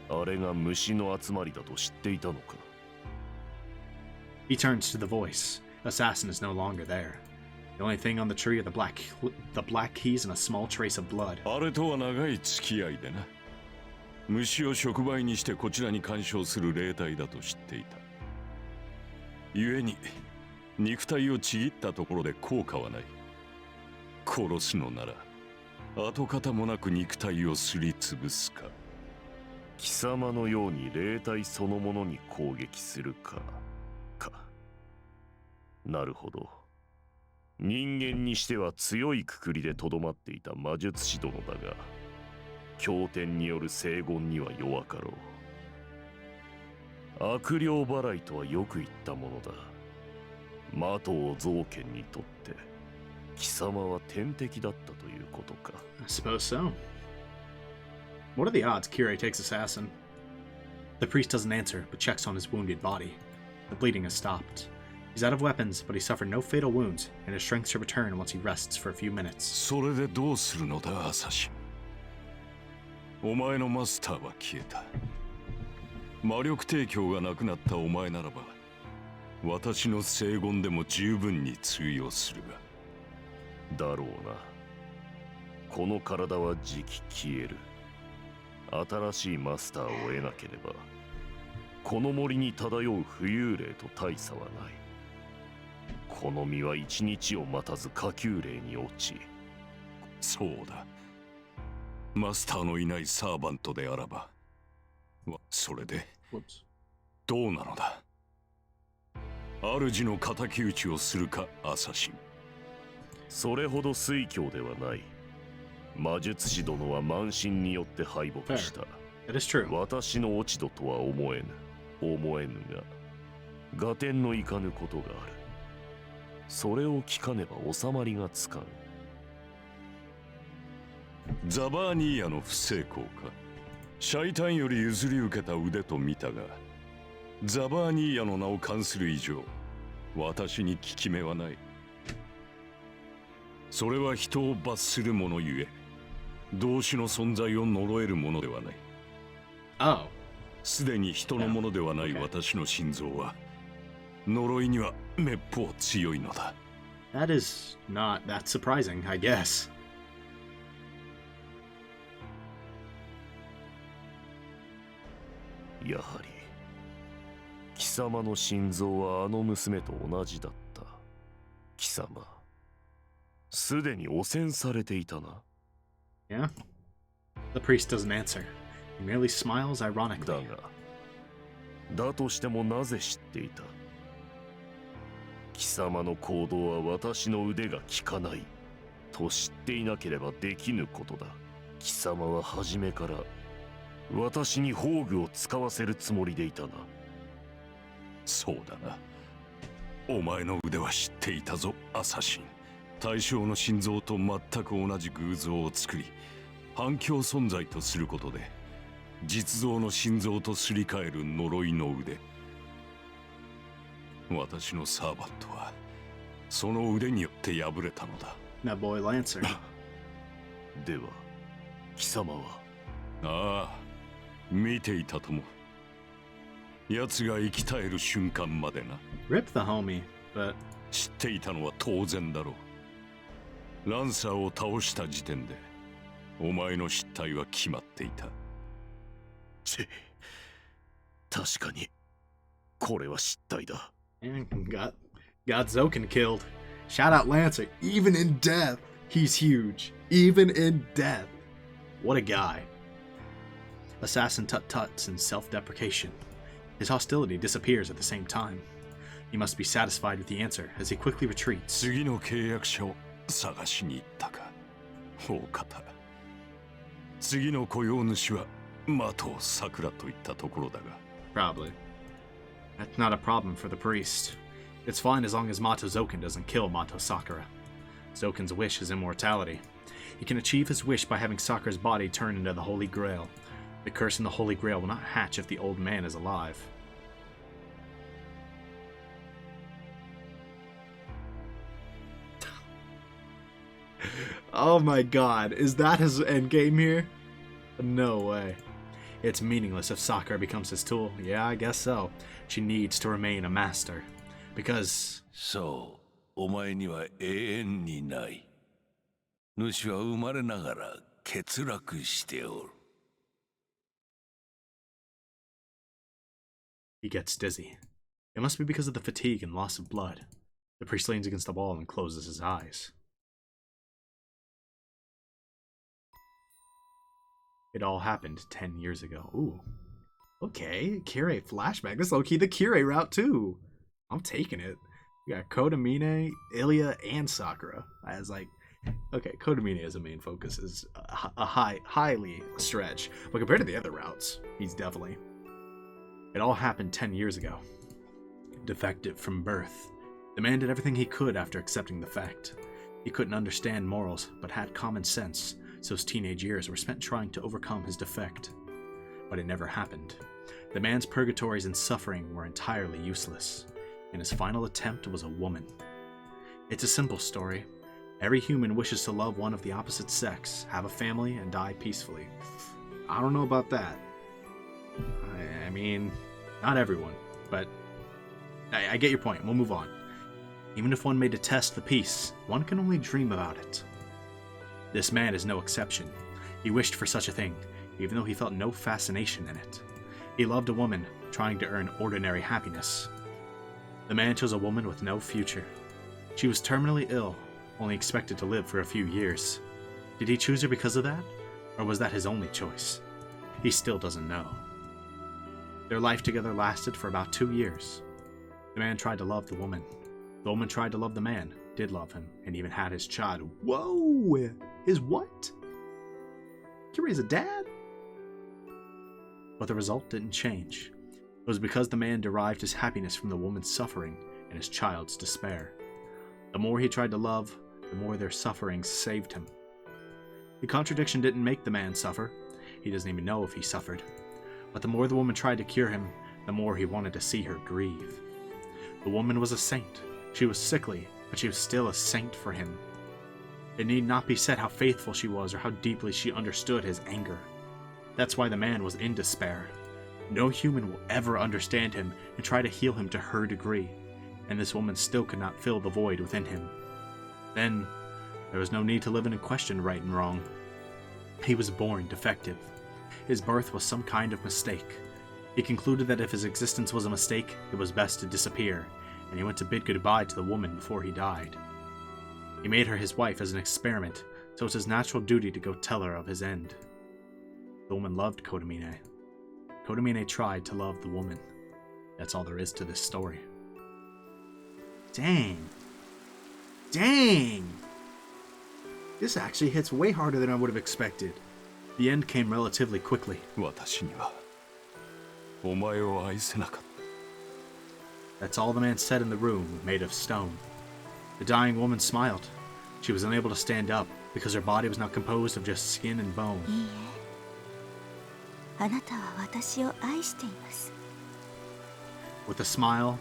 あれが虫の集まりだと知っていたのか。He turns to the voice. Assassin is no longer there. The only thing on the tree are the black keys and a small trace of blood. あれとは長い付き合いでな。虫を触媒にしてこちらに干渉する霊体だと知っていた。故に肉体をちぎったところで効果はない。殺すのなら跡形もなく肉体をすりつぶすか。貴様のように霊体そのものに攻撃するか。なるほど。人間にしては強いくくりでとどまっていた魔術師殿だが、経典による聖言には弱かろう。悪霊払いとはよく言ったものだ。魔頭造剣にとって貴様は天敵だったということか。I suppose so. What are the odds Kirei takes Assassin? The priest doesn't answer, but checks on his wounded body. The bleeding has stopped. He's out of weapons, but he suffered no fatal wounds, and his strength should return once he rests for a few minutes. それでどうするのだ、アサシン。お前のマスターは消えた。魔力提供がなくなったお前ならば、私の聖言でも十分に通用するが。だろうな。この体はじき消える。新しいマスターを得なければこの森に漂う浮遊霊と大差はない。この身は一日を待たず下級霊に落ち。そうだ。マスターのいないサーバントであらば、それで Whoops. どうなのだ。主の敵討ちをするか、アサシン。それほど推挙ではない。魔術師殿は慢心によって敗北した。That is true. 私の落ち度とは思えぬが、合点のいかぬことがある。それを聞かねば収まりがつかん。ザバーニーヤの不成功か。シャイタンより譲り受けた腕と見たが、ザバーニーヤの名を冠する以上、私に効き目はない。それは人を罰するものゆえ、同種の存在を呪えるものではない。Oh. すでに人のものではない私の心臓は、呪いにはめっぽう強いのだ。That is not that surprising, I guess. やはり貴様の心臓はあの娘と同じだった。貴様、すでに汚染されていたな。Yeah? The priest doesn't answer. He merely smiles だ ironically. が、だとしてもなぜ知っていた。貴様の行動は私の腕が効かないと知っていなければできぬことだ。貴様は初めから私に宝具を使わせるつもりでいたな。そうだな。お前の腕は知っていたぞ、アサシン。対象の心臓と全く同じ偶像を作り、反響存在とすることで、実像の心臓とすり替える呪いの腕。私のサーバントは、その腕によって破れたのだ。That boy Lancer. では、貴様は。ああ、見ていたとも。奴が生き絶える瞬間までな。Rip the homie, but 知っていたのは当然だろう。ランサーを倒した時点で、お前の失態は決まっていた。確かに、これは失態だ。and got Zouken killed. Shout out Lancer. Even in death, he's huge. Even in death. What a guy. Assassin tut-tuts and self-deprecation. His hostility disappears at the same time. He must be satisfied with the answer as he quickly retreats. 次の契約者を探しに行ったか。大方。次の雇用主はマトサクラといったところだが。Probably. That's not a problem for the priest. It's fine as long as Mato Zouken doesn't kill Mato Sakura. Zouken's wish is immortality. He can achieve his wish by having Sakura's body turn into the Holy Grail. The curse in the Holy Grail will not hatch if the old man is alive. Oh my god, is that his endgame here? No way. It's meaningless if Sakura becomes his tool. Yeah, I guess so. She needs to remain a master. Because... そう、お前には永遠にない。主は生まれながら欠落しておる。He gets dizzy. It must be because of the fatigue and loss of blood. The priest leans against the wall and closes his eyes. It all happened 10 years ago. Ooh. Okay, Kirei flashback. This is low-key the Kirei route too. I'm taking it. We got Kotomine, Illya, and Sakura. As like, okay, Kotomine as a main focus is a highly stretch. But compared to the other routes, he's definitely... It all happened 10 years ago. Defective from birth. The man did everything he could after accepting the fact. He couldn't understand morals, but had common sense, so his teenage years were spent trying to overcome his defect. But it never happened. The man's purgatories and suffering were entirely useless, and his final attempt was a woman. It's a simple story. Every human wishes to love one of the opposite sex, have a family, and die peacefully. I don't know about that. I mean, not everyone, but I get your point. We'll move on. Even if one may detest the peace, one can only dream about it. This man is no exception. He wished for such a thing. even though he felt no fascination in it. He loved a woman trying to earn ordinary happiness. The man chose a woman with no future. She was terminally ill, only expected to live for a few years. Did he choose her because of that? Or was that his only choice? He still doesn't know. Their life together lasted for about 2 years. The man tried to love the woman. The woman tried to love the man, did love him, and even had his child. Whoa! His what? Kiri's a dad? But the result didn't change. It was because the man derived his happiness from the woman's suffering and his child's despair. The more he tried to love, the more their sufferings saved him. The contradiction didn't make the man suffer. He doesn't even know if he suffered. But the more the woman tried to cure him, the more he wanted to see her grieve. The woman was a saint. She was sickly, but she was still a saint for him. It need not be said how faithful she was or how deeply she understood his anger. That's why the man was in despair. No human will ever understand him and try to heal him to her degree, and this woman still could not fill the void within him. Then, there was no need to live in question right and wrong. He was born defective. His birth was some kind of mistake. He concluded that if his existence was a mistake, it was best to disappear, and he went to bid goodbye to the woman before he died. He made her his wife as an experiment, so it's his natural duty to go tell her of his end. The woman loved Kotomine. Kotomine tried to love the woman. That's all there is to this story. Dang. Dang! This actually hits way harder than I would have expected. The end came relatively quickly. 私にはお前を愛せなかった。 That's all the man said in the room made of stone. The dying woman smiled. She was unable to stand up because her body was now composed of just skin and bone. いいえ、あなたは私を愛しています。 With a smile,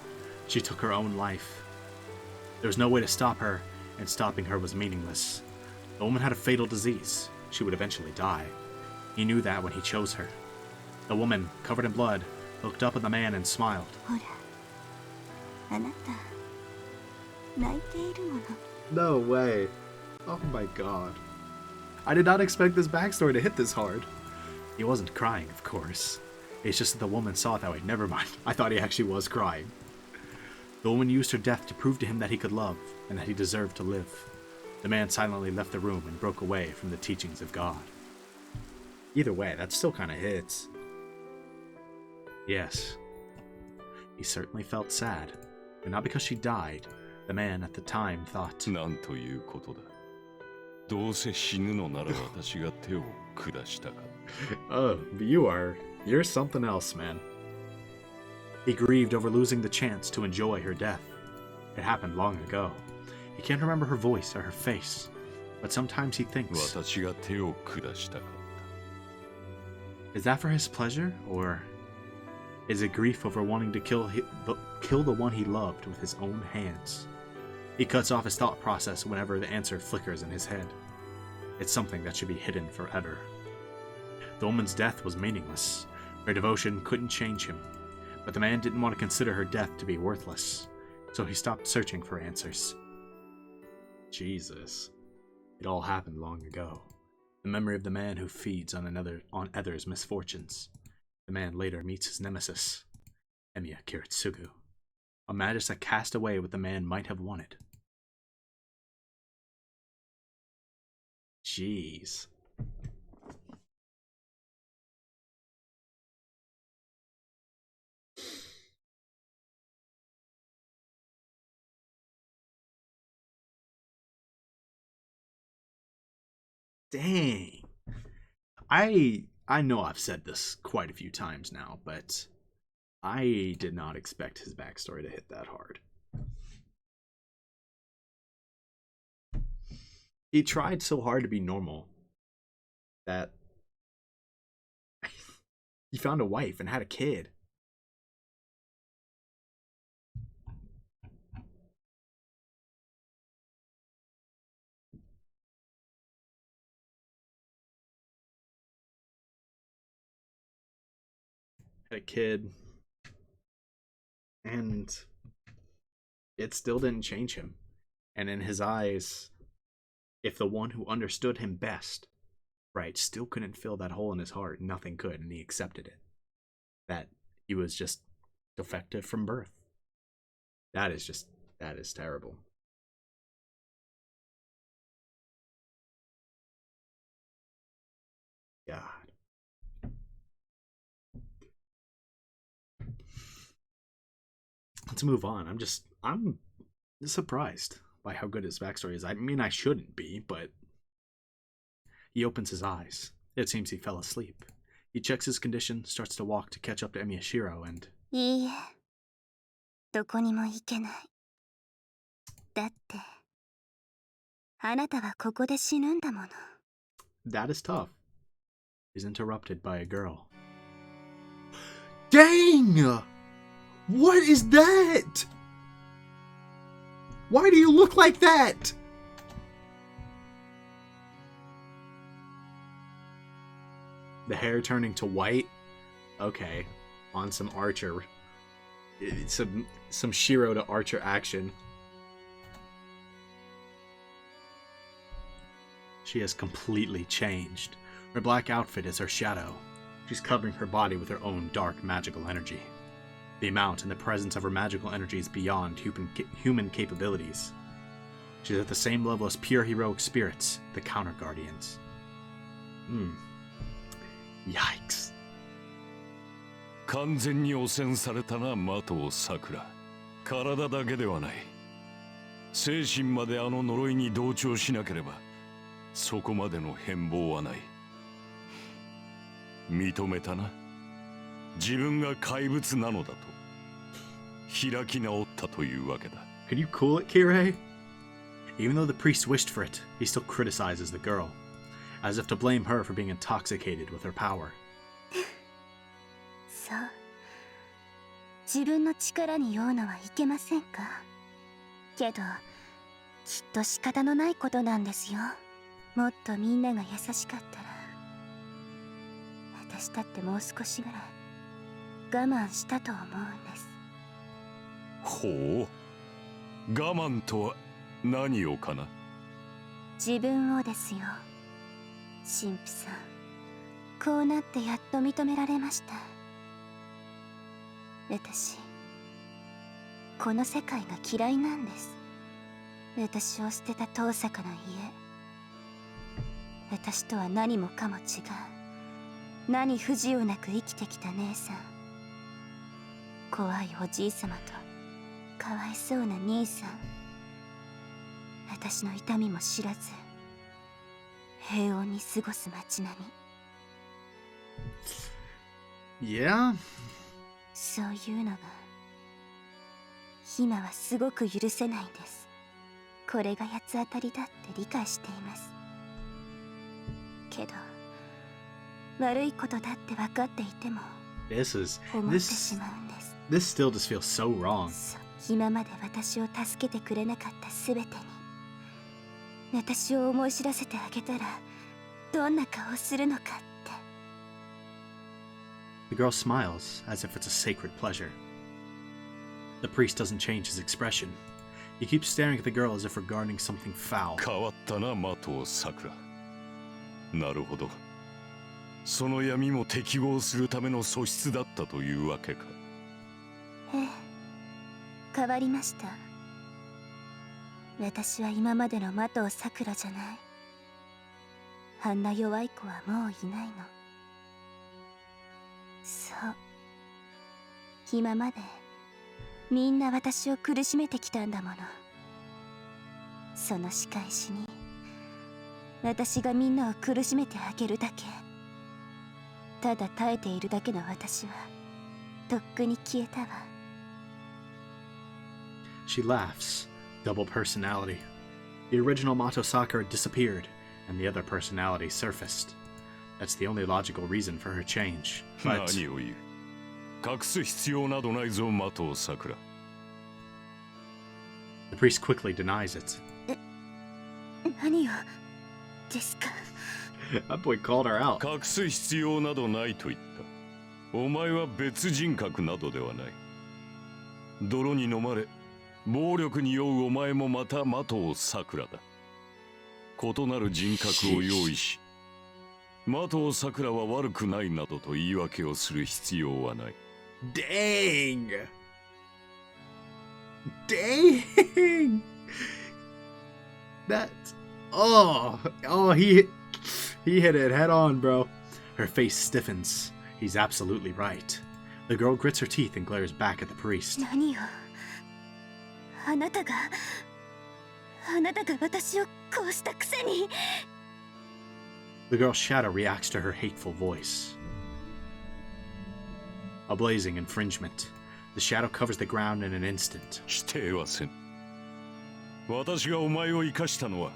she took her own life. There was no way to stop her, and stopping her was meaningless. The woman had a fatal disease. She would eventually die. He knew that when he chose her. The woman, covered in blood, looked up at the man and smiled. ほら、あなた、泣いているもの。 No way. Oh my god. I did not expect this backstory to hit this hard. He wasn't crying, of course. It's just that the woman saw it that way. Never mind. I thought he actually was crying. The woman used her death to prove to him that he could love, and that he deserved to live. The man silently left the room and broke away from the teachings of God. Either way, that still kind of hits. Yes. He certainly felt sad, but not because she died. The man at the time thought, なんということだ。どうせ死ぬのなら私が手を下したか。 Oh, but you're something else, man. He grieved over losing the chance to enjoy her death. It happened long ago. He can't remember her voice or her face, but sometimes he thinks, 私が手を下したか。 is that for his pleasure, or is it grief over wanting to kill the one he loved with his own hands? He cuts off his thought process whenever the answer flickers in his head. It's something that should be hidden forever. The woman's death was meaningless. Her devotion couldn't change him, but the man didn't want to consider her death to be worthless, so he stopped searching for answers. Jesus. It all happened long ago. The memory of the man who feeds on others' misfortunes. The man later meets his nemesis, Illya Kiritsugu, a magus that cast away what the man might have wanted. Jeez. Dang. I know I've said this quite a few times now, but I did not expect his backstory to hit that hard. He tried so hard to be normal that he found a wife and had a kid. Had a kid. And it still didn't change him. And in his eyes, if the one who understood him best right, still couldn't fill that hole in his heart. Nothing could, and he accepted it. That he was just defective from birth. That is terrible. God. Let's move on. I'm surprised by how good his backstory is. I mean, I shouldn't be, but he opens his eyes. It seems he fell asleep. He checks his condition, starts to walk to catch up to Shirou, and いいえ、どこにも行けない。だって、あなたはここで死ぬんだもの。 that is tough. He's interrupted by a girl. Dang! What is that? Why do you look like that? The hair turning to white? Okay. On some Archer. Some Shirou to Archer action. She has completely changed. Her black outfit is her shadow. She's covering her body with her own dark magical energy. The amount and the presence of her magical energy is beyond human capabilities. She's at the same level as pure heroic spirits, the Counter Guardians. Yikes. 完全に汚染されたな、マトサクラ。体だけではない。精神まであの呪いに同調しなければ、そこまでの変貌はない。認めたな。自分が怪物なのだと。開き直ったというわけだ。Could you cool it, Kirei? Even though the priest wished for it, he still criticizes the girl, as if to blame her for being intoxicated with her power. そう。自分の力に酔うのはいけませんか。けど、きっと仕方のないことなんですよ。もっとみんなが優しかったら、私だってもう少しぐらい我慢したと思うんです。ほう。我慢とは何をかな。自分をですよ。神父さん、こうなってやっと認められました。私、この世界が嫌いなんです。私を捨てた遠坂の家。私とは何もかも違う。何不自由なく生きてきた姉さん。怖いおじいさまとかわいそうな兄さん。私の痛みも知らず平穏に過ごす街並み。 Yeah? そういうのが今はすごく許せないんです。これが八つ当たりだって理解しています。けど悪いことだって分かっていても思ってしまうんです。 This still just feels so wrong. 今まで私を助けてくれなかった全てに私を思い知らせてあげたらどんな顔をするのかって。 The girl smiles, as if it's a sacred pleasure. The priest doesn't change his expression. He keeps staring at the girl as if regarding something foul. 変わったな、マトサクラ。なるほど。その闇も適合するための素質だったというわけか。ええ、変わりました。私は今までの的をさくらじゃない。あんな弱い子はもういないの。そう。今までみんな私を苦しめてきたんだもの。その仕返しに私がみんなを苦しめてあげるだけ。ただ耐えているだけの私はとっくに消えたわ。 She laughs. Double personality. The original Mato Sakura disappeared, and the other personality surfaced. That's the only logical reason for her change. But 何を言う。隠す必要などないぞ、マトサクラ。the priest quickly denies it. 何をですか。 That boy called her out. 隠す必要などないと言った。お前は別人格などではない。泥に飲まれ、暴力に酔うお前もまたマトサクラだ。異なる人格を用意し、的尾さくらは悪くないなどと言い訳をする必要はない。Dang! Dang! That's... Oh, he hit it head on, bro. Her face stiffens. He's absolutely right. The girl grits her teeth and glares back at the priest. 何よ。あなたが私をこうしたくせに。The girl's shadow reacts to her hateful voice. A blazing infringement. The shadow covers the ground in an instant. 否定はせん。私がお前を生かしたのは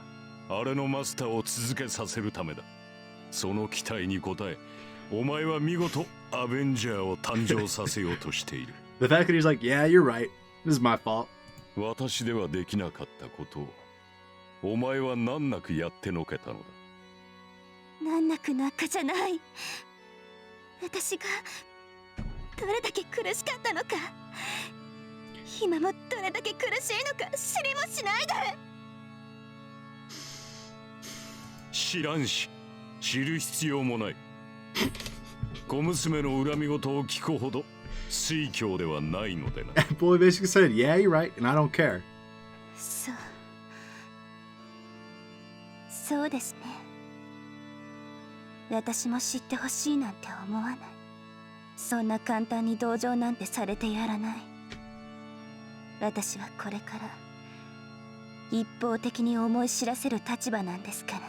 あれのマスターを続けさせるためだ。その期待に応え、お前は見事アベンジャーを誕生させようとしている。The fact that he's like, yeah, you're right. This is my fault. 私ではできなかったことをお前は難なくやってのけたのだ。難なくなんかじゃない。私がどれだけ苦しかったのか、今もどれだけ苦しいのか知りもしないで。知らんし知る必要もない。小娘の恨み事を聞くほど水教ではないのでな。Boy basically said, yeah, you're right, and I don't care. そうですね。私も知ってほしいなんて思わない。そんな簡単に同情なんてされてやらない。私はこれから一方的に思い知らせる立場なんですから。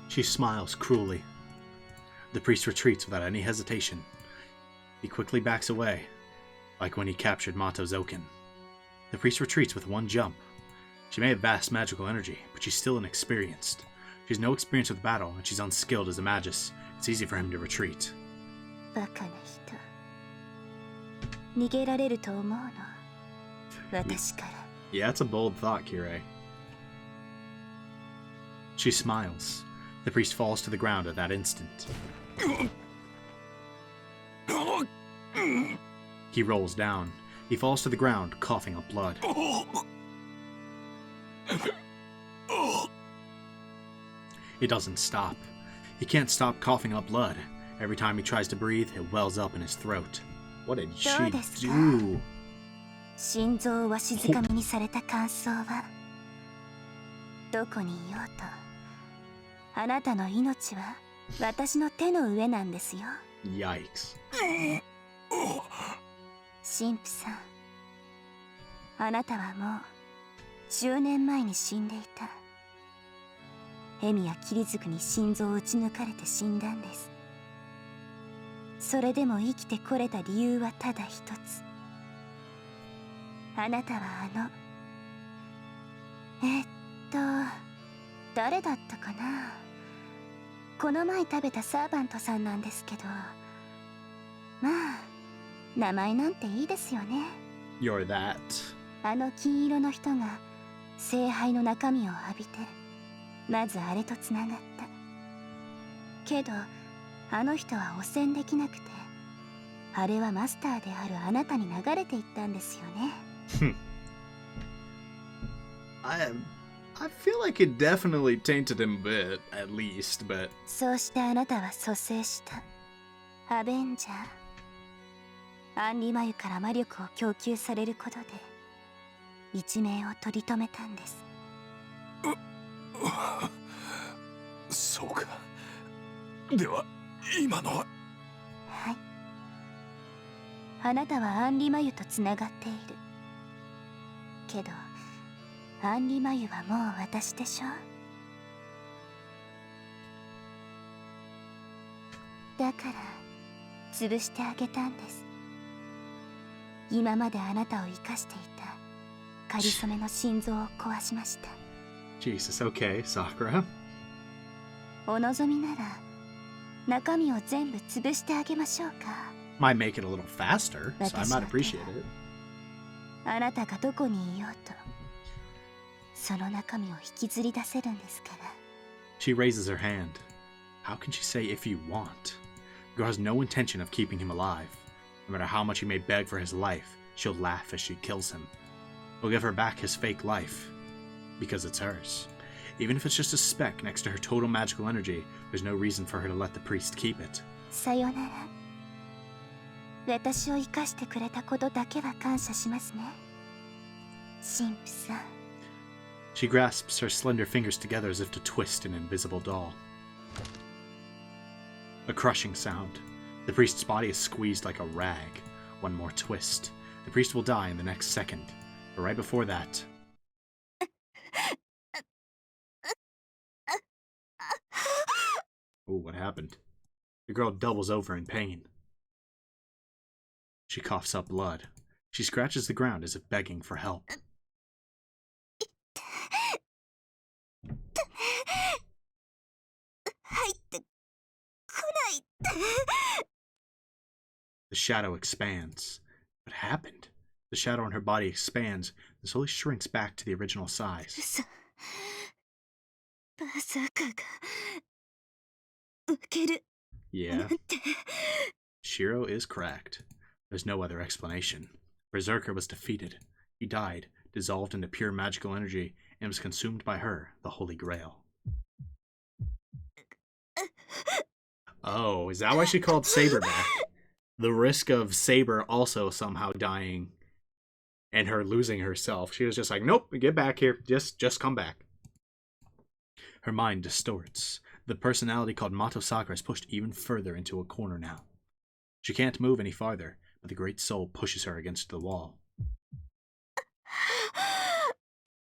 She smiles cruelly. The priest retreats without any hesitation. He quickly backs away, like when he captured Mato Zouken. The priest retreats with one jump. She may have vast magical energy, but she's still inexperienced. She has no experience with battle, and she's unskilled as a magus. It's easy for him to retreat. バカな人。逃げられると思うの？私から。Yeah, that's a bold thought, Kirei. She smiles. The priest falls to the ground at that instant. He rolls down. He falls to the ground, coughing up blood. He doesn't stop. He can't stop coughing up blood. Every time he tries to breathe, it wells up in his throat. What did she do? 心臓をわしづかみにされた感想は、どこにいようと、あなたの命は私の手の上なんですよ。Yikes. 神父さん、あなたはもう10年前に死んでいた。エミやキリズクに心臓を撃ち抜かれて死んだんです。それでも生きてこれた理由はただ一つ。あなたは誰だったかな。この前食べたサーバントさんなんですけど、まあ名前なんていいですよね。 You're that. あの金色の人が聖杯の中身を浴びて、まずあれとつながった。けどあの人は汚染できなくて、あれはマスターであるあなたに流れていったんですよね。I feel like it definitely tainted him a bit, at least, but... そうしてあなたは蘇生した。アベンジャー。アンリ眉から魔力を供給されることで、一命を取り留めたんです。そうか。では、今のは。はい。あなたはアンリ眉とつながっている。けど、アンリ眉はもう私でしょ。だから潰してあげたんです。今まであなたを生かしていたかりそめの心臓を壊しました。 Jesus, okay, Sakura. お望みなら中身を全部潰してあげましょうか。 Might make it a little faster, so I might appreciate it. あなたがどこにいようと、その中身を引きずり出せるんですから。 She raises her hand. How can she say if you want? Girl has no intention of keeping him alive. No matter how much he may beg for his life, she'll laugh as she kills him. He'll give her back his fake life, because it's hers. Even if it's just a speck next to her total magical energy, there's no reason for her to let the priest keep it. さよなら。私を生かしてくれたことだけは感謝しますね。神父さん。She grasps her slender fingers together as if to twist an invisible doll. A crushing sound. The priest's body is squeezed like a rag. One more twist. The priest will die in the next second. But right before that... Oh, what happened? The girl doubles over in pain. She coughs up blood. She scratches the ground as if begging for help. The shadow expands. What happened? The shadow on her body expands and slowly shrinks back to the original size. Yeah. Shirou is cracked. There's no other explanation. Berserker was defeated. He died, dissolved into pure magical energy, and was consumed by her, the Holy Grail. Oh, is that why she called Saber back? The risk of Saber also somehow dying and her losing herself. She was just like, nope, get back here. Just come back. Her mind distorts. The personality called Mato Sakura is pushed even further into a corner now. She can't move any farther, but the great soul pushes her against the wall.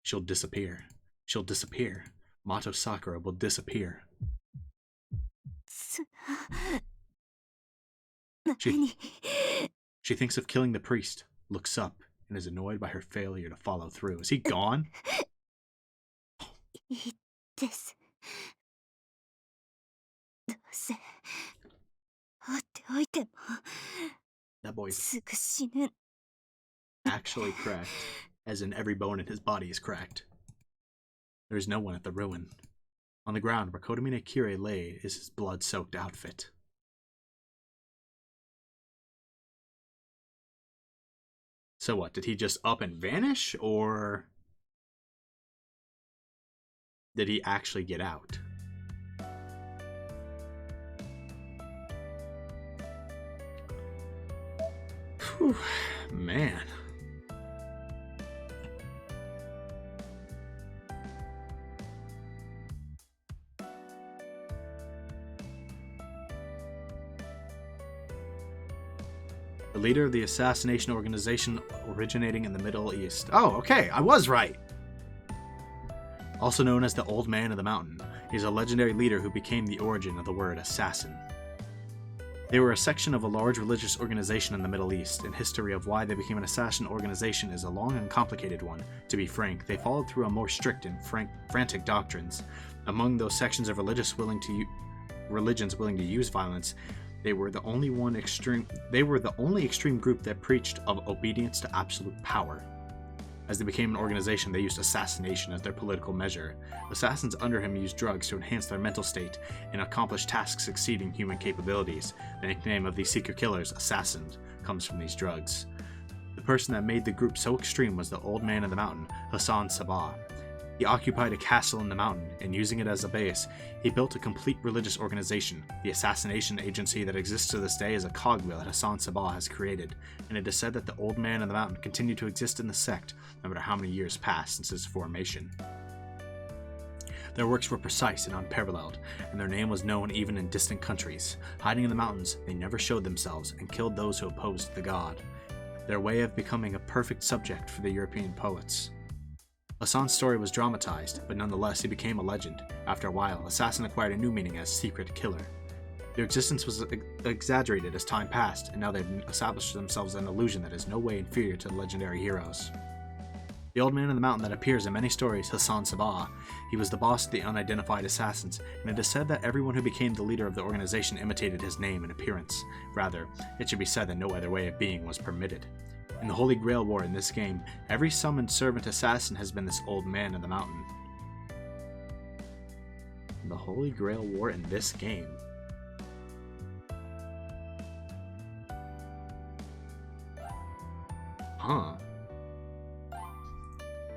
She'll disappear. She'll disappear. Mato Sakura will disappear. She thinks of killing the priest, looks up, and is annoyed by her failure to follow through. Is he gone? That boy's actually cracked, as in every bone in his body is cracked. There is no one at the ruin. On the ground where Kotomine Kire lay is his blood-soaked outfit. So what, did he just up and vanish, or did he actually get out? Whew, man. The leader of the assassination organization originating in the Middle East. Oh, okay, I was right! Also known as the Old Man of the Mountain, he is a legendary leader who became the origin of the word assassin. They were a section of a large religious organization in the Middle East, and history of why they became an assassin organization is a long and complicated one. To be frank, they followed through a more strict and frantic doctrines. Among those sections of religions willing to use violence, they were the only extreme group that preached of obedience to absolute power. As they became an organization, they used assassination as their political measure. Assassins under him used drugs to enhance their mental state and accomplish tasks exceeding human capabilities. The nickname of these secret killers, Assassins, comes from these drugs. The person that made the group so extreme was the Old Man of the Mountain, Hassan Sabah. He occupied a castle in the mountain, and using it as a base, he built a complete religious organization. The assassination agency that exists to this day is a cogwheel that Hassan Sabah has created, and it is said that the Old Man of the Mountain continued to exist in the sect, no matter how many years passed since its formation. Their works were precise and unparalleled, and their name was known even in distant countries. Hiding in the mountains, they never showed themselves and killed those who opposed the god. Their way of becoming a perfect subject for the European poets. Hassan's story was dramatized, but nonetheless he became a legend. After a while, assassin acquired a new meaning as secret killer. Their existence was exaggerated as time passed, and now they've established themselves an illusion that is no way inferior to the legendary heroes. The Old Man of the Mountain that appears in many stories, Hassan Sabah, he was the boss of the unidentified assassins, and it is said that everyone who became the leader of the organization imitated his name and appearance. Rather, it should be said that no other way of being was permitted. In the Holy Grail War in this game, every summoned servant assassin has been this Old Man of the Mountain. The Holy Grail War in this game. Huh.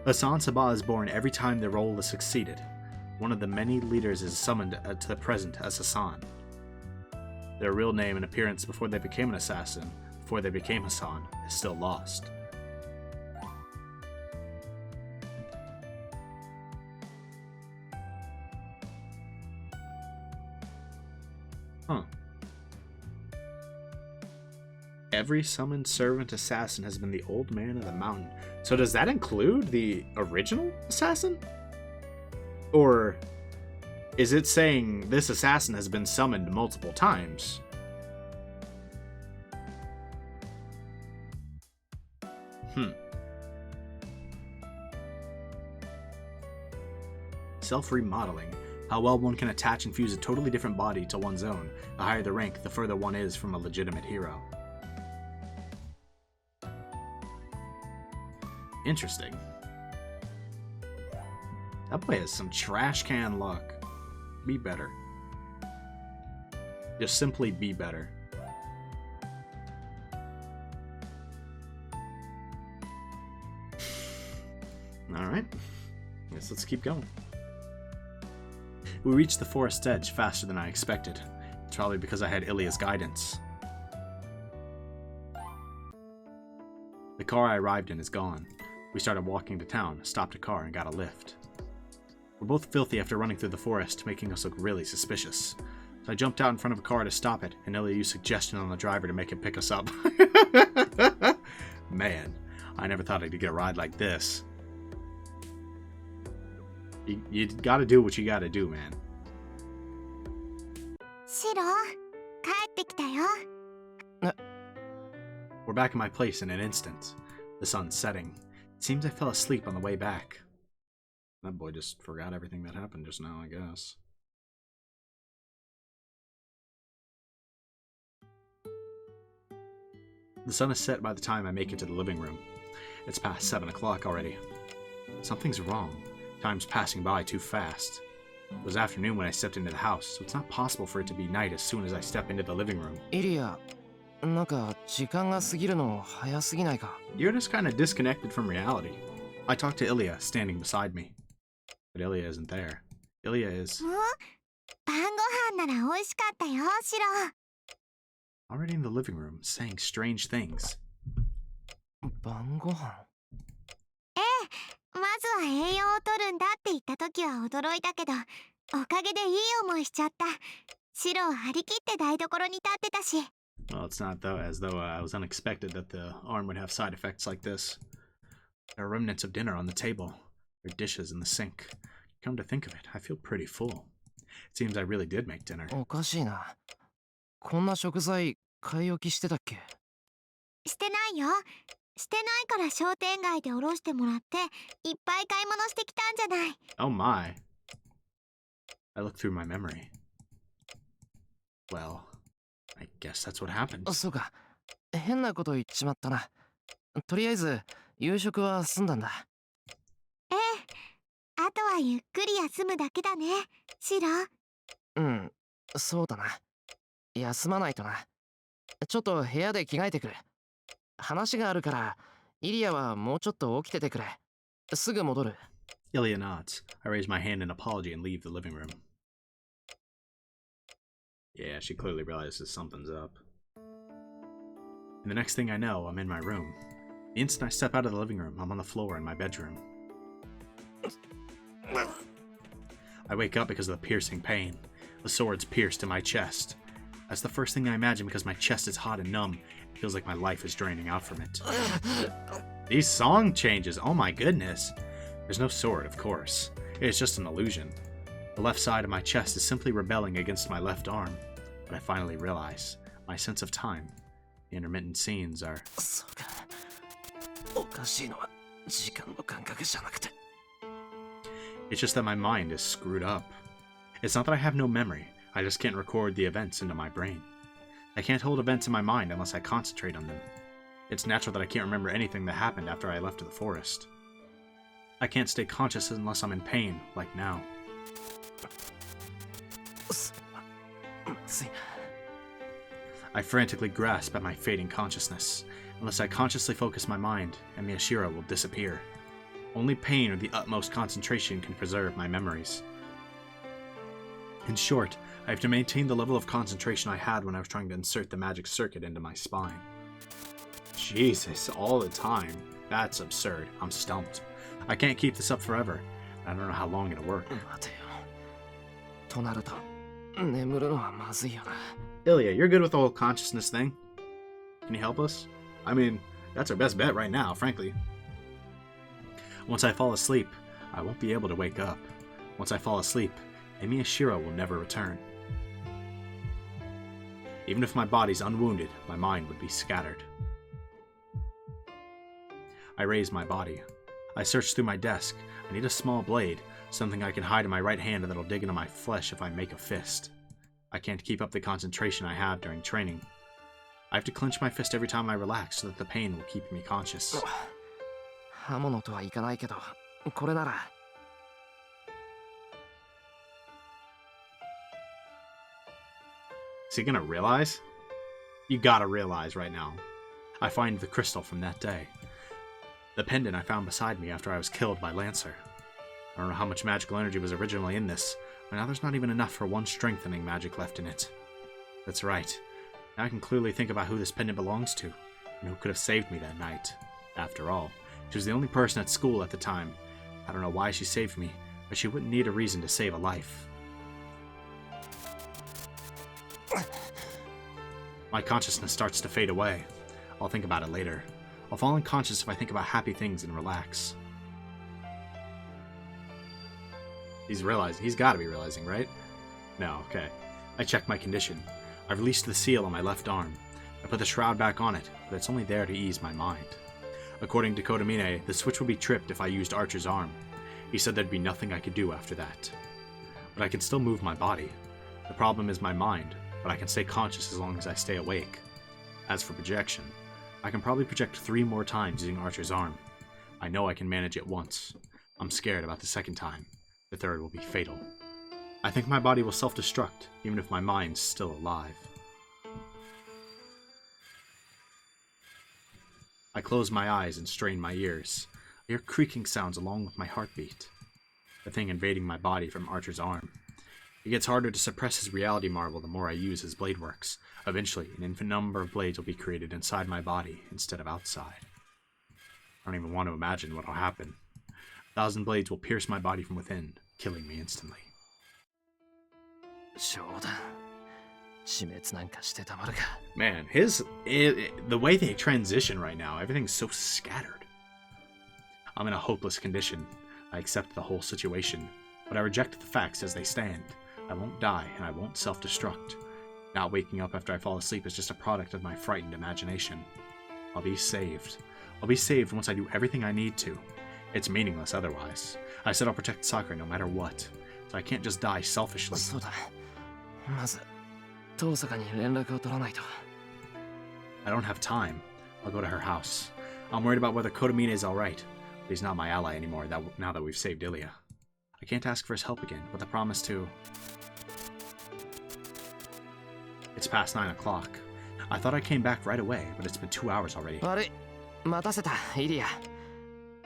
Hassan Sabah is born every time their role is succeeded. one of the many leaders is summoned to the present as Hassan. Their real name and appearance before they became an assassin, before they became Hassan, is still lost. Huh. Every summoned servant assassin has been the old man of the mountain. So does that include the original assassin? Or is it saying this assassin has been summoned multiple times? Self-remodeling. How well one can attach and fuse a totally different body to one's own. The higher the rank, the further one is from a legitimate hero. Interesting. That boy has some trash can luck. Be better. Just simply be better. Alright. Guess let's keep going. We reached the forest edge faster than I expected. It's probably because I had Illya's guidance. The car I arrived in is gone. We started walking to town, stopped a car, and got a lift. We're both filthy after running through the forest, making us look really suspicious. So I jumped out in front of a car to stop it, and Illya used suggestion on the driver to make him pick us up. Man, I never thought I'd get a ride like this. You gotta do what you gotta do, man. Shirou, 帰ってきたよ。 We're back in my place in an instant. The sun's setting. It seems I fell asleep on the way back. That boy just forgot everything that happened just now, I guess. The sun is set by the time I make it to the living room. It's past 7 o'clock already. Something's wrong. Time's passing by too fast. It was afternoon when I stepped into the house, so it's not possible for it to be night as soon as I step into the living room. Illya, なんか時間が過ぎるの早すぎないか? You're just kind of disconnected from reality. I talked to Illya, standing beside me. But Illya isn't there. Illya is... 晩ご飯なら美味しかったよ、シロ。 already in the living room, saying strange things. 晩ご飯? まずは栄養を取るんだって言った時は驚いたけど、おかげでいい思いしちゃった。シロ張り切って台所に立ってたし。 Well, it's not though, as though I was unexpected that the arm would have side effects like this. There are remnants of dinner on the table. There are dishes in the sink. Come to think of it, I feel pretty full. It seems I really did make dinner. おかしいな。こんな食材買い置きしてたっけ? してないよ。してないから商店街でおろしてもらっていっぱい買い物してきたんじゃない。 Oh my. I looked through my memory. Well, I guess that's what happened. そうか。変なこと言っちまったな。とりあえず夕食は済んだんだ。ええ。あとはゆっくり休むだけだね、シロ。うん、そうだな。休まないとな。ちょっと部屋で着替えてくる。話があるから、イリアはもうちょっと起きててくれ。すぐ戻る。Illya nods. I raise my hand in apology and leave the living room. Yeah, she clearly realizes something's up. And the next thing I know, I'm in my room. The instant I step out of the living room, I'm on the floor in my bedroom. I wake up because of the piercing pain. The sword's pierced in my chest. That's the first thing I imagine because my chest is hot and numb. It feels like my life is draining out from it. These song changes, oh my goodness. There's no sword, of course. It's just an illusion. The left side of my chest is simply rebelling against my left arm. But I finally realize, my sense of time, the intermittent scenes are... そうか。おかしいのは時間の感覚じゃなくて。 It's just that my mind is screwed up. It's not that I have no memory, I just can't record the events into my brain. I can't hold events in my mind unless I concentrate on them. It's natural that I can't remember anything that happened after I left the forest. I can't stay conscious unless I'm in pain, like now. I frantically grasp at my fading consciousness. Unless I consciously focus my mind, and Miyashiro will disappear. Only pain or the utmost concentration can preserve my memories. In short, I have to maintain the level of concentration I had when I was trying to insert the magic circuit into my spine. Jesus, all the time. That's absurd. I'm stumped. I can't keep this up forever. I don't know how long it'll work. 待てよ。となると、眠るのはまずいよな。Illya, you're good with the whole consciousness thing. Can you help us? I mean, that's our best bet right now, frankly. Once I fall asleep, I won't be able to wake up. Once I fall asleep, Amy and Shirou will never return. Even if my body's unwounded, my mind would be scattered. I raise my body. I search through my desk. I need a small blade, something I can hide in my right hand that'll dig into my flesh if I make a fist. I can't keep up the concentration I have during training. I have to clench my fist every time I relax so that the pain will keep me conscious. 刃物とはいかないけど、これなら。Is he gonna realize? You gotta realize right now. I find the crystal from that day. The pendant I found beside me after I was killed by Lancer. I don't know how much magical energy was originally in this, but now there's not even enough for one strengthening magic left in it. That's right. Now I can clearly think about who this pendant belongs to, and who could have saved me that night. After all, she was the only person at school at the time. I don't know why she saved me, but she wouldn't need a reason to save a life. My consciousness starts to fade away. I'll think about it later. I'll fall unconscious if I think about happy things and relax. He's realizing. He's got to be realizing, right? No, okay. I check my condition. I've released the seal on my left arm. I put the shroud back on it, but it's only there to ease my mind. According to Kotomine, the switch would be tripped if I used Archer's arm. He said there'd be nothing I could do after that. But I can still move my body. The problem is my mind, but I can stay conscious as long as I stay awake. As for projection, I can probably project 3 more times using Archer's arm. I know I can manage it once. I'm scared about the second time. The third will be fatal. I think my body will self-destruct, even if my mind's still alive. I close my eyes and strain my ears. I hear creaking sounds along with my heartbeat. The thing invading my body from Archer's arm. It gets harder to suppress his reality marvel the more I use his blade works. Eventually, an infinite number of blades will be created inside my body instead of outside. I don't even want to imagine what will happen. 1,000 blades will pierce my body from within, killing me instantly. 冗談。死滅なんかしてたまるか。 Man, the way they transition right now, everything's so scattered. I'm in a hopeless condition. I accept the whole situation, but I reject the facts as they stand. I won't die, and I won't self-destruct. Not waking up after I fall asleep is just a product of my frightened imagination. I'll be saved. I'll be saved once I do everything I need to. It's meaningless otherwise. I said I'll protect Sakura no matter what, so I can't just die selfishly. そうだ。まず、遠坂に連絡を取らないと。 I don't have time. I'll go to her house. I'm worried about whether Kotomine is alright, but he's not my ally anymore now that we've saved Illya. I can't ask for his help again, but the promise to... It's past 9 o'clock. I thought I came back right away, but it's been 2 hours already. 悪い。待たせた、イリア。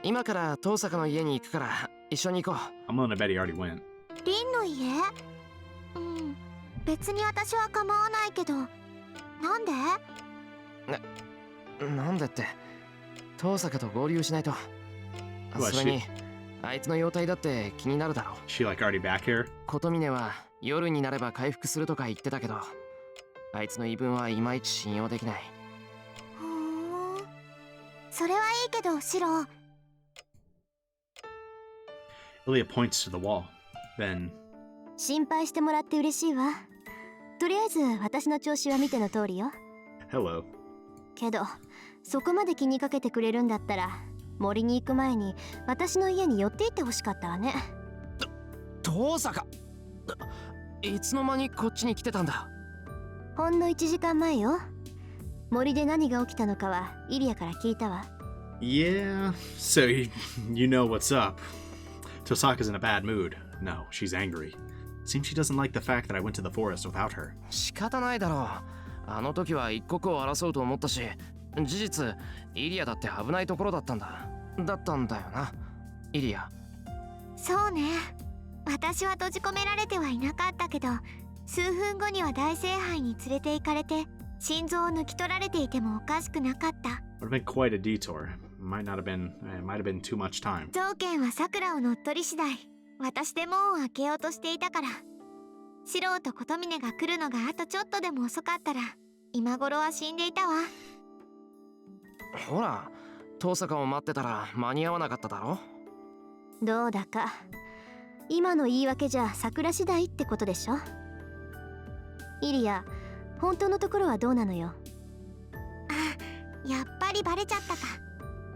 今から遠坂の家に行くから一緒に行こう。 I'm willing to bet he already went. リンの家？別に私は構わないけど、なんで？なんでって、遠坂と合流しないと。それに、あいつの容体だって気になるだろう。She like already back here? 琴峰は夜になれば回復するとか言ってたけど、あいつの言い分はいまいち信用できない。ふーん。それはいいけど、シロ。Illya points to the wall. Then... 心配してもらって嬉しいわ。とりあえず私の調子は見ての通りよ。Hello. けど、そこまで気にかけてくれるんだったら、森に行く前に私の家に寄っていってほしかったわね。遠坂、いつの間にこっちに来てたんだ。ほんの1時間前よ。森で何が起きたのかはイリアから聞いたわ。Yeah, so you know what's up. Tosaka's in a bad mood. No, she's angry. Seems she doesn't like the fact that I went to the forest without her. 仕方ないだろう。あの時は一刻を争うと思ったし、事実イリアだって危ないところだったんだよな、イリア。そうね。私は閉じ込められてはいなかったけど、数分後には大聖杯に連れて行かれて心臓を抜き取られていてもおかしくなかった。Would have been quite a detour. Might have been too much time. ゾウケンはさくらを乗っ取り次第、私で門を開けようとしていたから。シロウとコトミネが来るのがあとちょっとでも遅かったら、今頃は死んでいたわ。ほら、遠坂を待ってたら間に合わなかっただろ。どうだか今の言い訳じゃ桜次第ってことでしょ。イリア、本当のところはどうなのよ。あ、やっぱりバレちゃったか。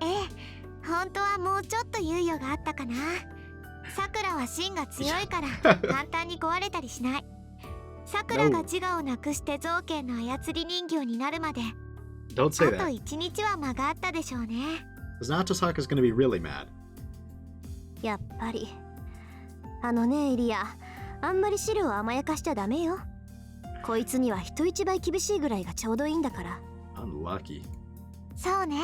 ええ、本当はもうちょっと猶予があったかな。さくらは芯が強いから簡単に壊れたりしない。さくらが自我をなくしてゾウケンの操り人形になるまで、Don't say あと that. 1日は間があったでしょうね。 Because now Tosaka's gonna be really mad. やっぱりイリア、あんまりシルを甘やかしちゃダメよ。こいつには人一倍厳しいぐらいがちょうどいいんだから。 Unlucky. そうね、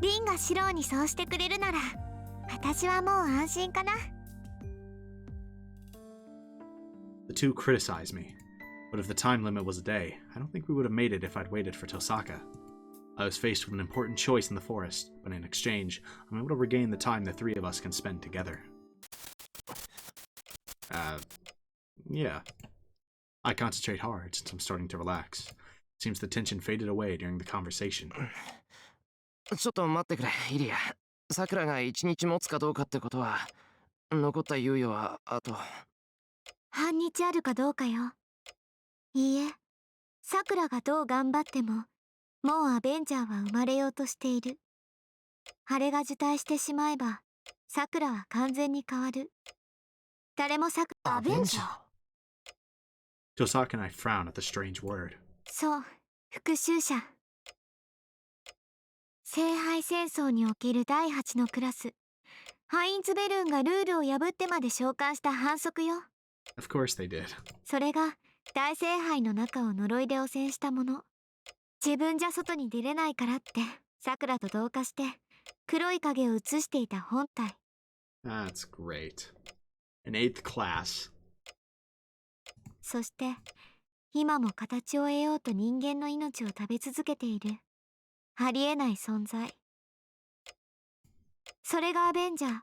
リンがシロウにそうしてくれるなら私はもう安心かな。 The two criticize me, but if the time limit was a day, I don't think we would have made it if I'd waited for Tosaka. I was faced with an important choice in the forest, but in exchange, I'm able to regain the time the three of us can spend together. Yeah. I concentrate hard since I'm starting to relax. Seems the tension faded away during the conversation. ちょっと待ってくれ、イリア。さくらが一日持つかどうかってことは、残った猶予はあと半日あるかどうかよ。いいえ、さくらがどう頑張ってももうアベンジャーは生まれようとしている。あれが受胎してしまえばさくらは完全に変わる。誰もアベンジャー。 Tosaka and I frown at the strange word. そう、復讐者。聖杯戦争における第8のクラス、ハインツベルンがルールを破ってまで召喚した反則よ。 Of course they did. それが大聖杯の中を呪いで汚染したもの。自分じゃ外に出れないからってさくらと同化して黒い影を映していた本体。 That's great. An 8th class. そして今も形を得ようと人間の命を食べ続けているありえない存在。それがアベンジャー。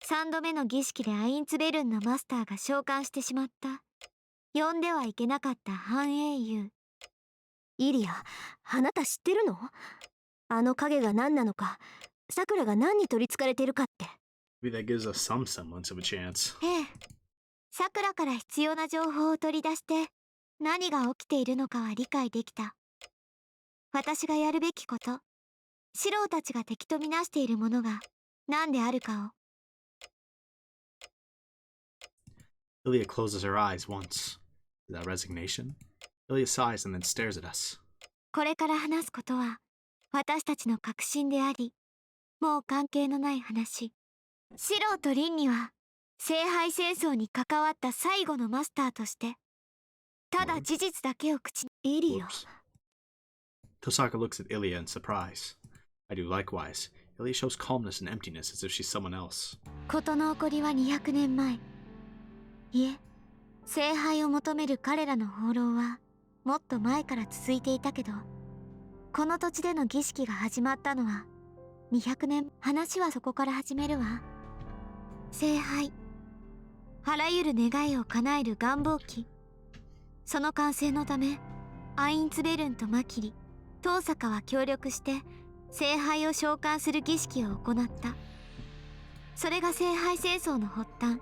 3度目の儀式でアインツベルンのマスターが召喚してしまった呼んではいけなかった半英雄。イリア、あなた知ってるの？あの影が何なのか、さくらが何に取りつかれてるかって。 Maybe that gives us some semblance of a chance. ええ、さくらから必要な情報を取り出して何が起きているのかは理解できた。私がやるべきこと、シロウたちが敵とみなしているものが何であるかを。 Illya closes her eyes once. Is that resignation? Illya sighs and then stares at us. これから話すことは私たちの確信であり、もう関係のない話。シロウとリンには聖杯戦争に関わった最後のマスターとしてただ事実だけを口に。イリア。 Whoops. Tosaka looks at Illya in surprise. I do likewise. Illya shows calmness and emptiness as if she's someone else. 事の起こりは200年前。いえ、聖杯を求める彼らの放浪はもっと前から続いていたけど、この土地での儀式が始まったのは200年。話はそこから始めるわ。聖杯、あらゆる願いを叶える願望旗。その完成のためアインツベルンとマキリ、遠坂は協力して聖杯を召喚する儀式を行った。それが聖杯戦争の発端。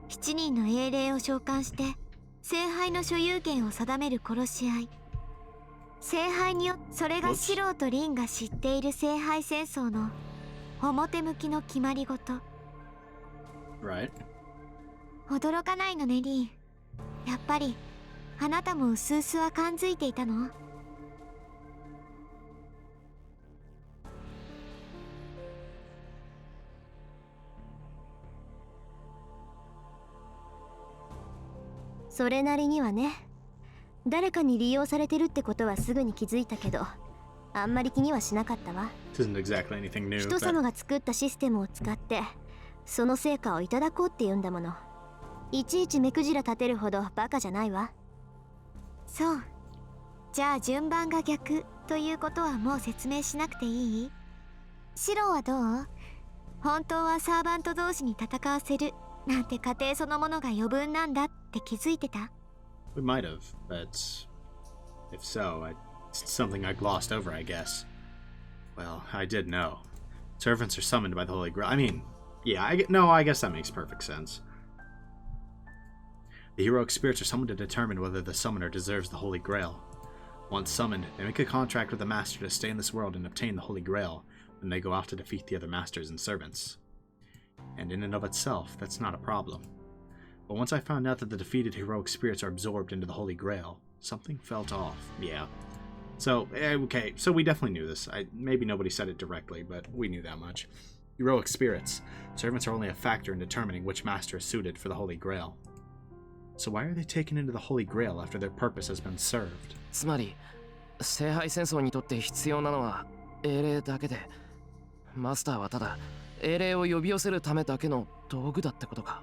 7人の英霊を召喚して聖杯の所有権を定める殺し合い。聖杯によって、それがシロウとリンが知っている聖杯戦争の表向きの決まり事。 Right. 驚かないのね、リン。やっぱりあなたもうすうすは感づいていたの？それなりにはね。誰かに利用されてるってことはすぐに気づいたけど、あんまり気にはしなかったわ。This isn't exactly anything new. 人様が作ったシステムを使ってその成果をいただこうって言うんだもの。いちいち目くじら立てるほどバカじゃないわ。そう。じゃあ順番が逆ということはもう説明しなくていい？シロはどう？本当はサーバント同士に戦わせるなんて過程そのものが余分なんだって気づいてた？ We might have, but if so, it's something I glossed over, I guess. Well, I did know. Servants are summoned by the Holy Grail. I mean, yeah, I guess that makes perfect sense. The heroic spirits are summoned to determine whether the summoner deserves the Holy Grail. Once summoned, they make a contract with the Master to stay in this world and obtain the Holy Grail when they go out to defeat the other Masters and servants. And in and of itself, that's not a problem. But once I found out that the defeated heroic spirits are absorbed into the Holy Grail, something felt off. Yeah. So, okay, so we definitely knew this. Maybe nobody said it directly, but we knew that much. Heroic spirits. Servants are only a factor in determining which master is suited for the Holy Grail. So why are they taken into the Holy Grail after their purpose has been served? つまり聖杯戦争にとって必要なのは英霊だけで、マスターはただ英霊を呼び寄せるためだけの道具だってことか。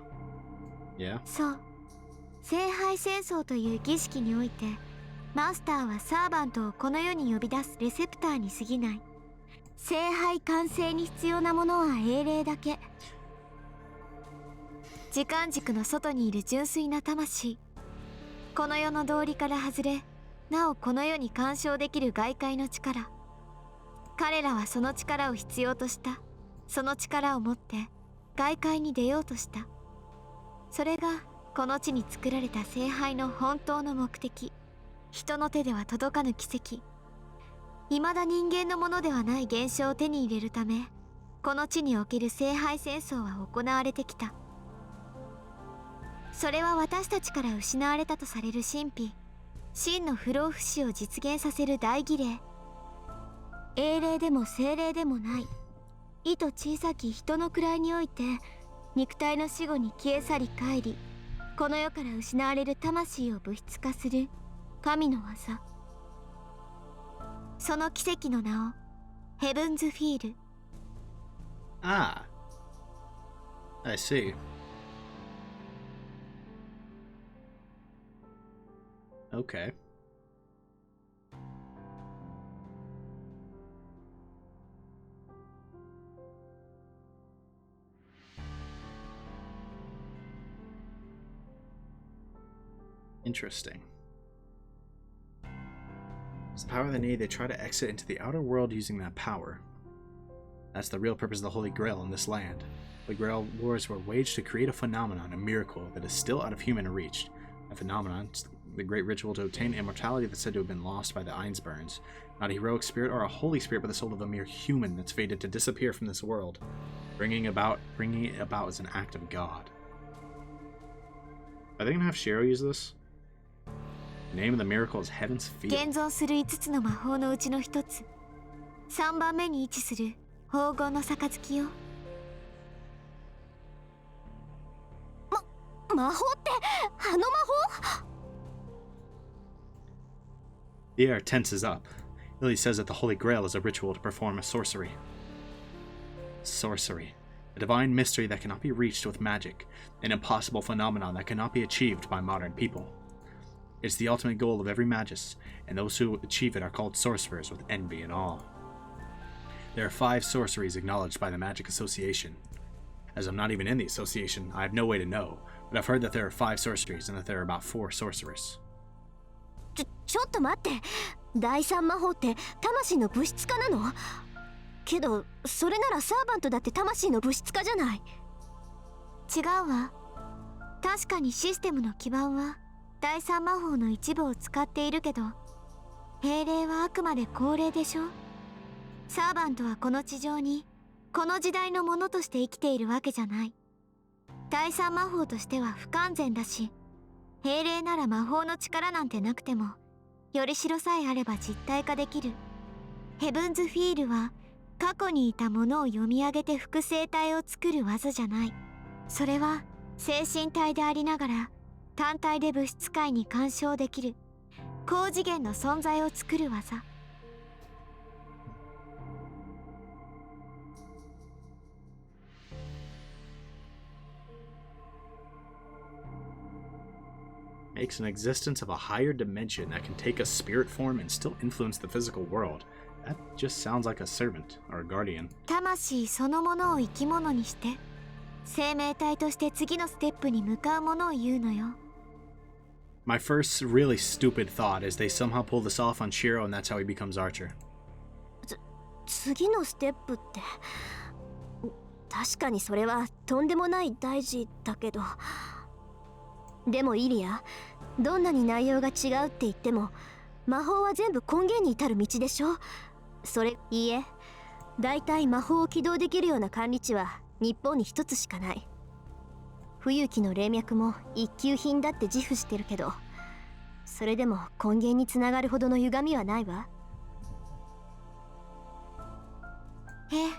Yeah. そう。聖杯戦争という儀式において、マスターはサーバントをこの世に呼び出すレセプターに過ぎない。聖杯完成に必要なものは英霊だけ。時間軸の外にいる純粋な魂、この世の道理から外れ、なおこの世に干渉できる外界の力。彼らはその力を必要とした。その力を持って外界に出ようとした。それがこの地に作られた聖杯の本当の目的。人の手では届かぬ奇跡。未だ人間のものではない現象を手に入れるため、この地における聖杯戦争は行われてきた。それは私たちから失われたとされる神秘、真の不老不死を実現させる大儀礼。英霊でも精霊でもない、意図小さき人の位において、肉体の死後に消え去り帰り、この世から失われる魂を物質化する神の技。その奇跡の名をヘブンズフィール。Ah. I see. Okay. Interesting. As the power they need, they try to exit into the outer world using that power. That's the real purpose of the Holy Grail in this land. The Grail wars were waged to create a phenomenon, a miracle that is still out of human reach. A phenomenon, the great ritual to obtain immortality that's said to have been lost by the Einsburns. Not a heroic spirit or a holy spirit, but the soul of a mere human that's fated to disappear from this world. Bringing it about is an act of God. Are they gonna have Shirou use this? The name of the miracle is Heaven's Field. 現存する5つの魔法のうちの1つ。3番目に位置する黄金の杯よ。魔法ってあの魔法？ The air tenses up. Illya says that the Holy Grail is a ritual to perform a sorcery. Sorcery. A divine mystery that cannot be reached with magic. An impossible phenomenon that cannot be achieved by modern people. It's the ultimate goal of every magus, and those who achieve it are called sorcerers with envy and awe. There are 5 sorceries acknowledged by the Magic Association. As I'm not even in the association, I have no way to know, but I've heard that there are 5 sorceries and that there are about 4 sorcerers. ちょっと待って。第三魔法って魂の物質化なの？けどそれならサーバントだって魂の物質化じゃない。違うわ。確かにシステムの基盤は第三魔法の一部を使っているけど、兵霊はあくまで高齢でしょ。サーバントはこの地上にこの時代のものとして生きているわけじゃない。第三魔法としては不完全だし、兵霊なら魔法の力なんてなくてもよりしろさえあれば実体化できる。ヘブンズフィールは過去にいたものを読み上げて複製体を作る技じゃない。それは精神体でありながら単体で物質界に干渉できる高次元の存在を作る技。makes an existence of a higher dimension that can take a spirit form and still influence the physical world. That just sounds like a servant or a guardian. 魂そのものを生き物にして、生命体として次のステップに向かうものを言うのよ。My first really stupid thought is they somehow pull this off on Shirou and that's how he becomes Archer. 次のステップって、確かにそれはとんでもない大事だけど、でもイリア、どんなに内容が違うって言っても魔法は全部根源に至る道でしょ。それいいえ、だいたい魔法を起動できるような管理地は日本に一つしかない。冬木の霊脈も一級品だって自負してるけど、それでも根源につながるほどの歪みはないわ。ええ、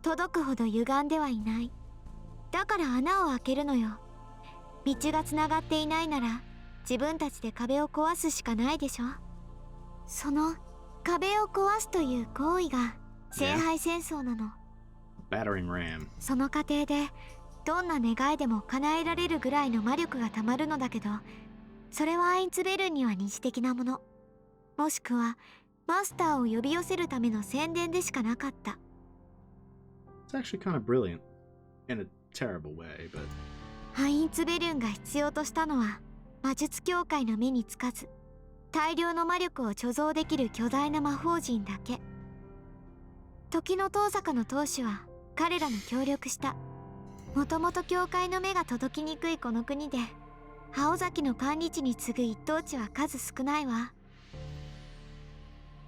届くほど歪んではいない。だから穴を開けるのよ。道がつながっていないなら自分たちで壁を壊すしかないでしょ。その壁を壊すという行為が聖杯戦争なの。Battering ram. その過程でどんな願いでも叶えられるぐらいの魔力がたまるのだけど、それはアインツベルンには二次的なもの、もしくはマスターを呼び寄せるための宣伝でしかなかった。It's actually kind of brilliant in a terrible way, but アインツベルンが必要としたのは魔術協会の目につかず大量の魔力を貯蔵できる巨大な魔法陣だけ。時の遠坂の当主は彼らに協力した。もともと教会の目が届きにくいこの国で青崎の管理地に次ぐ一等地は数少ないわ。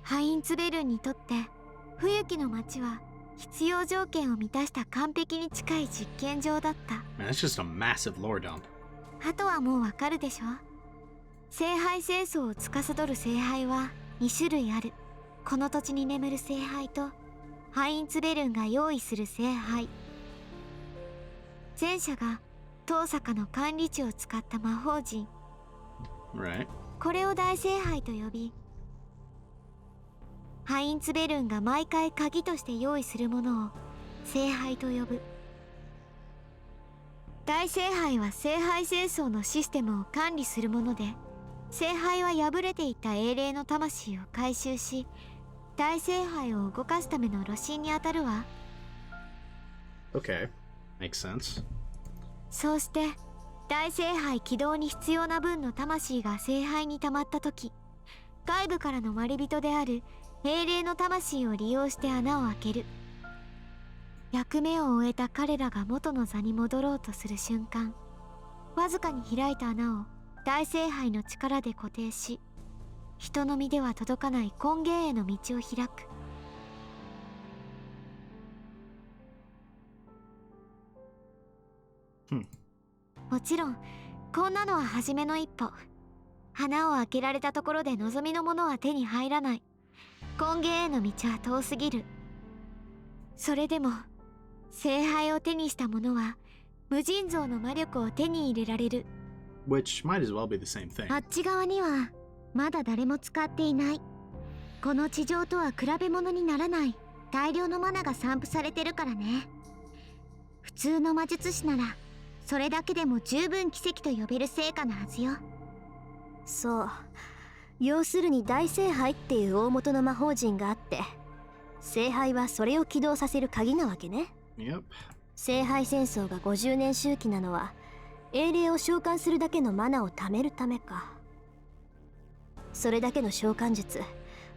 ハインツベルンにとって冬木の町は必要条件を満たした完璧に近い実験場だった。man, that's just a massive lore dump. あとはもうわかるでしょ。聖杯戦争を司る聖杯は2種類ある。この土地に眠る聖杯とハインツベルンが用意する聖杯。前者が遠坂の管理地を使った魔法陣。Right. これを大聖杯と呼び、ハインツベルンが毎回鍵として用意するものを聖杯と呼ぶ。大聖杯は聖杯戦争のシステムを管理するもので、聖杯は破れていた英霊の魂を回収し、大聖杯を動かすための炉心に当たるわ。Okay, makes sense. そうして大聖杯起動に必要な分の魂が聖杯に溜まった時、外部からのまれびとである英霊の魂を利用して穴を開ける。役目を終えた彼らが元の座に戻ろうとする瞬間、わずかに開いた穴を大聖杯の力で固定し、人の身では届かない根源への道を開く。もちろんこんなのは初めの一歩。穴を開けられたところで望みのものは手に入らない。根源への道は遠すぎる。それでも聖杯を手にした者は無尽蔵の魔力を手に入れられる。 Which might as well be the same thing. あっち側にはまだ誰も使っていない。この地上とは比べ物にならない大量のマナが散布されてるからね。普通の魔術師ならそれだけでも十分奇跡と呼べる成果のはずよ。そう、要するに大聖杯っていう大元の魔法陣があって、聖杯はそれを起動させる鍵なわけね。Yep. 聖杯戦争が50年周期なのは英霊を召喚するだけのマナを貯めるためか。それだけの召喚術、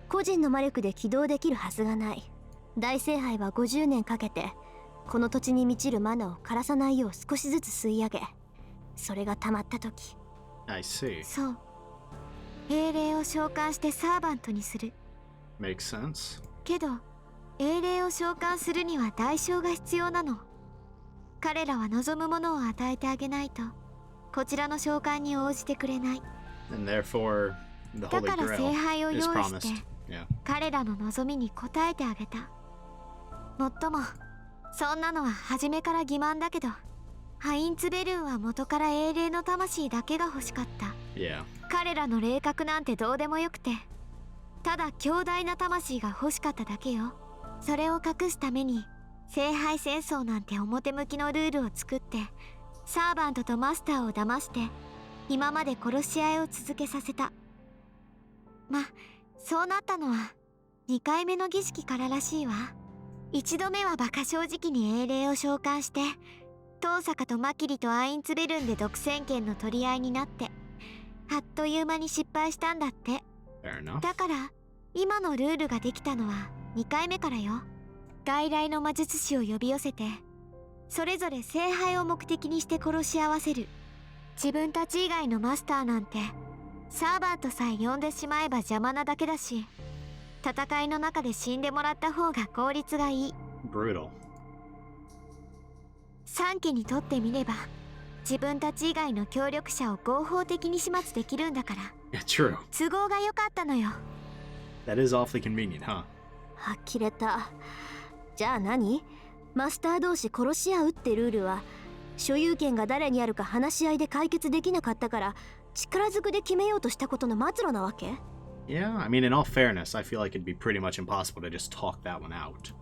個人の魔力で起動できるはずがない。大聖杯は50年かけてこの土地に満ちるマナを枯らさないよう少しずつ吸い上げ、それが溜まった時。 I see. そう、英霊を召喚してサーバントにする。 Makes sense. けど英霊を召喚するには代償が必要なの。彼らは望むものを与えてあげないとこちらの召喚に応じてくれない。 And therefore, the だ Holy から聖杯を Grail 用 is 意して promised. Yeah. 彼らの望みに応えてあげた。もっともそんなのは初めから欺瞞だけど、ハインツベルンは元から英霊の魂だけが欲しかった。 Yeah. 彼らの霊格なんてどうでもよくて、ただ強大な魂が欲しかっただけよ。それを隠すために聖杯戦争なんて表向きのルールを作って、サーバントとマスターを騙して今まで殺し合いを続けさせた。そうなったのは2回目の儀式かららしいわ。1度目は馬鹿正直に英霊を召喚して、遠坂とマキリとアインツベルンで独占権の取り合いになって、あっという間に失敗したんだって。だから今のルールができたのは2回目からよ。外来の魔術師を呼び寄せて、それぞれ聖杯を目的にして殺し合わせる。自分たち以外のマスターなんてサーバントさえ呼んでしまえば邪魔なだけだし、戦いの中で死んでもらった方が効率がいい。Brutal. 三家にとってみれば、自分たち以外の協力者を合法的に始末できるんだから。Yeah, true. 都合が良かったのよ。That is awfully convenient, huh? 呆れた。じゃあ何？マスター同士殺し合うってルールは、所有権が誰にあるか話し合いで解決できなかったから、力ずくで決めようとしたことの末路なわけ？ Yeah, I mean, in all fairness, I feel like it'd be pretty much impossible to just talk that one out.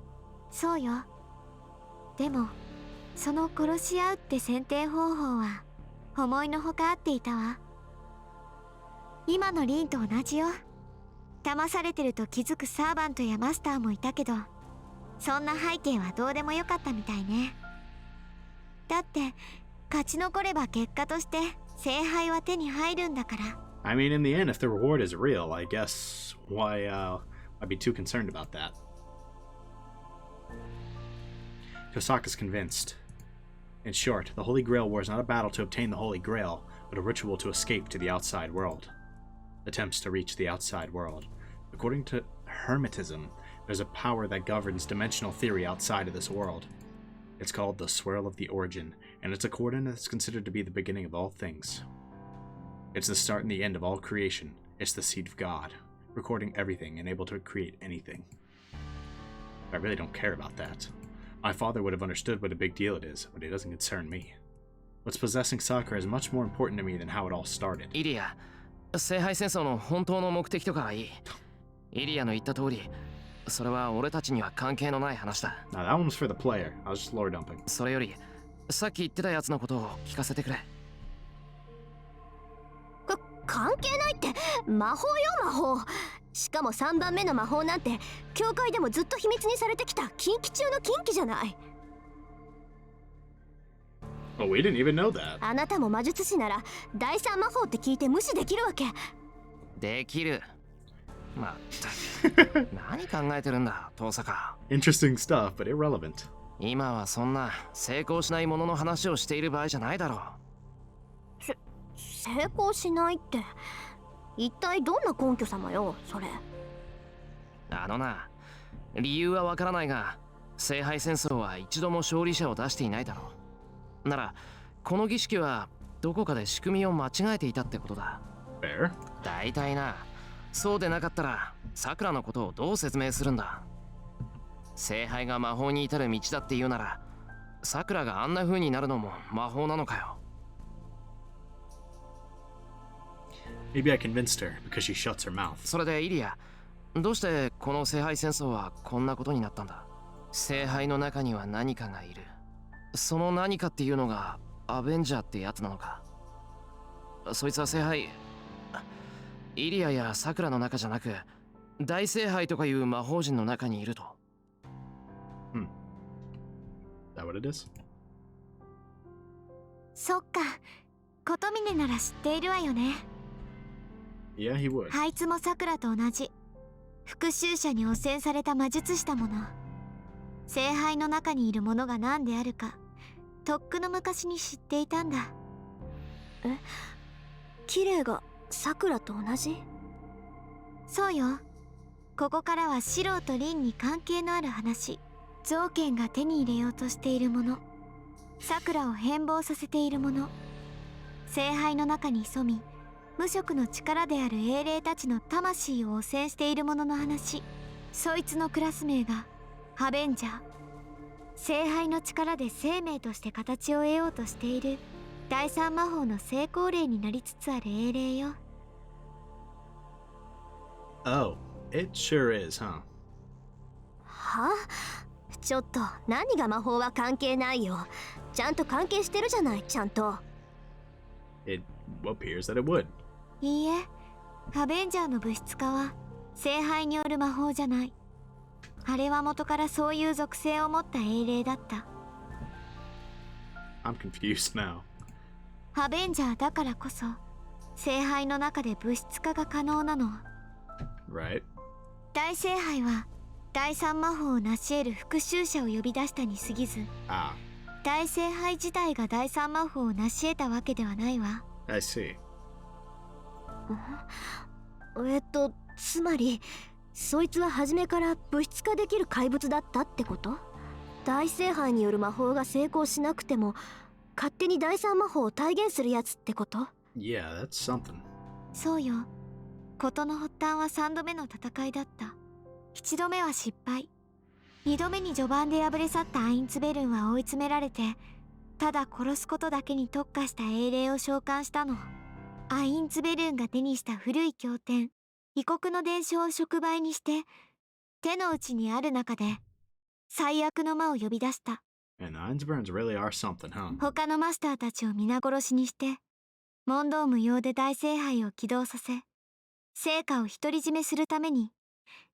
そうよ。でもその殺し合うって選定方法は思いのほか合っていたわ。今のリンと同じよ。騙されてると気づくサーバントやマスターもいたけど、そんな背景はどうでもよかったみたいね。だって勝ち残れば結果として聖杯は手に入るんだから。I mean, in the end, if the reward is real, I guess why I'd be too concerned about that. Kosaka's convinced. In short, the Holy Grail War is not a battle to obtain the Holy Grail, but a ritual to escape to the outside world. Attempts to reach the outside world. According to Hermetism, there's a power that governs dimensional theory outside of this world. It's called the Swirl of the Origin, and it's a coordinate that's considered to be the beginning of all things. It's the start and the end of all creation. It's the seed of God, recording everything and able to create anything. I really don't care about that. My father would have understood what a big deal it is, but it doesn't concern me. What's possessing Sakura is much more important to me than how it all started. イリア、聖杯戦争の本当の目的とかはいい。イリアの言った通り、それは俺たちには関係のない話だ。Now that one's for the player. I was just lore dumping. それより、さっき言ってたやつのことを聞かせてくれ。関係ないって、魔法よ魔法。しかも3番目の魔法なんて教会でもずっと秘密にされてきた禁忌中の禁忌じゃない。Oh, we didn't even know that. あなたも魔術師なら第3魔法って聞いて無視できるわけ？できる。まったく何考えてるんだ、遠坂。Interesting stuff, but irrelevant. 今はそんな成功しないものの話をしている場合じゃないだろう。成功しないって一体どんな根拠様よそれ。あのな、理由はわからないが、聖杯戦争は一度も勝利者を出していないだろう。ならこの儀式はどこかで仕組みを間違えていたってことだ。Fair? 大体な、そうでなかったらさくらのことをどう説明するんだ。聖杯が魔法に至る道だって言うなら、さくらがあんな風になるのも魔法なのかよ。Maybe I convinced her because she shuts her mouth. それでイリア、どうしてこの聖杯戦争はこんなことになったんだ？聖杯の中には何かがいる。その何かっていうのがアベンジャーってやつなのか。そいつは聖杯、イリアやさくらの中じゃなく、大聖杯とかいう魔法陣の中にいると。Is that what it is? そっか、コトミネなら知っているわよね。Yeah, he would. あいつもさくらと同じ復讐者に汚染された魔術師だもの。聖杯の中にいるものが何であるかとっくの昔に知っていたんだ。え、綺麗がさくらと同じ？そうよ。ここからはシローとリンに関係のある話。ゾウケンが手に入れようとしているもの、さくらを変貌させているもの、聖杯の中に潜み無色の力である英霊たちの魂を汚染しているものの話。そいつのクラス名がハベンジャー。聖杯の力で生命として形を得ようとしている第三魔法の成功例になりつつある英霊よ。Oh, it sure is, huh? は？ちょっと何が魔法は関係ないよ。ちゃんと関係してるじゃない、ちゃんと。It appears that it would. いいえ、アベンジャーの物質化は聖杯による魔法じゃない。あれは元からそういう属性を持った英霊だった。I'm confused now. アベンジャーだからこそ聖杯の中で物質化が可能なの。 Right. 大聖杯は第三魔法を成し得る復讐者を呼び出したに過ぎず、 Ah, 大聖杯自体が第三魔法を成し得たわけではないわ。 I see. つまりそいつは初めから物質化できる怪物だったってこと？大聖杯による魔法が成功しなくても勝手に第三魔法を体現するやつってこと？ Yeah, that's something. そうよ。事の発端は3度目の戦いだった。1度目は失敗。2度目に序盤で敗れ去ったアインツベルンは追い詰められて、ただ殺すことだけに特化した英霊を召喚したの。アインツベルンが手にした古い経典、異国の伝承を触媒にして、手の内にある中で最悪の魔を呼び出した。 And the Einsburns really are something, huh? 他のマスターたちを皆殺しにして、問答無用で大聖杯を起動させ、聖火を独り占めするために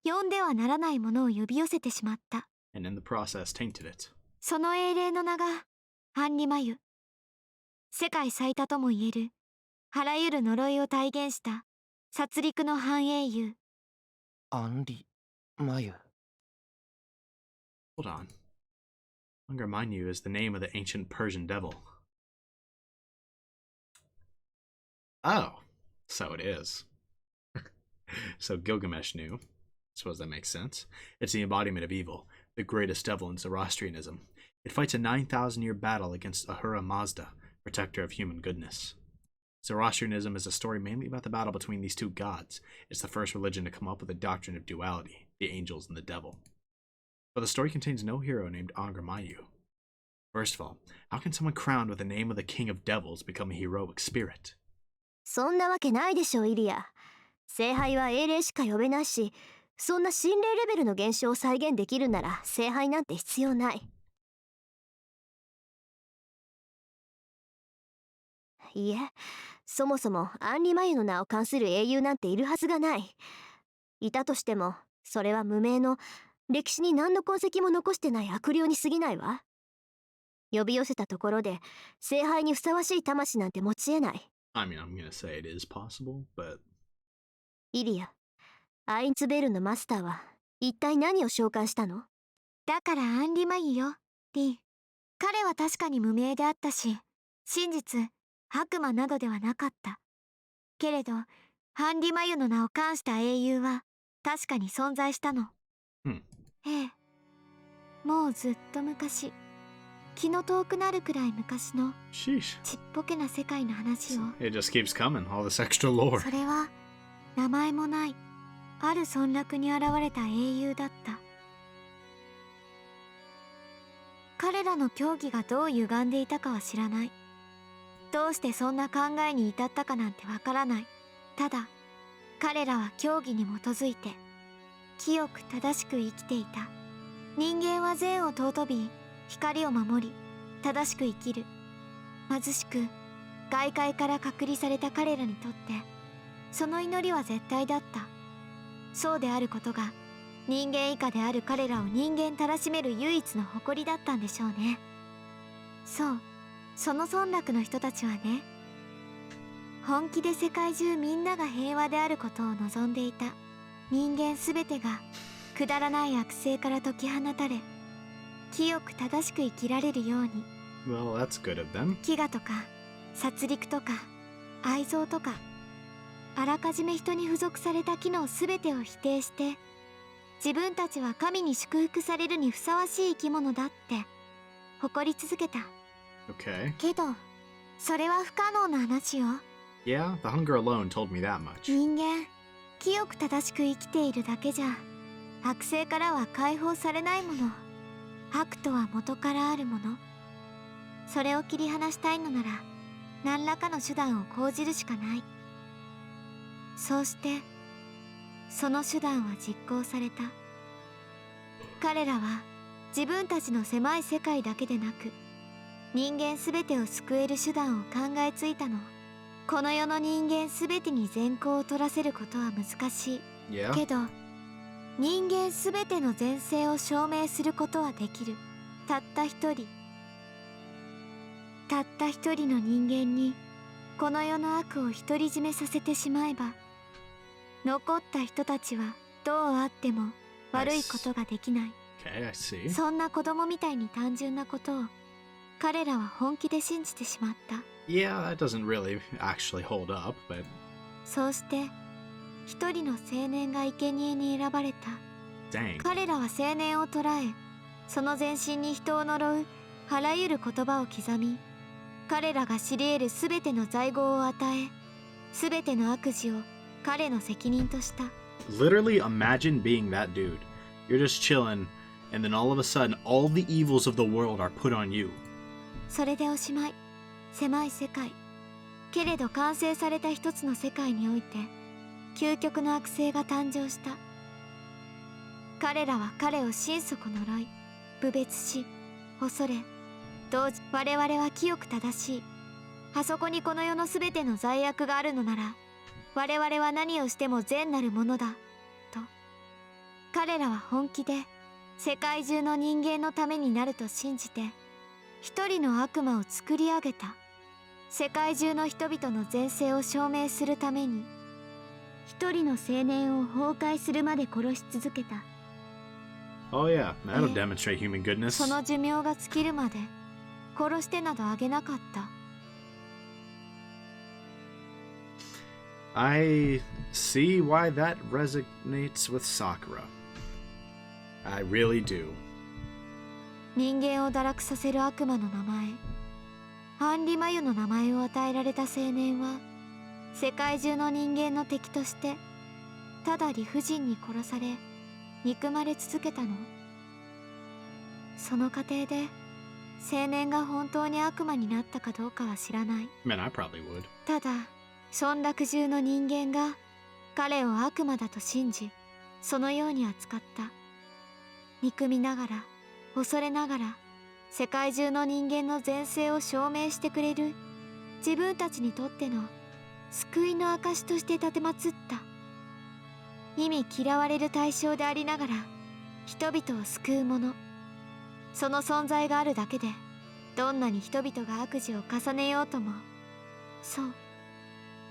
呼んではならないものを呼び寄せてしまった。 And in the process tainted it. その英霊の名がアンリマユ。世界最多ともいえるあらゆる呪いを体現した殺戮の半英雄。アンリマユ。 Hold on. Angra Mainyu is the name of the ancient Persian devil. Oh, so it is. So Gilgamesh knew. Suppose that makes sense. It's the embodiment of evil, the greatest devil in Zoroastrianism. It fights a 9,000-year battle against Ahura Mazda, protector of human goodness. Zoroastrianism is a story mainly about the battle between these two gods. It's the first religion to come up with a doctrine of duality, the angels and the devil. But the story contains no hero named Angra Mainyu. First of all, how can someone crowned with the name of the king of devils become a heroic spirit? そんなわけないでしょイリア。聖杯は英霊しか呼べないし、そんな心霊レベルの現象を再現できるなら聖杯なんて必要ない。いえ、そもそもアンリマユの名を冠する英雄なんているはずがない。いたとしてもそれは無名の歴史に何の痕跡も残してない悪霊に過ぎないわ。呼び寄せたところで聖杯にふさわしい魂なんて持ち得ない。 I mean, I'm gonna say it is possible, but... イリア、アインツベルンのマスターは一体何を召喚したの？だからアンリマユよ、リン。彼は確かに無名であったし、真実、悪魔などではなかった。けれど、アンリマユの名を冠した英雄は確かに存在したの。ええ。もうずっと昔、気の遠くなるくらい昔の Sheesh. ちっぽけな世界の話を。 It just keeps coming, all this extra lore. それは名前もないある村落に現れた英雄だった。彼らの教義がどう歪んでいたかは知らない。どうしてそんな考えに至ったかなんてわからない。ただ彼らは教義に基づいて清く正しく生きていた。人間は善を尊び光を守り正しく生きる。貧しく外界から隔離された彼らにとってその祈りは絶対だった。そうであることが人間以下である彼らを人間たらしめる唯一の誇りだったんでしょうね。そう、その村落の人たちはね、本気で世界中みんなが平和であることを望んでいた。人間すべてがくだらない悪性から解き放たれ、清く正しく生きられるように。 Well, that's good of them. 飢餓とか殺戮とか愛憎とかあらかじめ人に付属された機能すべてを否定して、自分たちは神に祝福されるにふさわしい生き物だって誇り続けた。 Okay. けどそれは不可能な話よ。 Yeah, the hunger alone told me that much. 人間清く正しく生きているだけじゃ悪性からは解放されないもの。悪とは元からあるもの。それを切り離したいのなら何らかの手段を講じるしかない。そうしてその手段は実行された。彼らは自分たちの狭い世界だけでなく人間すべてを救える手段を考えついたの。この世の人間すべてに善行を取らせることは難しい。Yeah. けど人間すべての善性を証明することはできる。たった一人の人間にこの世の悪を独り占めさせてしまえば、残った人たちはどうあっても悪いことができない。 Okay, I see. そんな子供みたいに単純なことを彼らは本気で信じてしまった。 Yeah, that doesn't really actually hold up, but そうして一人の青年が生贄に選ばれた。 dang. 彼らは青年を捕らえ、その全身に人を呪うあらゆる言葉を刻み、彼らが知り得るすべての罪業を与え、すべての悪事を彼の責任とした。 Literally imagine being that dude. You're just chilling, and then all of a sudden, all the evils of the world are put on you. それでおしまい。狭い世界。けれど完成された一つの世界において、究極の悪性が誕生した。彼らは彼を心底呪い、侮蔑し、恐れ、同時我々は清く正しい。あそこにこの世のすべての罪悪があるのなら、我々は何をしても善なるものだ、と。彼らは本気で世界中の人間のためになると信じて、一人の悪魔を作り上げた。世界中の人々の善性を証明するために、一人の青年を崩壊するまで殺し続けた。 Oh yeah, that'll demonstrate human goodness. その寿命が尽きるまで殺してなどあげなかった。 I see why that resonates with Sakura. I really do. 人間を堕落させる悪魔の名前、アンリマユの名前を与えられた青年は、世界中の人間の敵としてただ理不尽に殺され憎まれ続けたの。その過程で青年が本当に悪魔になったかどうかは知らない。 Man, I probably would. ただ村落中の人間が彼を悪魔だと信じ、そのように扱った。憎みながら恐れながら世界中の人間の善性を証明してくれる自分たちにとっての救いの証として立てまつった。意味嫌われる対象でありながら人々を救う者。その存在があるだけでどんなに人々が悪事を重ねようとも、そう、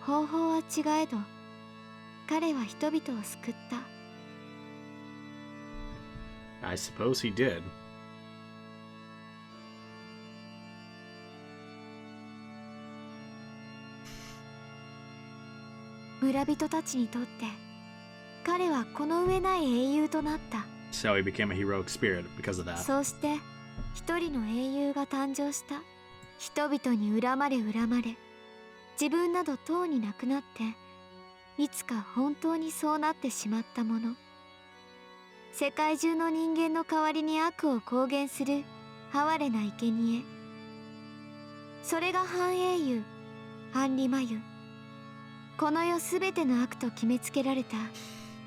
方法は違えど彼は人々を救った。 I suppose he did. 村人たちにとって彼はこの上ない英雄となった。 So he became a heroic spirit because of that. そうして一人の英雄が誕生した。人々に恨まれ自分などとうになくなって、いつか本当にそうなってしまったもの。世界中の人間の代わりに悪を公言する哀れな生贄。それが半英雄アンリマユ。この世すべての悪と決めつけられた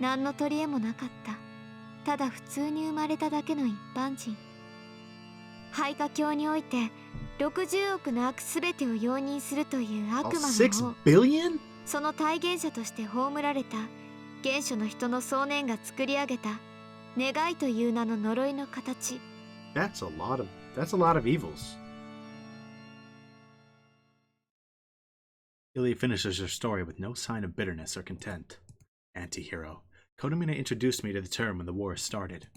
何の取り柄もなかった。ただ普通に生まれただけの一般人。廃家教において60億の悪すべてを容認するという悪魔の王。6 billion? その体現者として葬られた原初の人の想念が作り上げた願いという名の呪いの形。 That's a lot of evils. Illya finishes her story with no sign of bitterness or content. Anti-hero. Kotomine introduced me to the term when the war started.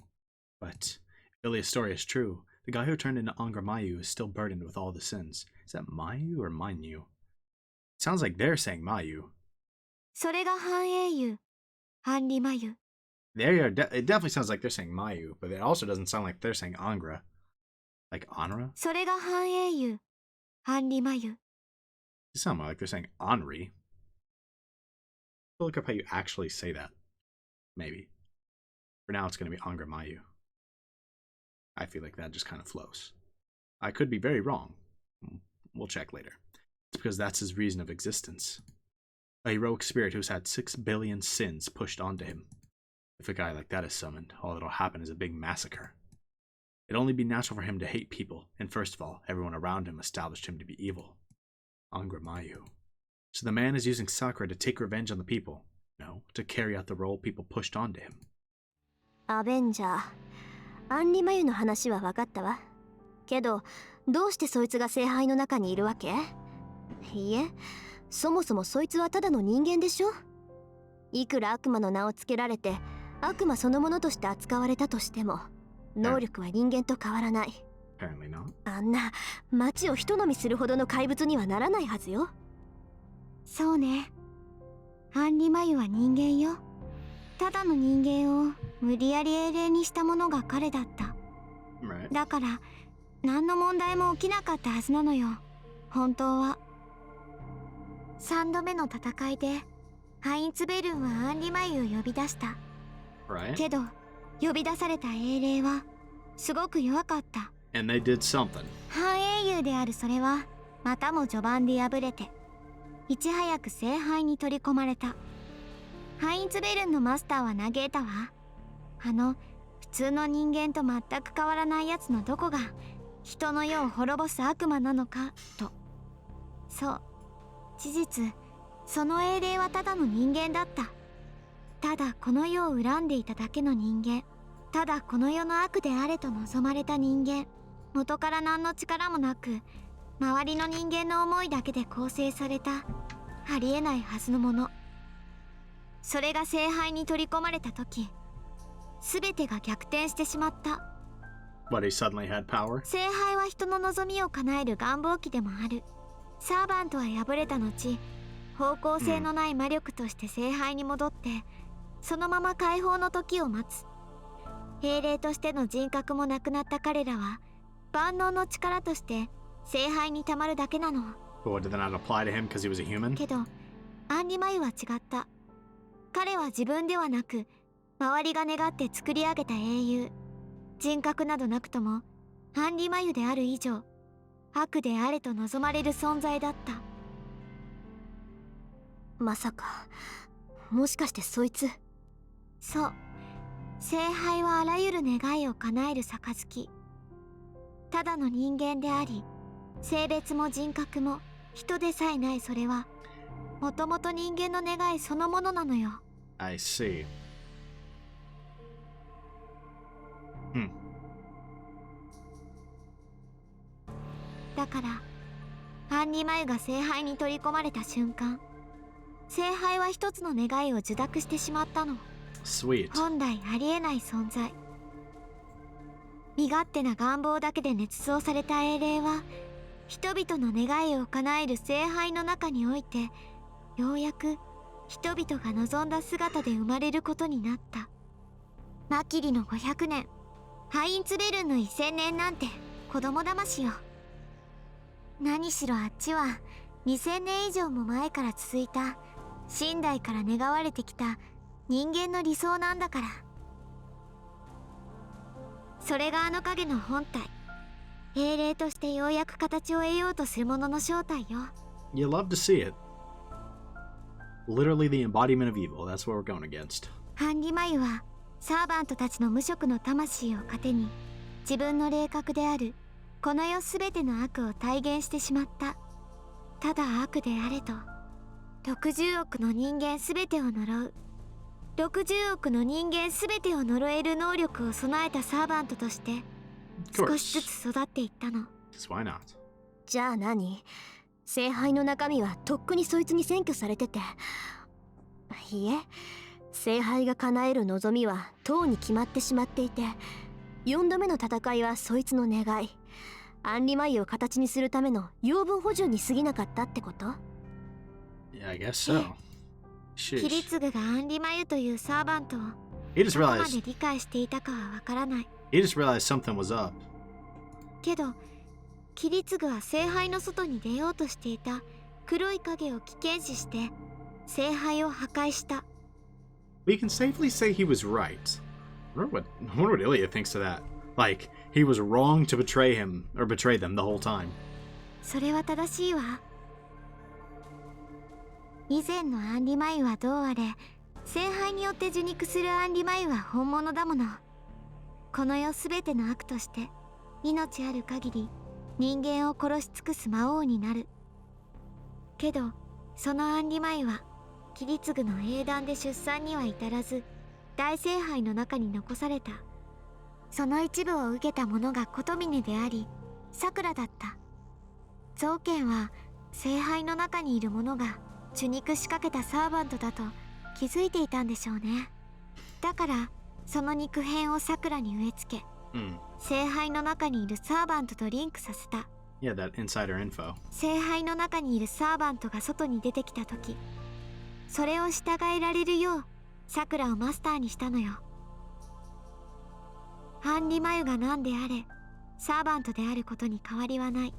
But if Ilya's story is true, the guy who turned into Angra Mainyu is still burdened with all the sins. Is that Mainyu or Mainyu? It sounds like they're saying Mainyu. それが半英雄アンリマユ。 It definitely sounds like they're saying Mainyu, but it also doesn't sound like they're saying Angra. Like Anra? それが半英雄アンリマユ。 It sounds more like they're saying Anri. I'll look up how you actually say that. Maybe. For now, it's going to be Angra Mainyu. I feel like that just kind of flows. I could be very wrong. We'll check later. It's because that's his reason of existence. A heroic spirit who's had 6 billion sins pushed onto him. If a guy like that is summoned, all that'll happen is a big massacre. It'd only be natural for him to hate people, and first of all, everyone around him established him to be evil. Angra Mainyu. So the man is using Sakura to take revenge on the people. No, to carry out the role people pushed onto him. アベンジャー、アンリマユの話は分かったわ。けど、どうしてそいつが聖杯の中にいるわけ？いいえ、そもそもそいつはただの人間でしょ。いくら悪魔の名をつけられて、悪魔そのものとして扱われたとしても、能力は人間と変わらない。Apparently not. あんな町を人飲みするほどの怪物にはならないはずよ。そうね。アンリマユは人間よ。ただの人間を無理やり英霊にしたものが彼だった。Right. だから何の問題も起きなかったはずなのよ、本当は。3度目の戦いでハインツベルンはアンリマユを呼び出した。Right. けど呼び出された英霊はすごく弱かった。 And they did something. 半英雄であるそれはまたも序盤で敗れて、いち早く聖杯に取り込まれた。ハインツベルンのマスターは嘆いたわ。普通の人間と全く変わらないやつのどこが人の世を滅ぼす悪魔なのかと。そう、事実その英霊はただの人間だった。ただこの世を恨んでいただけの人間、ただこの世の悪であれと望まれた人間、元から何の力もなく周りの人間の思いだけで構成されたありえないはずのもの。それが聖杯に取り込まれた時、全てが逆転してしまった。 But he suddenly had power. 聖杯は人の望みを叶える願望機でもある。サーバントは敗れた後、方向性のない魔力として聖杯に戻って、そのまま解放の時を待つ。英霊としての人格もなくなった彼らは万能の力として聖杯にたまるだけなの。 But what, did that not apply to him because he was a human? けどアンリマユは違った。彼は自分ではなく周りが願って作り上げた英雄。人格などなくともアンリマユである以上、悪であれと望まれる存在だった。まさか、もしかしてそいつ。そう、聖杯はあらゆる願いを叶える杯。ただの人間であり、性別も人格も人でさえないそれはもともと人間の願いそのものなのよ。 I see. だからアンリマユが聖杯に取り込まれた瞬間、聖杯は一つの願いを受諾してしまったの。 Sweet. 本来ありえない存在。身勝手な願望だけで捏造された英霊は人々の願いを叶える聖杯の中において、ようやく人々が望んだ姿で生まれることになった。マキリの500年、ハインツベルンの1000年なんて子供騙しよ。何しろあっちは2000年以上も前から続いた、神代から願われてきた人間の理想なんだから。それがあの影の本体、英霊としてようやく形を得ようとするものの正体よ。 You love to see it. Literally the embodiment of evil. That's what we're going against. ハンリマユはサーバントたちの無色の魂を糧に、自分の霊格であるこの世すべての悪を体現してしまった。ただ悪であれと60億の人間すべてを呪う、60億の人間すべてを呪える能力を備えたサーバントとして少しずつ育っていったの。 Why not? じゃあ何？聖杯の中身はとっくにそいつに占拠されてて。いいえ、聖杯が叶える望みはとうに決まってしまっていて、4度目の戦いはそいつの願い、アンリマイを形にするための養分補充に過ぎなかったってこと？ Yeah, I guess so. キ Sheesh. リツグがアンリマユというサーバントを He just どこま realized. で理解していたかはわからない。 He just realized something was up. けどキリツグは聖杯の外に出ようとしていた黒い影を危険視して聖杯を破壊した。 We can safely say he was right. I wonder what Illya thinks of that. Like, he was wrong to betray him, or betray them the whole time. それは正しいわ。以前のアンリマユはどうあれ、聖杯によって受肉するアンリマユは本物だもの。この世すべての悪として命ある限り人間を殺し尽くす魔王になる。けどそのアンリマユはキリツグの英断で出産には至らず大聖杯の中に残された。その一部を受けた者がコトミネでありサクラだった。ゾウケンは聖杯の中にいる者が受肉しかけたサーバントだと気づいていたんでしょうね。だからその肉片をサクラに植え付け、聖杯の中にいるサーバントとリンクさせた。Yeah, that insider info. 聖杯の中にいるサーバントが外に出てきた時、それを従えられるようサクラをマスターにしたのよ。アンリマユが何であれサーバントであることに変わりはない。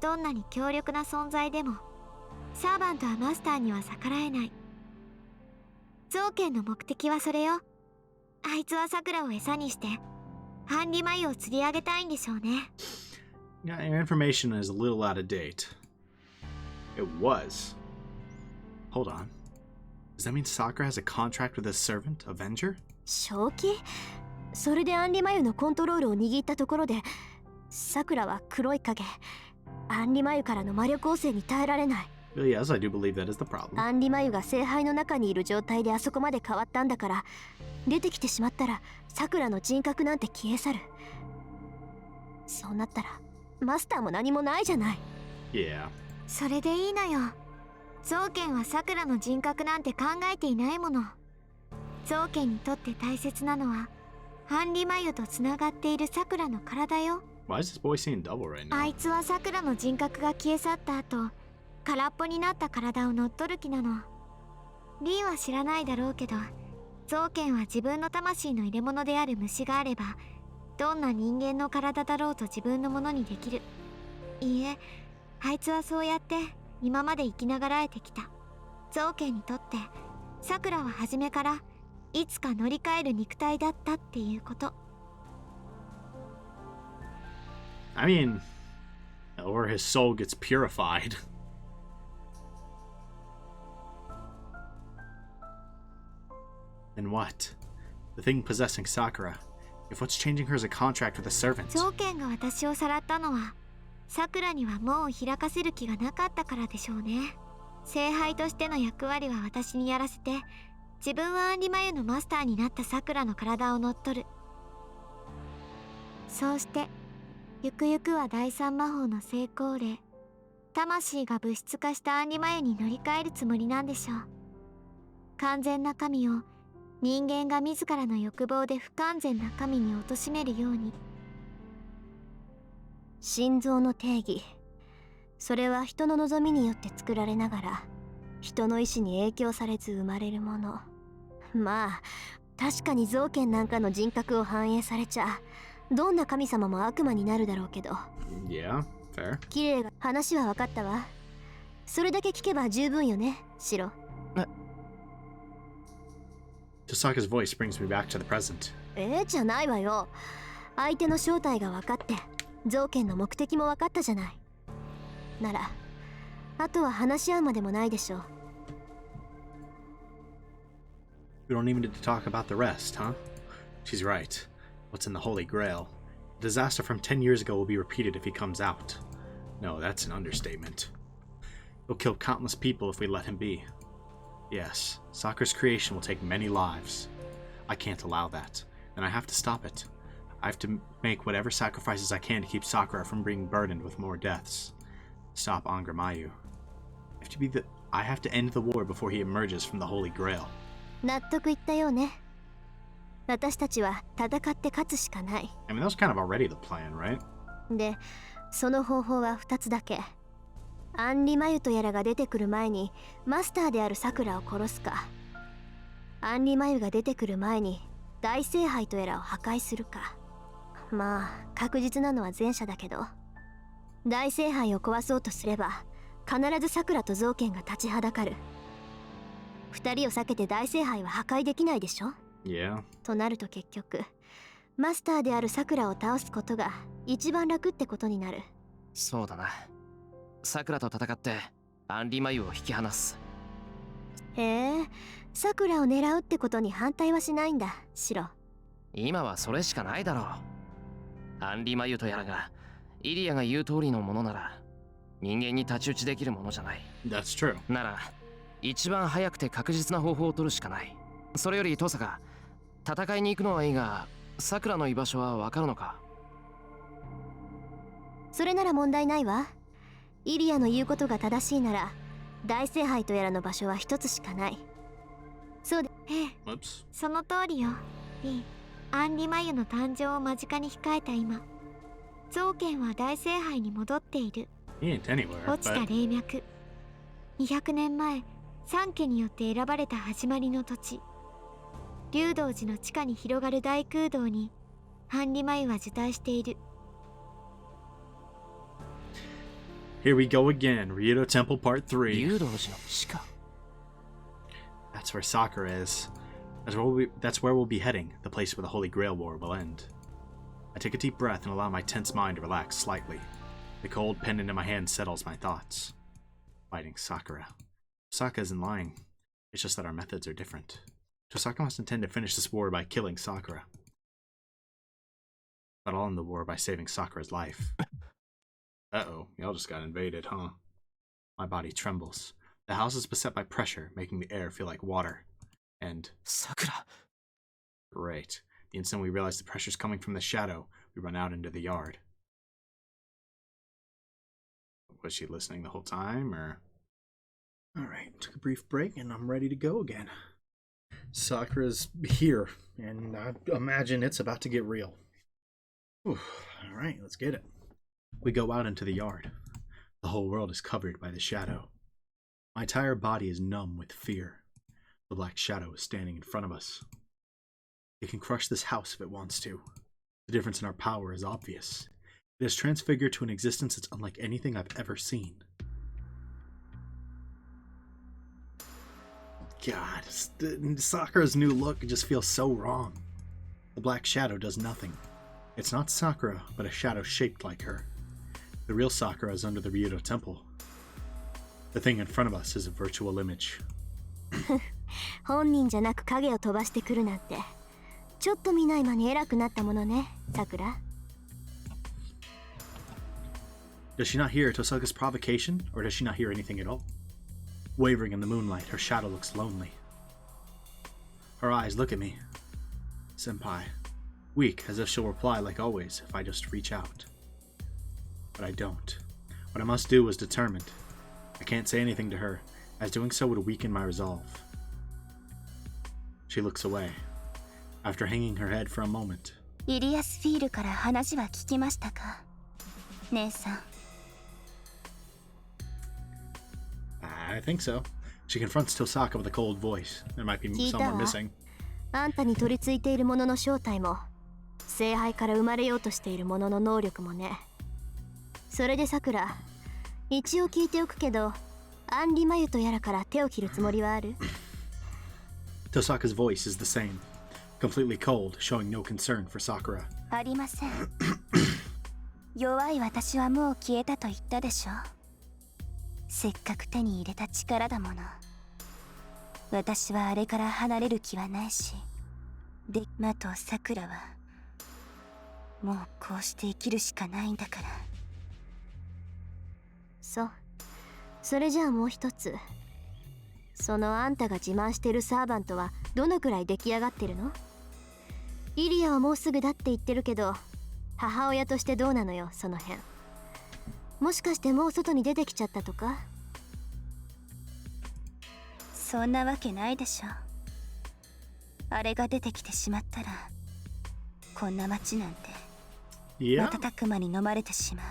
どんなに強力な存在でもサーバントはマスターには逆らえない。ゾウケンの目的はそれよ。あいつはサクラを餌にしてアンリマユを釣り上げたいんでしょうね。Yeah, your information is a little out of date. It was. Hold on. Does that mean Sakura has a contract with a servant, Avenger? 正気？それでアンリマユのコントロールを握ったところで、サクラは黒い影、アンリマユからの魔力汚染に耐えられない。Yes, I do believe that is the problem. アンリマユが聖杯の中にいる状態であそこまで変わったんだから、出てきてしまったらサクラの人格なんて消え去る。そうなったらマスターも何もないじゃない。Yeah. それでいいのよ。ゾウケンはサクラの人格なんて考えていないもの。ゾウケンにとって大切なのはアンリマユとつながっているサクラの体よ。Why is this boy saying double right now? あいつはサクラの人格が消え去った後、空っぽになった体を乗っ取る気なの。リンは知らないだろうけど、ゾウケンは自分の魂の入れ物である虫があればどんな人間の体だろうと自分のものにできる。いいえ、あいつはそうやって今まで生きながらえてきた。ゾウケンにとってサクラは初めからいつか乗り換える肉体だったっていうこと。I mean, or his soul gets purified. Then what? The thing possessing Sakura. If what's changing her is a contract with a servant. ゾウケンが私をさらったのはサクラには門を開かせる気がなかったからでしょうね。聖杯としての役割は私にやらせて、自分はアンリマユのマスターになったサクラの体を乗っ取る。そうしてゆくゆくは第三魔法の成功例、魂が物質化したアンリマユに乗り換えるつもりなんでしょう。完全な神を人間が自らの欲望で不完全な神に貶めるように。心臓の定義、それは人の望みによって作られながら人の意志に影響されず生まれるもの。まあ確かにゾウケンなんかの人格を反映されちゃどんな神様も悪魔になるだろうけど。 Yeah, fair. 綺麗が話は分かったわ。それだけ聞けば十分よね、シロ。Tosaka's voice brings me back to the present. じゃないわよ。相手の正体が分かってゾウケンの目的も分かったじゃない。ならあとは話し合うまでもないでしょう。 We don't even need to talk about the rest, huh? She's right. What's in the Holy Grail? The disaster from 10 years ago will be repeated if he comes out. No, that's an understatement. He'll kill countless people if we let him be. Yes, Sakura's creation will take many lives. I can't allow that, and I have to stop it. I have to make whatever sacrifices I can to keep Sakura from being burdened with more deaths. Stop Angra Mainyu. I have to end the war before he emerges from the Holy Grail. 納得いったようね。私たちは戦って勝つしかない。I mean, that was kind of already the plan, right? で、その方法は2つだけ。アンリマユとやらが出てくる前にマスターであるサクラを殺すか、アンリマユが出てくる前に大聖杯とやらを破壊するか。まあ確実なのは前者だけど、大聖杯を壊そうとすれば必ずサクラとゾウケンが立ちはだかる。2人を避けて大聖杯は破壊できないでしょ。 Yeah. となると結局マスターであるサクラを倒すことが一番楽ってことになる。そうだな。サクラと戦ってアンリマユを引き離す。へえ、サクラを狙うってことに反対はしないんだ、シロ。今はそれしかないだろう。アンリマユとやらがイリアが言う通りのものなら人間に太刀打ちできるものじゃない。 That's true. なら一番早くて確実な方法を取るしかない。それより登坂、戦いに行くのはいいが、さくらの居場所はわかるのか？それなら問題ないわ。イリアの言うことが正しいなら大聖杯とやらの場所は一つしかない。そうで、ええ、 Whoops. その通りよ。リアンリマユの誕生を間近に控えた今、ゾウケンは大聖杯に戻っている。 He ain't anywhere. 落ちた But 霊脈、200年前三家によって選ばれた始まりの土地、竜道寺の地下に広がる大空洞にアンリマユは受胎している。 here we go again. Ryoto Temple Part 3. 竜道寺の地下。 That's where Sakura is. That's where we'll be heading. The place where the Holy Grail War will end. I take a deep breath and allow my tense mind to relax slightly. The cold pendant in my hand settles my thoughts. Fighting Sakura. Tosaka isn't lying. It's just that our methods are different. Tosaka must intend to finish this war by killing Sakura. But I'll end the war by saving Sakura's life. Uh-oh, y'all just got invaded, huh? My body trembles. The house is beset by pressure, making the air feel like water. And... さくら。 Great. The instant we realize the pressure's coming from the shadow, we run out into the yard. Was she listening the whole time, or...? Alright, took a brief break, and I'm ready to go again. Sakura's here, and I imagine it's about to get real. Alright, let's get it. We go out into the yard. The whole world is covered by the shadow. My entire body is numb with fear. The black shadow is standing in front of us. It can crush this house if it wants to. The difference in our power is obvious. It has transfigured to an existence that's unlike anything I've ever seen. God, Sakura's new look just feels so wrong. The black shadow does nothing. It's not Sakura, but a shadow shaped like her. The real Sakura is under the Ryoto Temple. The thing in front of us is a virtual image. 本人じゃなく影を飛ばしてくるなんて、ちょっと見ない間に偉くなったものね、さくら。Does she not hear Tosaka's provocation, or does she not hear anything at all? Wavering in the moonlight, her shadow looks lonely. Her eyes look at me. Senpai. Weak, as if she'll reply like always if I just reach out. But I don't. What I must do is determined. I can't say anything to her, as doing so would weaken my resolve. She looks away, after hanging her head for a moment. イリアスフィールから話は聞きましたか、姉さん。I think so. She confronts Tosaka with a cold voice. There might be someone missing. あんたに取り付いているものの正体も、聖杯から生まれようとしているものの能力もね。それでさくら、一応聞いておくけど、アンリマユとやらから手を切るつもりはある？ Tosaka's voice is the same, completely cold, showing no concern for Sakura. ありません。弱い私はもう消えたと言ったでしょ。せっかく手に入れた力だもの。私はあれから離れる気はないし。で、あとさくらはもうこうして生きるしかないんだから。そう。それじゃあもう一つ。そのあんたが自慢してるサーバントはどのくらい出来上がってるの？イリアはもうすぐだって言ってるけど、母親としてどうなのよ、その辺。もしかしてもう外に出てきちゃったとか？そんなわけないでしょ。あれが出てきてしまったら、こんな街なんて Yeah, 瞬く間に飲まれてしまう。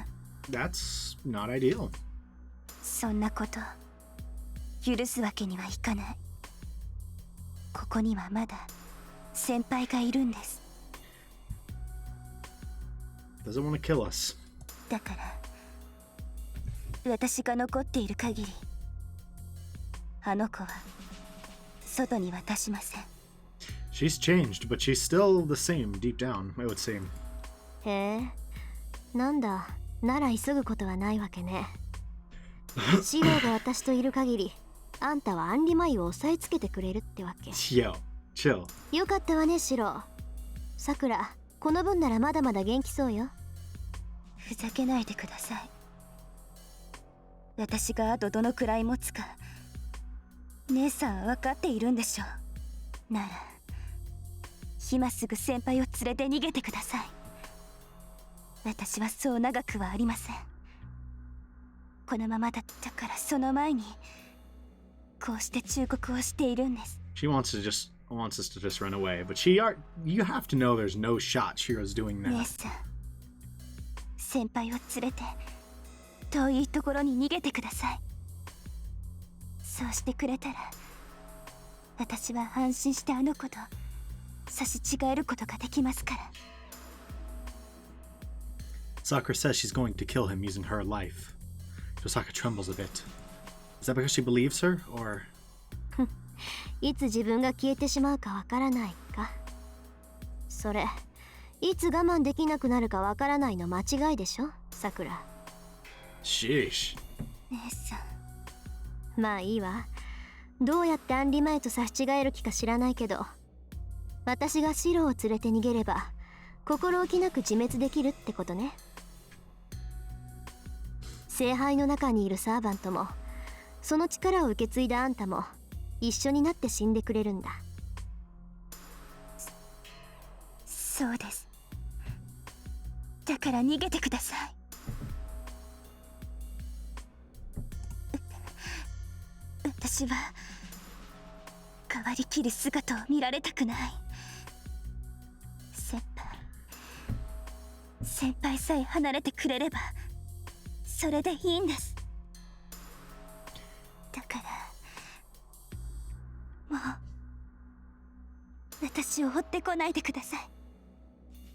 that's not ideal. そんなこと許すわけにはいかない。ここにはまだ先輩がいるんです。 Doesn't want to kill us. だから私が残っている限り、あの子は外に渡しません。 She's changed, but she's still the same deep down, it would seem. へえ、なんだ、なら急ぐことはないわけね。シローが私といる限り、あんたはアンリマイを押さえつけてくれるってわけ。Yo, chill. よかったわね、シロー。さくら、この分ならまだまだ元気そうよ。ふざけないでください。私があとどのくらい持つか姉さん分かっているんでしょう。なら今すぐ先輩を連れて逃げてください。私はそう長くはありません。このままだったからその前にこうして忠告をしているんです。 She wants us to just run away, but you have to know there's no shot Shiro's doing 姉 that. さん、先輩を連れて遠いところに逃げてください。そうしてくれたら私は安心してあの子と差し違えることができますから。 Sakura says she's going to kill him using her life. Tosaka trembles a bit. Is that because she believes her, or...いつ自分が消えてしまうかわからないか。それ、いつ我慢できなくなるかわからないの間違いでしょ、さくら。Sheesh. 姉さん、まあいいわ。どうやってアンリ前と差し違える気か知らないけど、私がシロを連れて逃げれば心置きなく自滅できるってことね。聖杯の中にいるサーバントもその力を受け継いだあんたも一緒になって死んでくれるんだ。そうです。だから逃げてください。私は変わりきる姿を見られたくない。先輩さえ離れてくれればそれでいいんです。だからもう私を追ってこないでください。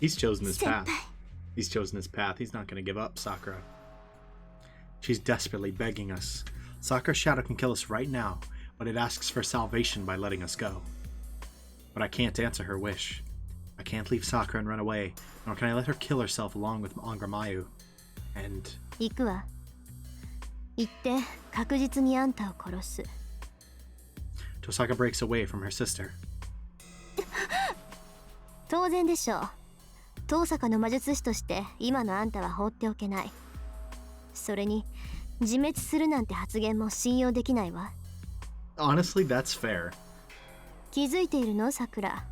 He's chosen his path. 先輩。 He's chosen his path. He's not going to give up, Sakura. She's desperately begging us. Sakura's shadow can kill us right now, but it asks for salvation by letting us go. But I can't answer her wish. I can't leave Sakura and run away, nor can I let her kill herself along with Angra Mainyu. And... 行くわ。行って確実にあんたを殺す。 Tosaka breaks away from her sister. 当然でしょう。遠坂の魔術師として今のあんたは放っておけない。それに自滅するなんて発言も信用できないわ。 Honestly, that's fair. 気づいているの、さくら。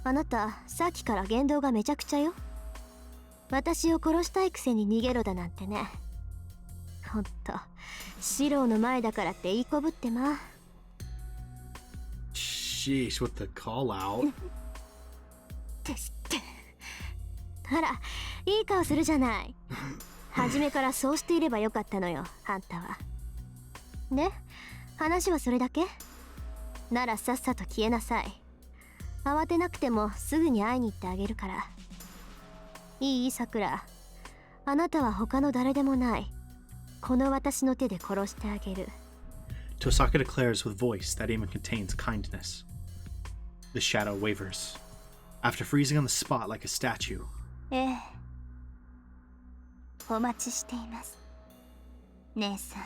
あなたさっきから言動がめちゃくちゃよ。私を殺したいくせに逃げろだなんてね。ほんとシローの前だからっていいこぶってま。 Sheesh, with the call out. ですって。あら、いい顔するじゃない。初めからそうしていればよかったのよ、あんたは。で、話はそれだけ？ならさっさと消えなさい。慌てなくてもすぐに会いに行ってあげるから。いい、さくら。あなたは他の誰でもない。この私の手で殺してあげる。 Tosaka declares with voice that even contains kindness. The shadow wavers. After freezing on the spot like a statue, ええ、お待ちしています、姉さん。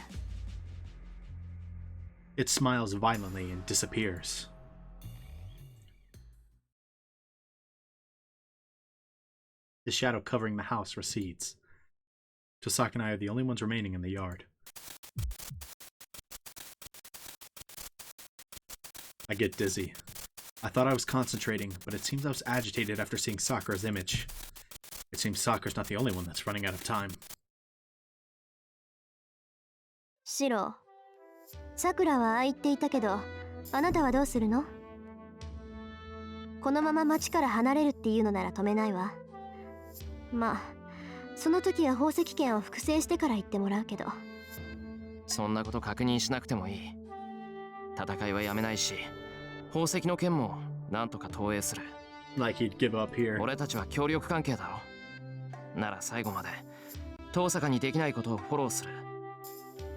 it smiles violently and disappears. The shadow covering the house recedes. Tosaka and I are the only ones remaining in the yard. I get dizzy. I thought I was concentrating, but it seems I was agitated after seeing Sakura's image. It seems Sakura's not the only one that's running out of time. シロー、さくらはああ言っていたけど、あなたはどうするの？このまま町から離れるっていうのなら止めないわ。まあ、その時は宝石剣を複製してから言ってもらうけど。そんなこと確認しなくてもいい。戦いはやめないし、宝石の剣もなんとか投影する。 Like he'd give up here. 俺たちは協力関係だろ。なら最後まで遠坂にできないことをフォローする。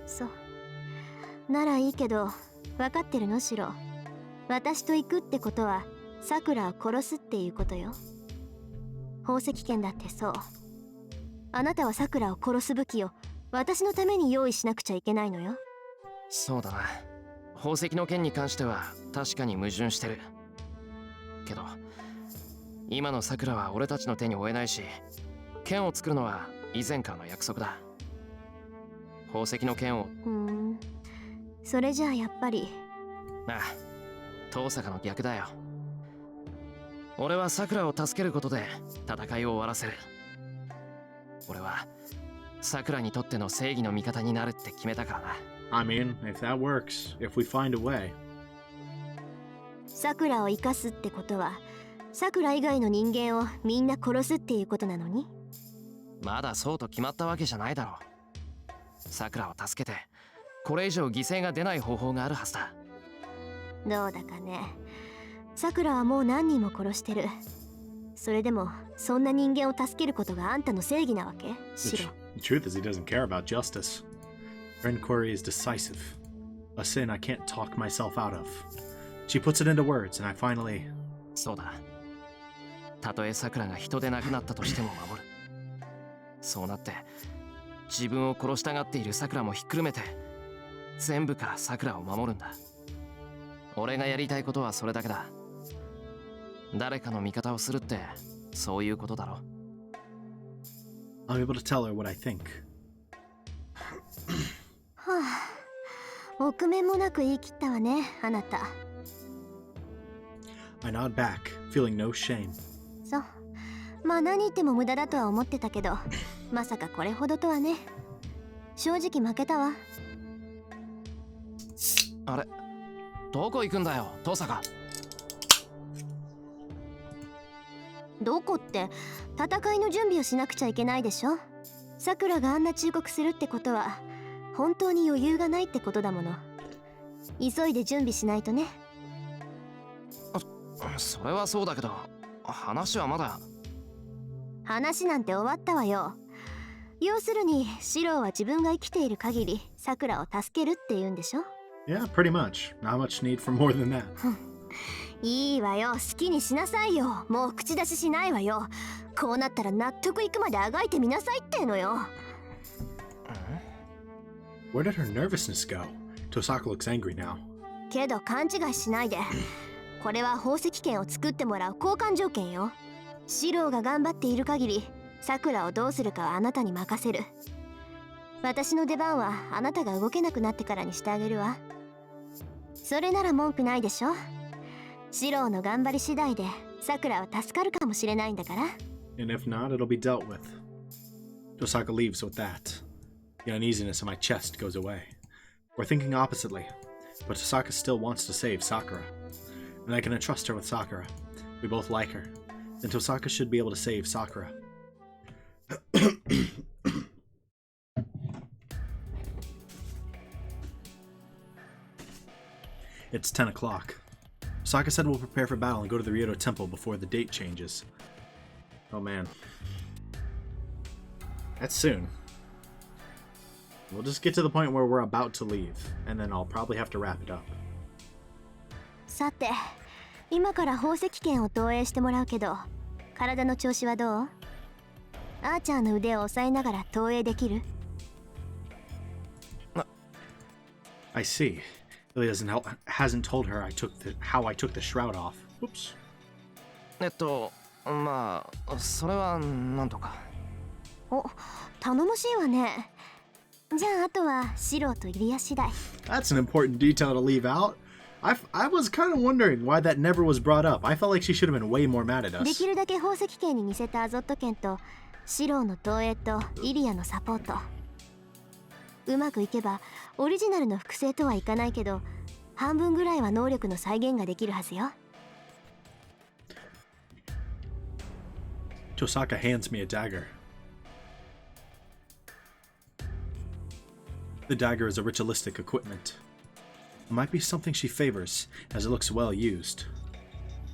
そう。ならいいけど、分かってるの、シロー。私と行くってことは、さくらを殺すっていうことよ。宝石剣だってそう。あなたはさくらを殺す武器を私のために用意しなくちゃいけないのよ。そうだな。宝石の剣に関しては確かに矛盾してるけど、今のさくらは俺たちの手に負えないし、剣を作るのは以前からの約束だ。宝石の剣を。それじゃあやっぱり。ああ、遠坂の逆だよ。俺はさくらを助けることで戦いを終わらせる。俺はさくらにとっての正義の味方になるって決めたからな。I mean, if that works, if we find a way. さくらを生かすってことは、さくら以外の人間をみんな殺すっていうことなのに？まだそうと決まったわけじゃないだろう。さくらを助けてこれ以上犠牲が出ない方法があるはずだ。どうだかね。さくらはもう何人も殺してる。それでもそんな人間を助けることがあんたの正義なわけ？シロ。The truth is he doesn't care about justice. Her inquiry is decisive. A sin I can't talk myself out of. She puts it into words, and I finally... そうだ。たとえさくらが人でなくなったとしても守る。そうなって自分を殺したがっているさくらもひっくるめて全部からさくらを守るんだ。俺がやりたいことはそれだけだ。誰かの味方をするってそういうことだろ。I'm able to tell her what I think. はあ、臆面もなく言い切ったわね、あなた。I nod back, feeling no shame. そう。まあ何言っても無駄だとは思ってたけど、まさかこれほどとはね。正直負けたわ。あれ、どこ行くんだよ、遠坂。どこって戦いの準備をしなくちゃいけないでしょ。さくらがあんな忠告するってことは本当に余裕がないってことだもの。急いで準備しないとね。それはそうだけど、話はまだ。話なんて終わったわよ。要するにシローは自分が生きている限りさくらを助けるって言うんでしょ。 Yeah, pretty much. Not much need for more than that. いいわよ、好きにしなさいよ。もう口出ししないわよ。こうなったら納得いくまであがいてみなさいってのよ。Where did her nervousness go? Tosaka looks angry now. けど勘違いしないで。これは宝石剣を作ってもらう交換条件よ。シローが頑張っている限りさくらをどうするかはあなたに任せる。私の出番はあなたが動けなくなってからにしてあげるわ。それなら文句ないでしょ。シローの頑張り次第でさくらは助かるかもしれないんだから。 And if not, it'll be dealt with. Tosaka leaves with that. The uneasiness in my chest goes away. We're thinking oppositely, but Tosaka still wants to save Sakura. And I can entrust her with Sakura. We both like her. Then Tosaka should be able to save Sakura. It's 10 o'clock. Sokka said we'll prepare for battle and go to the Ryoto Temple before the date changes. Oh man. That's soon. We'll just get to the point where we're about to leave, and then I'll probably have to wrap it up. さて、今から宝石剣を投影してもらうけど、体の調子はどう？アーチャーの腕を押さえながら投影できる？ I see. Illya hasn't told her how I took the shroud off. Whoops. まあ、それはなんとか。お、頼もしいわね。じゃああとはシローとイリア次第。 That's an important detail to leave out. I was kind of wondering why that never was brought up. I felt like she should have been way more mad at で us. きるだけ宝石剣に似せたアゾット剣とシローの投影とイリアのサポート。うまくいけばオリジナルの複製とはいかないけど、半分ぐらいは能力の再現ができるはずよ。 Tosaka hands me a dagger. The dagger is a ritualistic equipment. It might be something she favors, as it looks well used.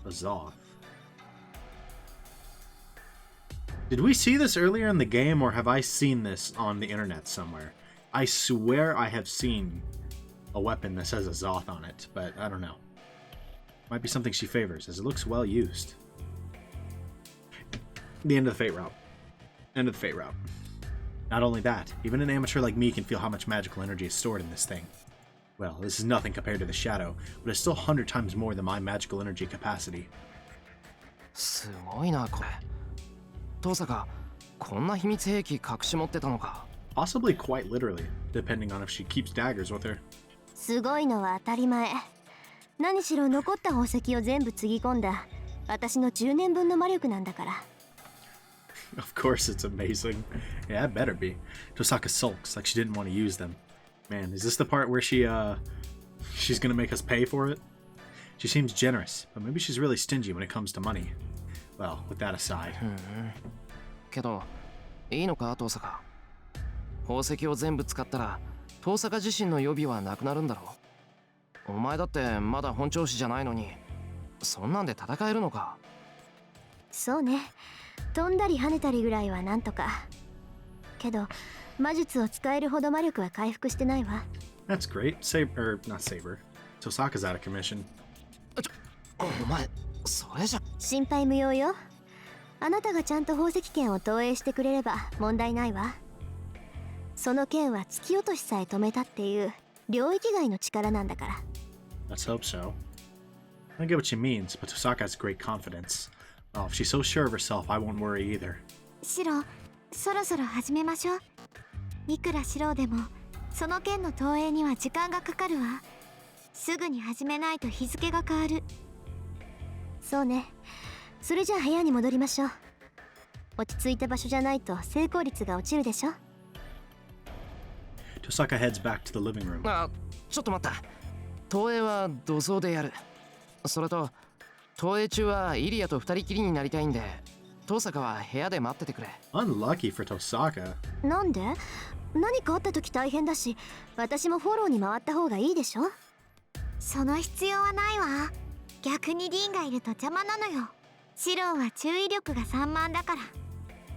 Azoth. Did we see this earlier in the game, or have I seen this on the internet somewhere? I swear I have seen a weapon that says Azoth on it, but I don't know. Might be something she favors, as it looks well used. The end of the Fate route. End of the Fate route. Not only that, even an amateur like me can feel how much magical energy is stored in this thing. Well, this is nothing compared to the Shadow, but it's still 100 times more than my magical energy capacity. すごいなこれ。遠坂、こんな秘密兵器隠し持ってたのか。Possibly quite literally. depending on if she keeps daggers with her. すごいのは当たり前。何しろ残った宝石を全部つぎ込んだ私の10年分の魔力なんだから。Of course it's amazing. Yeah, it better be. Tosaka sulks like she didn't want to use them. Man, is this the part where she's gonna make us pay for it? She seems generous, but maybe she's really stingy when it comes to money. Well, with that aside. けど、いいのか、遠坂。宝石を全部使ったら、遠坂自身の予備はなくなるんだろう。お前だってまだ本調子じゃないのに、そんなんで戦えるのか。そうね。飛んだり跳ねたりぐらいはなんとか。けど、魔術を使えるほど魔力は回復してないわ。That's great. Saber, not Saber. Tosaka's out of commission. お前、それじゃ。心配無用よ。あなたがちゃんと宝石剣を投影してくれれば問題ないわ。その剣は突き落としさえ止めたっていう領域外の力なんだから。Let's hope so. I get what she means, but Tosaka has great confidence. Well, if she's so sure of herself, I won't worry either. シロ、そろそろ始めましょう。いくらシロでもその剣の投影には時間がかかるわ。すぐに始めないと日付が変わる。そうね。それじゃあ部屋に戻りましょう。落ち着いた場所じゃないと成功率が落ちるでしょ。Tosaka heads back to the living room. あ、ちょっと待った。投影は土蔵でやる。それと、投影中はイリアと二人きりになりたいんで、遠坂は部屋で待っててくれ。Unlucky for Tosaka. なんで？何かあった時大変だし、私もフォローに回った方がいいでしょ。その必要はないわ。逆にリンがいると邪魔なのよ。シロは注意力が散漫だから。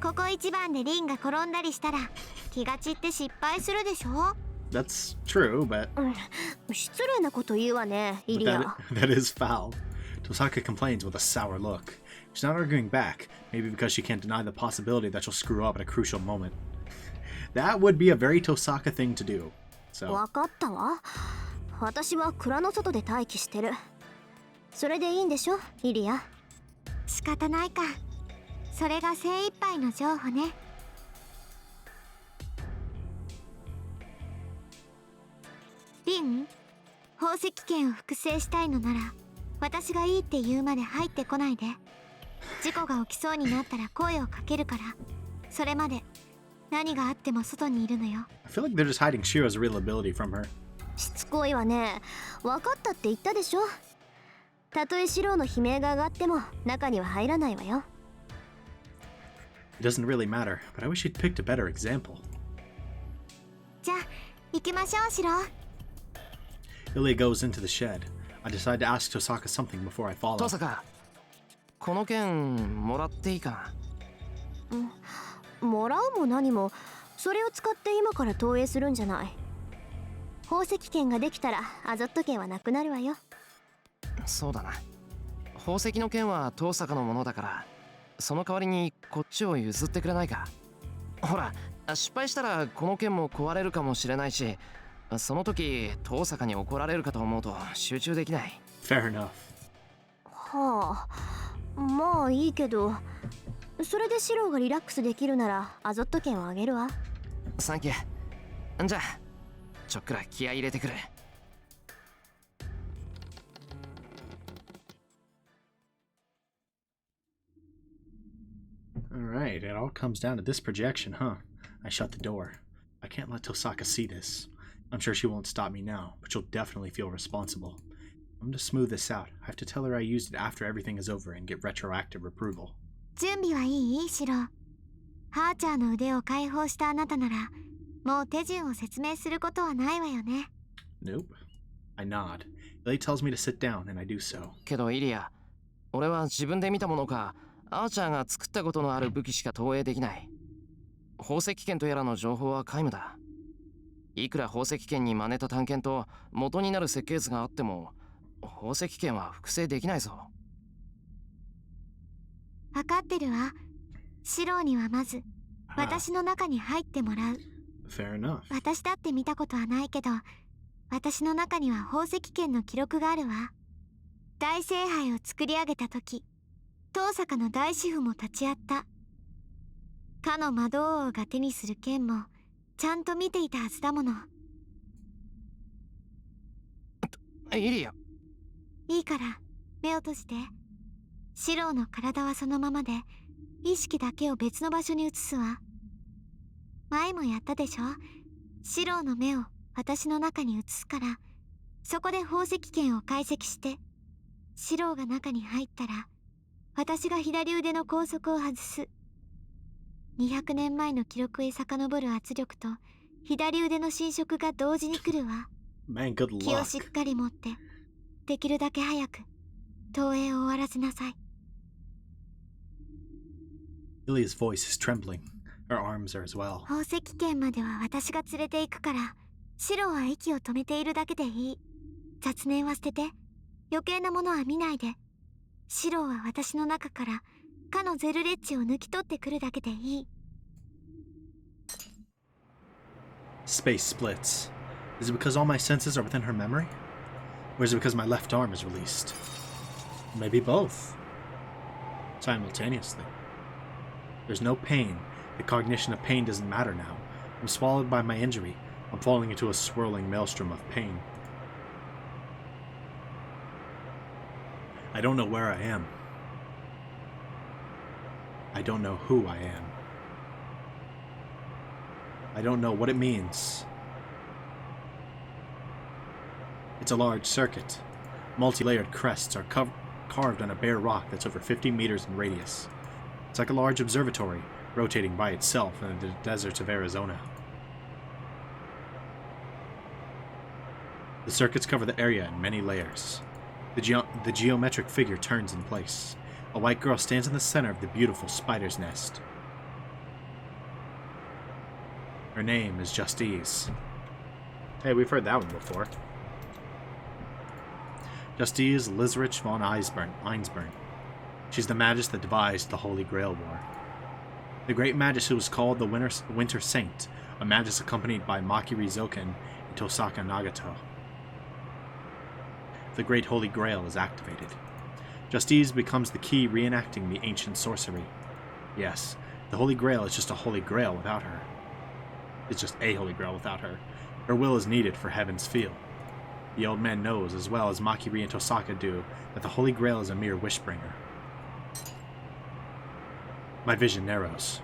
ここ一番でリンが転んだりしたら気が散って失敗するでしょ。That's true, but... 失礼なこと言うわね、イリア。That is foul. Tosaka complains with a sour look. She's not arguing back, maybe because she can't deny the possibility that she'll screw up at a crucial moment. That would be a very Tosaka thing to do. So. わかったわ。私は蔵の外で待機してる。それでいいんでしょ、イリア。仕方ないか。それが精一杯の情報ね。リン、宝石剣を複製したいのなら私がいいって言うまで入ってこないで。事故が起きそうになったら声をかけるから。それまで何があっても外にいるのよ。I feel like they're just hiding Shirou's real ability from her. しつこいわね。分かったって言ったでしょ。たとえシローの悲鳴が上がっても中には入らないわよ。It doesn't really matter, but I wish she'd picked a better example. じゃあ行きましょう、シロ。Illya goes into the shed. I decide to ask Tosaka something before I follow. 遠坂、この剣もらっていいかな。もらうも何も、それを使って今から投影するんじゃない。宝石剣ができたらアゾット剣はなくなるわよ。そうだな。宝石の剣は遠坂のものだから、その代わりにこっちを譲ってくれないか。ほら、失敗したらこの剣も壊れるかもしれないし、その時遠坂に怒られるかと思うと集中できない。Fair enough. はあ、まあいいけど、それでシローがリラックスできるならアゾット剣をあげるわ。サンキュー。じゃあちょっくら気合い入れてくる。Alright, it all comes down to this projection, huh? I shut the door. I can't let Tosaka see this. I'm sure she won't stop me now, but she'll definitely feel responsible. I'm gonna smooth this out. I have to tell her I used it after everything is over and get retroactive approval. 準備はいい、シロ。ハーチャーの腕を解放したあなたならもう手順を説明することはないわよね。Nope. I nod. Illya tells me to sit down, and I do so. けどイリア、俺は自分で見たものかアーチャーが作ったことのある武器しか投影できない。宝石剣とやらの情報は皆無だ。いくら宝石剣に真似た探検と元になる設計図があっても宝石剣は複製できないぞ。分かってるわ。シローにはまず私の中に入ってもらう。Fair enough. 私だって見たことはないけど、私の中には宝石剣の記録があるわ。大聖杯を作り上げた時、遠坂の大師傅も立ち会った。かの魔導王が手にする剣もちゃんと見ていたはずだもの。イリア。いいから目を閉じて。シローの体はそのままで、意識だけを別の場所に移すわ。前もやったでしょ。シローの目を私の中に移すから、そこで宝石剣を解析して、シローが中に入ったら、私が左腕の拘束を外す。200年前の記録へ遡る圧力と左腕の侵食が同時に来るわ。 Man, good 気を luck. しっかり持って、できるだけ早く投影を終わらせなさい。Illya's voice is trembling. Her arms are as well. 宝石剣までは私が連れて行くから、シローは息を止めているだけでいい。雑念は捨てて、余計なものは見ないで。シローは私の中からかのゼルレッジを抜き取ってくるだけでいい。 Space splits. Is it because all my senses are within her memory? Or is it because my left arm is released? Maybe both. Simultaneously. There's no pain. The cognition of pain doesn't matter now. I'm swallowed by my injury. I'm falling into a swirling maelstrom of pain. I don't know where I am. I don't know who I am. I don't know what it means. It's a large circuit. Multi-layered crests are carved on a bare rock that's over 50 meters in radius. It's like a large observatory, rotating by itself in the deserts of Arizona. The circuits cover the area in many layers. The geometric figure turns in place. A white girl stands in the center of the beautiful spider's nest. Her name is Justice. Hey, we've heard that one before. Justice Lizrich von Einsburn. She's the magus that devised the Holy Grail War. The great magus who was called the Winter Saint, a magus accompanied by Makiri Zouken and Tosaka Nagato. The great Holy Grail is activated. Justice becomes the key reenacting the ancient sorcery. Yes, the Holy Grail is just a Holy Grail without her. It's just a Holy Grail without her. Her will is needed for Heaven's Feel. The old man knows, as well as Makiri and Tosaka do, that the Holy Grail is a mere wishbringer. My vision narrows.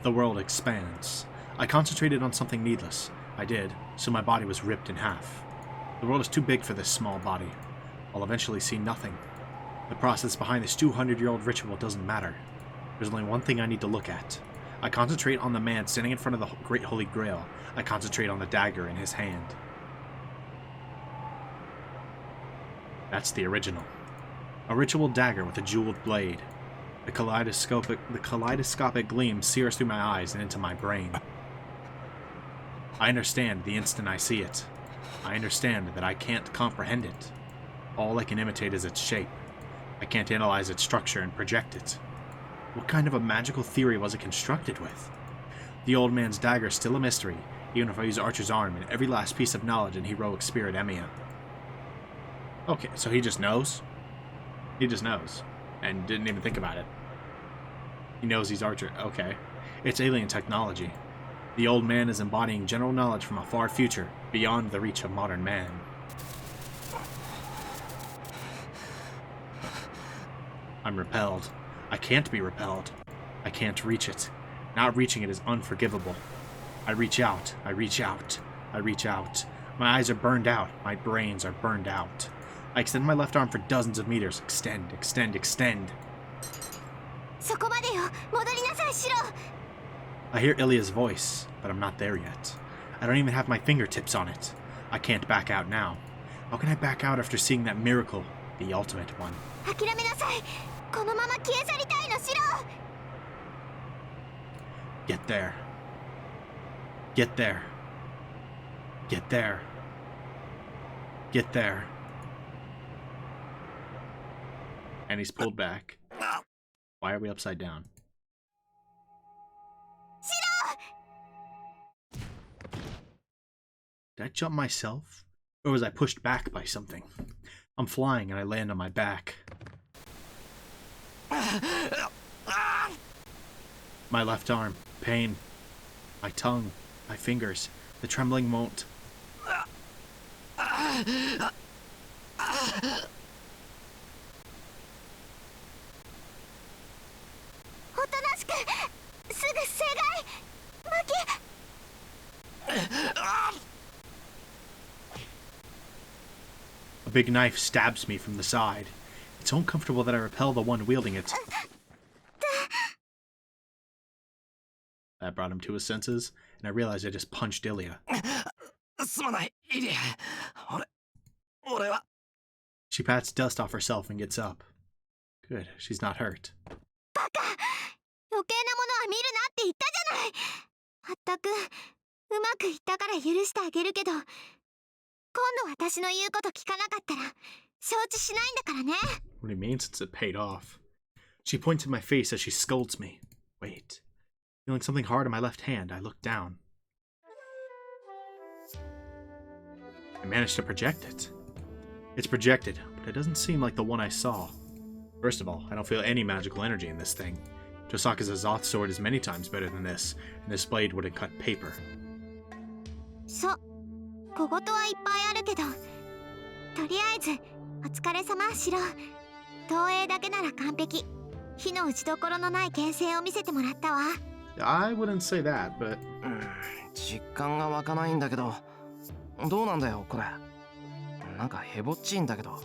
The world expands. I concentrated on something needless. I did, so my body was ripped in half. The world is too big for this small body. I'll eventually see nothing. The process behind this 200-year-old ritual doesn't matter. There's only one thing I need to look at. I concentrate on the man standing in front of the Great Holy Grail. I concentrate on the dagger in his hand. That's the original. A ritual dagger with a jeweled blade. The kaleidoscopic gleam sears through my eyes and into my brain. I understand the instant I see it. I understand that I can't comprehend it. All I can imitate is its shape. I can't analyze its structure and project it. What kind of a magical theory was it constructed with? The old man's dagger is still a mystery, even if I use Archer's arm and every last piece of knowledge and heroic spirit Emiya. Okay, so he just knows? He just knows. And didn't even think about it. He knows he's Archer. Okay. It's alien technology. The old man is embodying general knowledge from a far future, beyond the reach of modern man. I'm repelled. I can't be repelled. I can't reach it. Not reaching it is unforgivable. I reach out. I reach out. I reach out. My eyes are burned out. My brains are burned out. I extend my left arm for dozens of meters. Extend, extend, extend. そこまでよ。戻りなさい、シロ。 I hear Illya's voice, but I'm not there yet. I don't even have my fingertips on it. I can't back out now. How can I back out after seeing that miracle, the ultimate one? 諦めなさい。このまま消え去りたいの、シロ。 Get there. Get there. Get there. Get there. And he's pulled back. Why are we upside down? Did I jump myself? Or was I pushed back by something? I'm flying and I land on my back. My left arm. Pain. My tongue, my fingers, the trembling won't. おとなしくすぐ正解負け A big knife stabs me from the side. It's so uncomfortable that I repel the one wielding it. That brought him to his senses, and I realized I just punched Illya. すまない、イリア。俺は。She pats dust off herself and gets up. Good, she's not hurt. バカ、余計なものは見るなって言ったじゃない。まったくうまくいったから許してあげるけど、今度私の言うこと聞かなかったら承知しないんだからね。What do you mean since it paid off? She points at my face as she scolds me. Wait. Feeling something hard on my left hand, I look down. I managed to project it. It's projected, but it doesn't seem like the one I saw. First of all, I don't feel any magical energy in this thing. Tosaka's Azoth sword is many times better than this, and this blade wouldn't cut paper. そう、小言はいっぱいあるけど、とりあえずお疲れ様、シロ。投影だけなら完璧。火の打ちどころのない剣聖を見せてもらったわ。I wouldn't say that, but... 実感が湧かないんだけど、どうなんだよこれ。なんかヘボっちいんだけど。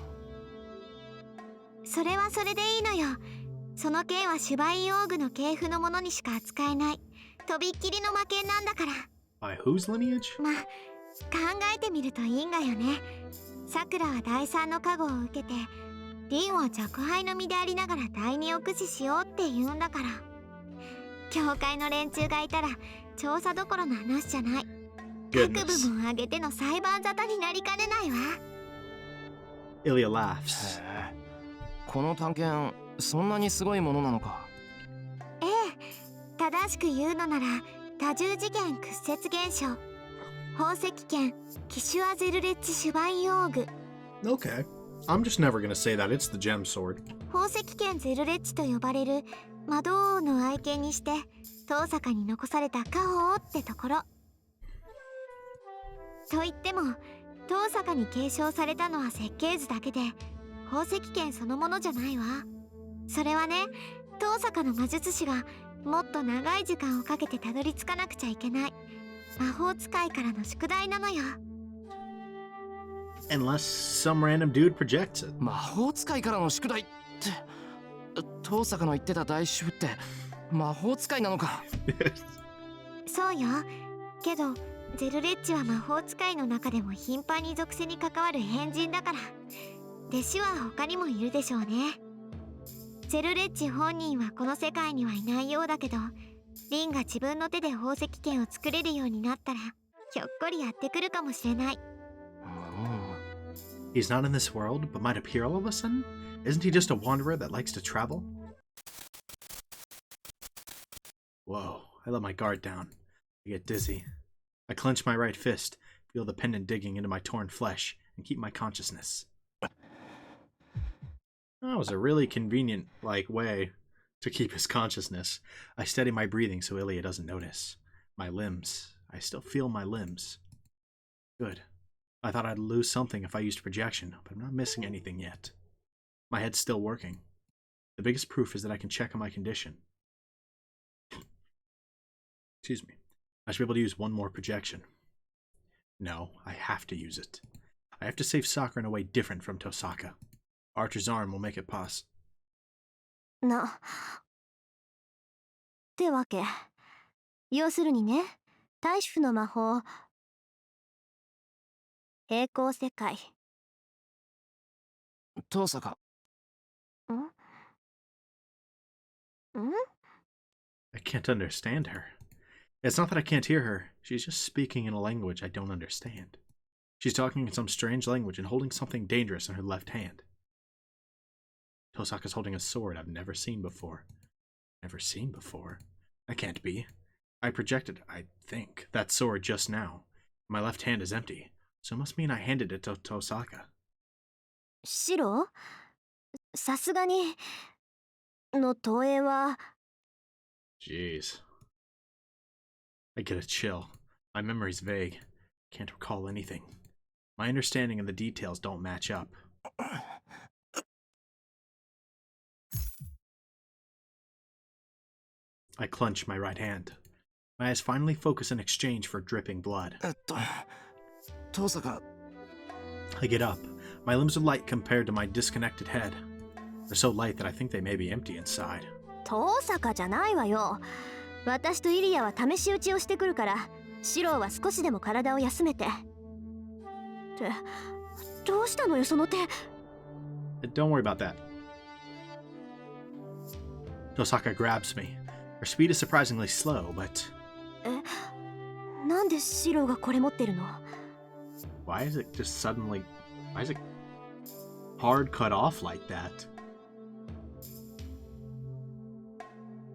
それはそれでいいのよ。その剣はシュバインオーグの系譜のものにしか扱えないとびっきりの魔剣なんだから。By whose lineage? まあ考えてみるといいんがよね。さくらは第三の加護を受けて、リンは若輩の身でありながら第二を駆使しようって言うんだから。教会の連中がいたら調査どころの話じゃない。各部門上げての裁判沙汰になりかねないわ。Illya laughs. この探検、そんなにすごいものなのか。ええ、正しく言うのなら多重事件屈折現象、宝石剣キシュアゼルレッチシュバインオーグ。 Okay. I'm just never gonna say that it's the gem sword. 宝石剣ゼルレッチと呼ばれる魔導王の愛犬にして遠坂に残された家宝ってところ。と言っても遠坂に継承されたのは設計図だけで、宝石剣そのものじゃないわ。それはね、遠坂の魔術師がもっと長い時間をかけてたどり着かなくちゃいけない魔法使いからの宿題なのよ。 Unless some random dude projects it. 魔法使いからの宿題って、遠坂の言ってた大主婦って魔法使いなのか。そうよ。けどゼルレッチは魔法使いの中でも頻繁に属性に関わる変人だから、弟子は他にもいるでしょうね。ゼルレッチ本人はこの世界にはいないようだけど、リンが自分の手で宝石剣を作れるようになったらひょっこりやってくるかもしれない。He's not in this world, but might appear all of a sudden? Isn't he just a wanderer that likes to travel? Whoa, I let my guard down. I get dizzy. I clench my right fist, feel the pendant digging into my torn flesh, and keep my consciousness. That was a really convenient, way to keep his consciousness. I steady my breathing so Illya doesn't notice. My limbs. I still feel my limbs. Good. I thought I'd lose something if I used projection, but I'm not missing anything yet. My head's still working. The biggest proof is that I can check on my condition. Excuse me. I should be able to use one more projection. No, I have to use it. I have to save Sakura in a way different from Tosaka. Archer's arm will make it pass. ってわけ。要するにね、大主婦の魔法、平行世界。遠坂。ん？ I can't understand her. It's not that I can't hear her. She's just speaking in a language I don't understand. She's talking in some strange language and holding something dangerous in her left hand. Tosaka's holding a sword I've never seen before. Never seen before? That can't be. I projected, I think, that sword just now. My left hand is empty, so it must mean I handed it to Tosaka. シロ？さすがにの投影は。 Jeez. I get a chill. My memory's vague. Can't recall anything. My understanding of the details don't match up. I clench my right hand. My eyes finally focus in exchange for dripping blood. Tosaka. I get up. My limbs are light compared to my disconnected head. They're so light that I think they may be empty inside. 遠坂じゃないわよ。私とイリアは試し撃ちをしてくるから、シローは少しでも体を休めて。ってどうしたのよその手。Don't worry about that. Tosaka grabs me. Her speed is surprisingly slow, but なんでシローがこれ持ってるの？ why is it just suddenly... Why is it hard cut off like that?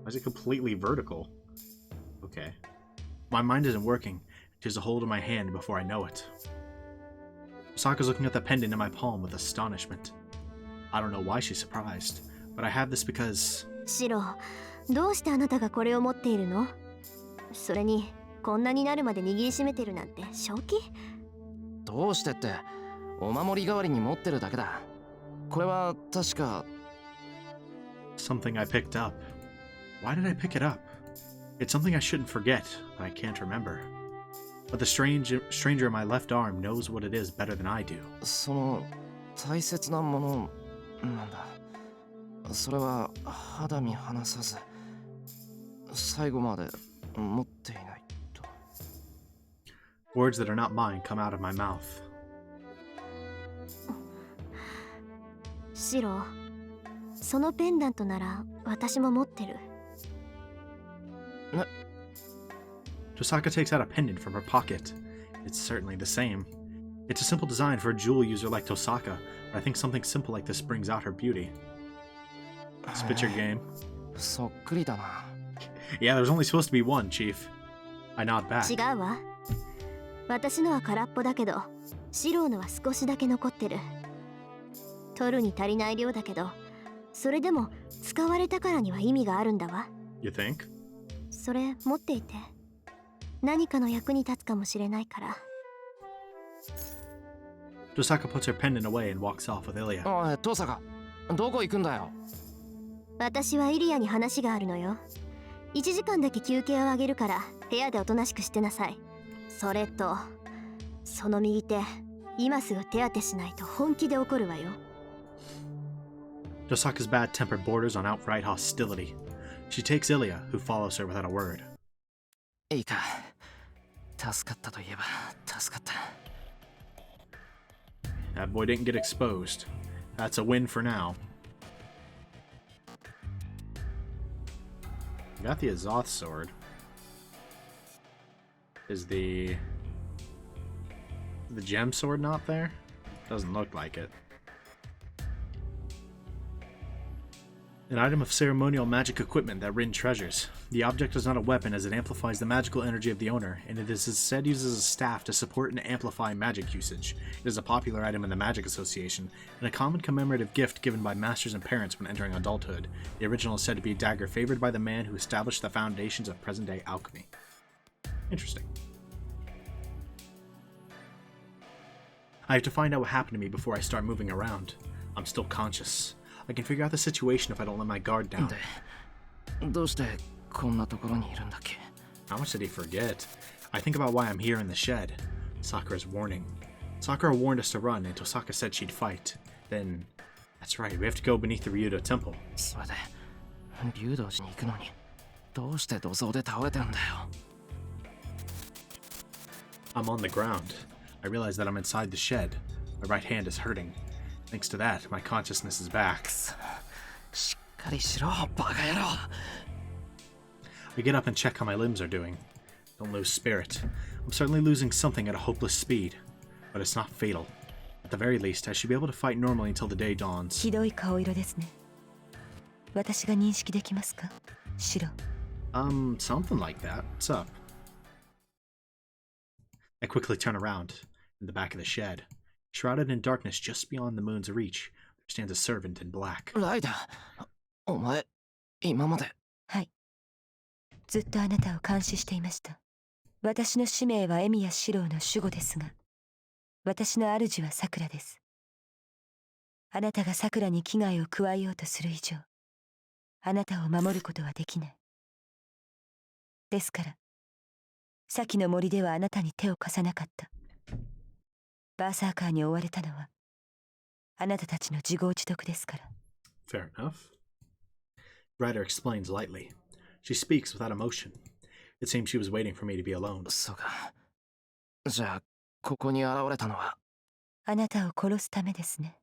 Why is it completely vertical? Okay. My mind isn't working. She has a hold of my hand before I know it. Osaka's looking at the pendant in my palm with astonishment. I don't know why she's surprised, but I have this because... シロー、どうしてあなたがこれを持っているの？それに、こんなになるまで握りしめてるなんて正気？どうしてって、お守り代わりに持ってるだけだ。これは確か something I picked up. Why did I pick it up? It's something I shouldn't forget, but I can't remember. But the stranger in my left arm knows what it is better than I do. その大切なものなんだ。それは肌身離さず最後まで持っていないと。Words that are not mine come out of my mouth. シロー、そのペンダントなら私も持ってる。Tosaka takes out a pendant from her pocket. It's certainly the same. It's a simple design for a jewel user like Tosaka, but I think something simple like this brings out her beauty. Spit your game. そっくりだな。Yeah, there's only supposed to be one, Chief. I nod back. 違うわ。私のは空っぽだけど、シローのは少しだけ残ってる。取るに足りない量だけど、それでも使われたからには意味があるんだわ。You think? それ持っていて、何かの役に立つかもしれないから。Tosaka puts her pendant away and walks off with Illya. おい、トサカ、どこ行くんだよ。私はイリアに話があるのよ。1時間だけ休憩をあげるから部屋でおとなしくしてなさい。それとその右手、今すぐ手当てしないと本気で怒るわよ。Tosaka's bad temper borders on outright hostility. She takes Illya, who follows her without a word. いいか、助かったといえば助かった。That boy didn't get exposed. That's a win for now. Got the Azoth sword. Is the gem sword not there? Doesn't look like it. An item of ceremonial magic equipment that Rin treasures. The object is not a weapon as it amplifies the magical energy of the owner, and it is instead used as a staff to support and amplify magic usage. It is a popular item in the Magic Association, and a common commemorative gift given by masters and parents when entering adulthood. The original is said to be a dagger favored by the man who established the foundations of present-day alchemy. Interesting. I have to find out what happened to me before I start moving around. I'm still conscious. I can figure out the situation if I don't let my guard down. どうしてこんなところにいるんだっけ？ How much did he forget? I think about why I'm here in the shed. Sakura's warning. Sakura warned us to run, and Tosaka said she'd fight. Then, that's right, we have to go beneath the Ryudo Temple. それで竜道寺に行くのにどうして土蔵で倒れてんだよ。 I'm on the ground. I realize that I'm inside the shed. My right hand is hurting. Thanks to that, my consciousness is back. しっかりしろ、バカ野郎。 I get up and check how my limbs are doing. Don't lose spirit. I'm certainly losing something at a hopeless speed, but it's not fatal. At the very least, I should be able to fight normally until the day dawns. ひどい顔色ですね。私が認識できますか、シロ？ Something like that. What's up? I quickly turn around. In the back of the shed, shrouded in darkness just beyond the moon's reach, there stands a servant in black. ライダー、お前、今まで。はい。ずっとあなたを監視していました。私の使命はエミやシローの守護ですが、私の主はサクラです。あなたがサクラに危害を加えようとする以上、あなたを守ることはできない。ですから、先の森ではあなたに手を貸さなかった。バーサーカーに追われたのは、あなたたちの自業自得ですから。Fair enough. Ryder explains lightly. She speaks without emotion. It seems she was waiting for me to be alone. そうか。じゃあ、ここに現れたのは。あなたを殺すためですね。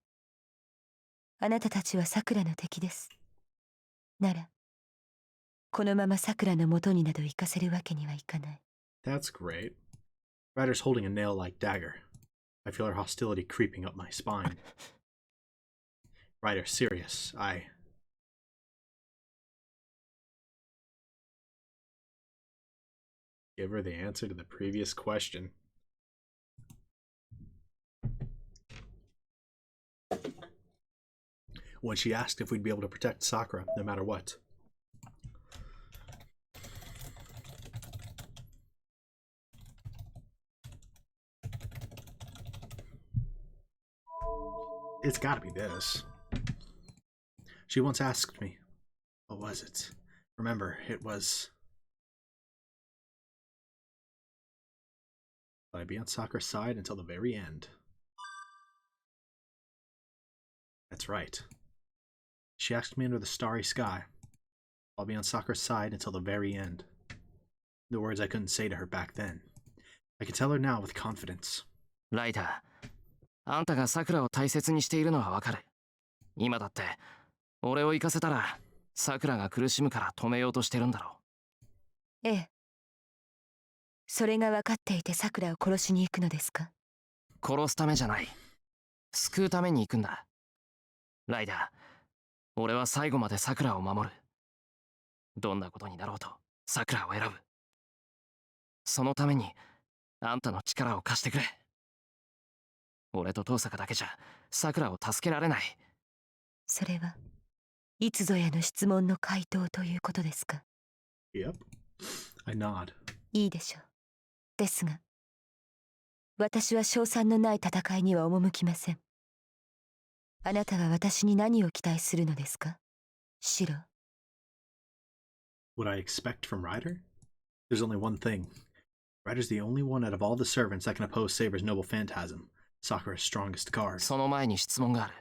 あなたたちはサクラの敵です。なら、このままサクラの元になど行かせるわけにはいかない。That's great. Ryder's holding a nail-like dagger. I feel her hostility creeping up my spine. Ryder, serious. Give her the answer to the previous question. When she asked if we'd be able to protect Sakura, no matter what. It's gotta be this. She once asked me, what was it? Remember, it was... I'd be on Sakura's side until the very end. That's right. She asked me under the starry sky. I'll be on Sakura's side until the very end. The words I couldn't say to her back then. I can tell her now with confidence. ライダー、あんたがサクラを大切にしているのはわかる。今だって、俺を行かせたら、サクラが苦しむから止めようとしてるんだろう。ええ。それが分かっていてサクラを殺しに行くのですか？殺すためじゃない。救うために行くんだ。ライダー、俺は最後までサクラを守る。どんなことになろうと、サクラを選ぶ。そのために、あんたの力を貸してくれ。俺と遠坂だけじゃ、サクラを助けられない。それは、いつぞやの質問の回答ということですか？ Yep. I nod. いいでしょう。ですが、私は勝算のない戦いには赴きません。あなたは私に何を期待するのですか？シロ。What I expect from Ryder? There's only one thing. Ryder's the only one out of all the servants that can oppose Saber's noble phantasm. Sakura's strongest card. その前に質問がある。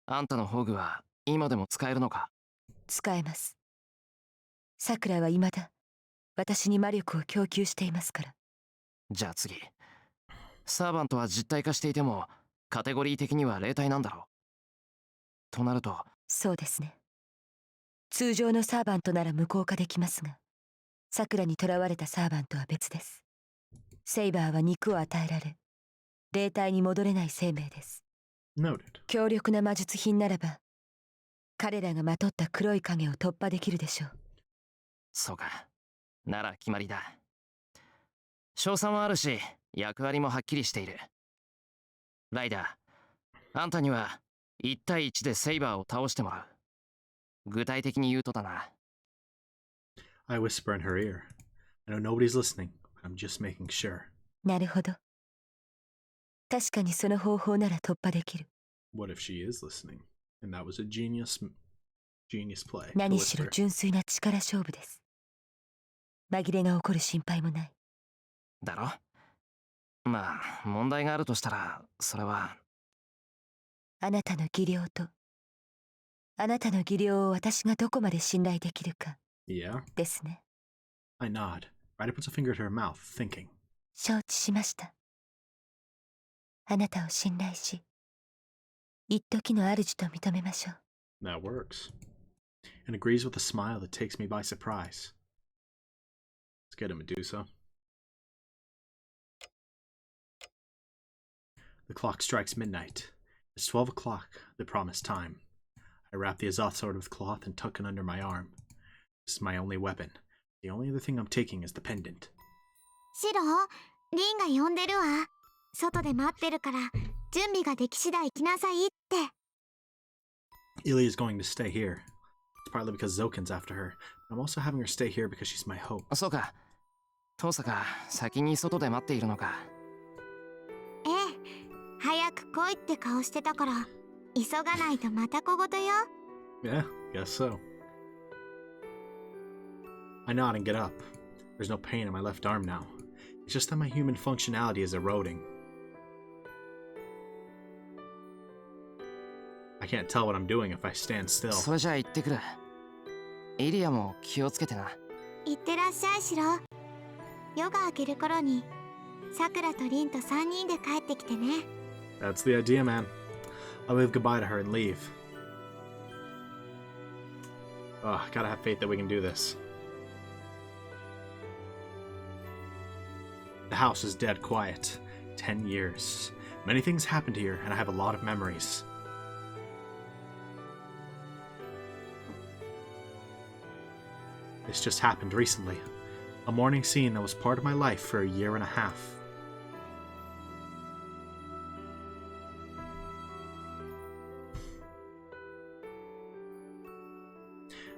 あんたの宝具は今でも使えるのか？使えます。サクラは未だ私に魔力を供給していますから。じゃあ次。サーバントは実体化していてもカテゴリー的には霊体なんだろう。となると。そうですね。通常のサーバントなら無効化できますが、サクラに囚われたサーバントは別です。セイバーは肉を与えられ、霊体に戻れない生命です。Noted. 強力な魔術品ならば、彼らがまとった黒い影を突破できるでしょう。そうか。なら決まりだ。賞賛はあるし、役割もはっきりしている。ライダー、あんたには1対1でセイバーを倒してもらう。具体的に言うとだな。I whisper in her ear. I know nobody's listening, but I'm just making sure. なるほど。確かにその方法なら突破できる。What if she is listening? And that was a genius play. 何しろ純粋な力勝負です。紛れが起こる心配もない。だろ？まあ、問題があるとしたら、それは。あなたの技量と、あなたの技量を私がどこまで信頼できるか。Yeah. ですね。I nod. Ryder puts a finger to her mouth, thinking. 承知しました。あなたを信頼し、一時の主と認めましょう。That works. And agrees with a smile that takes me by surprise. Let's get a Medusa. The clock strikes midnight. It's 12 o'clock, the promised time. I wrap the Azoth sword with cloth and tuck it under my arm. This is my only weapon. The only other thing I'm taking is the pendant. シロ、リンが呼んでるわ。外で待ってるから、準備ができ次第来なさいって。Illya is going to stay here. It's partly because Zouken's after her, but I'm also having her stay here because she's my hope. そうか。父さが先に外で待っているのか。ええ、早く来いって顔してたから急がないとまた小言よ。 Yeah, guess so. I nod and get up. There's no pain in my left arm now. It's just that my human functionality is eroding. I can't tell what I'm doing if I stand still. それじゃあ行ってくる。イリアも気をつけてな。いってらっしゃいシロ。夜が明ける頃にさくらとリンと3人で帰ってきてね。 That's the idea, man. I'll wave goodbye to her and leave. Oh, gotta have faith that we can do this. The house is dead quiet. 10 years. Many things happened here, and I have a lot of memories. This just happened recently. A morning scene that was part of my life for a year and a half.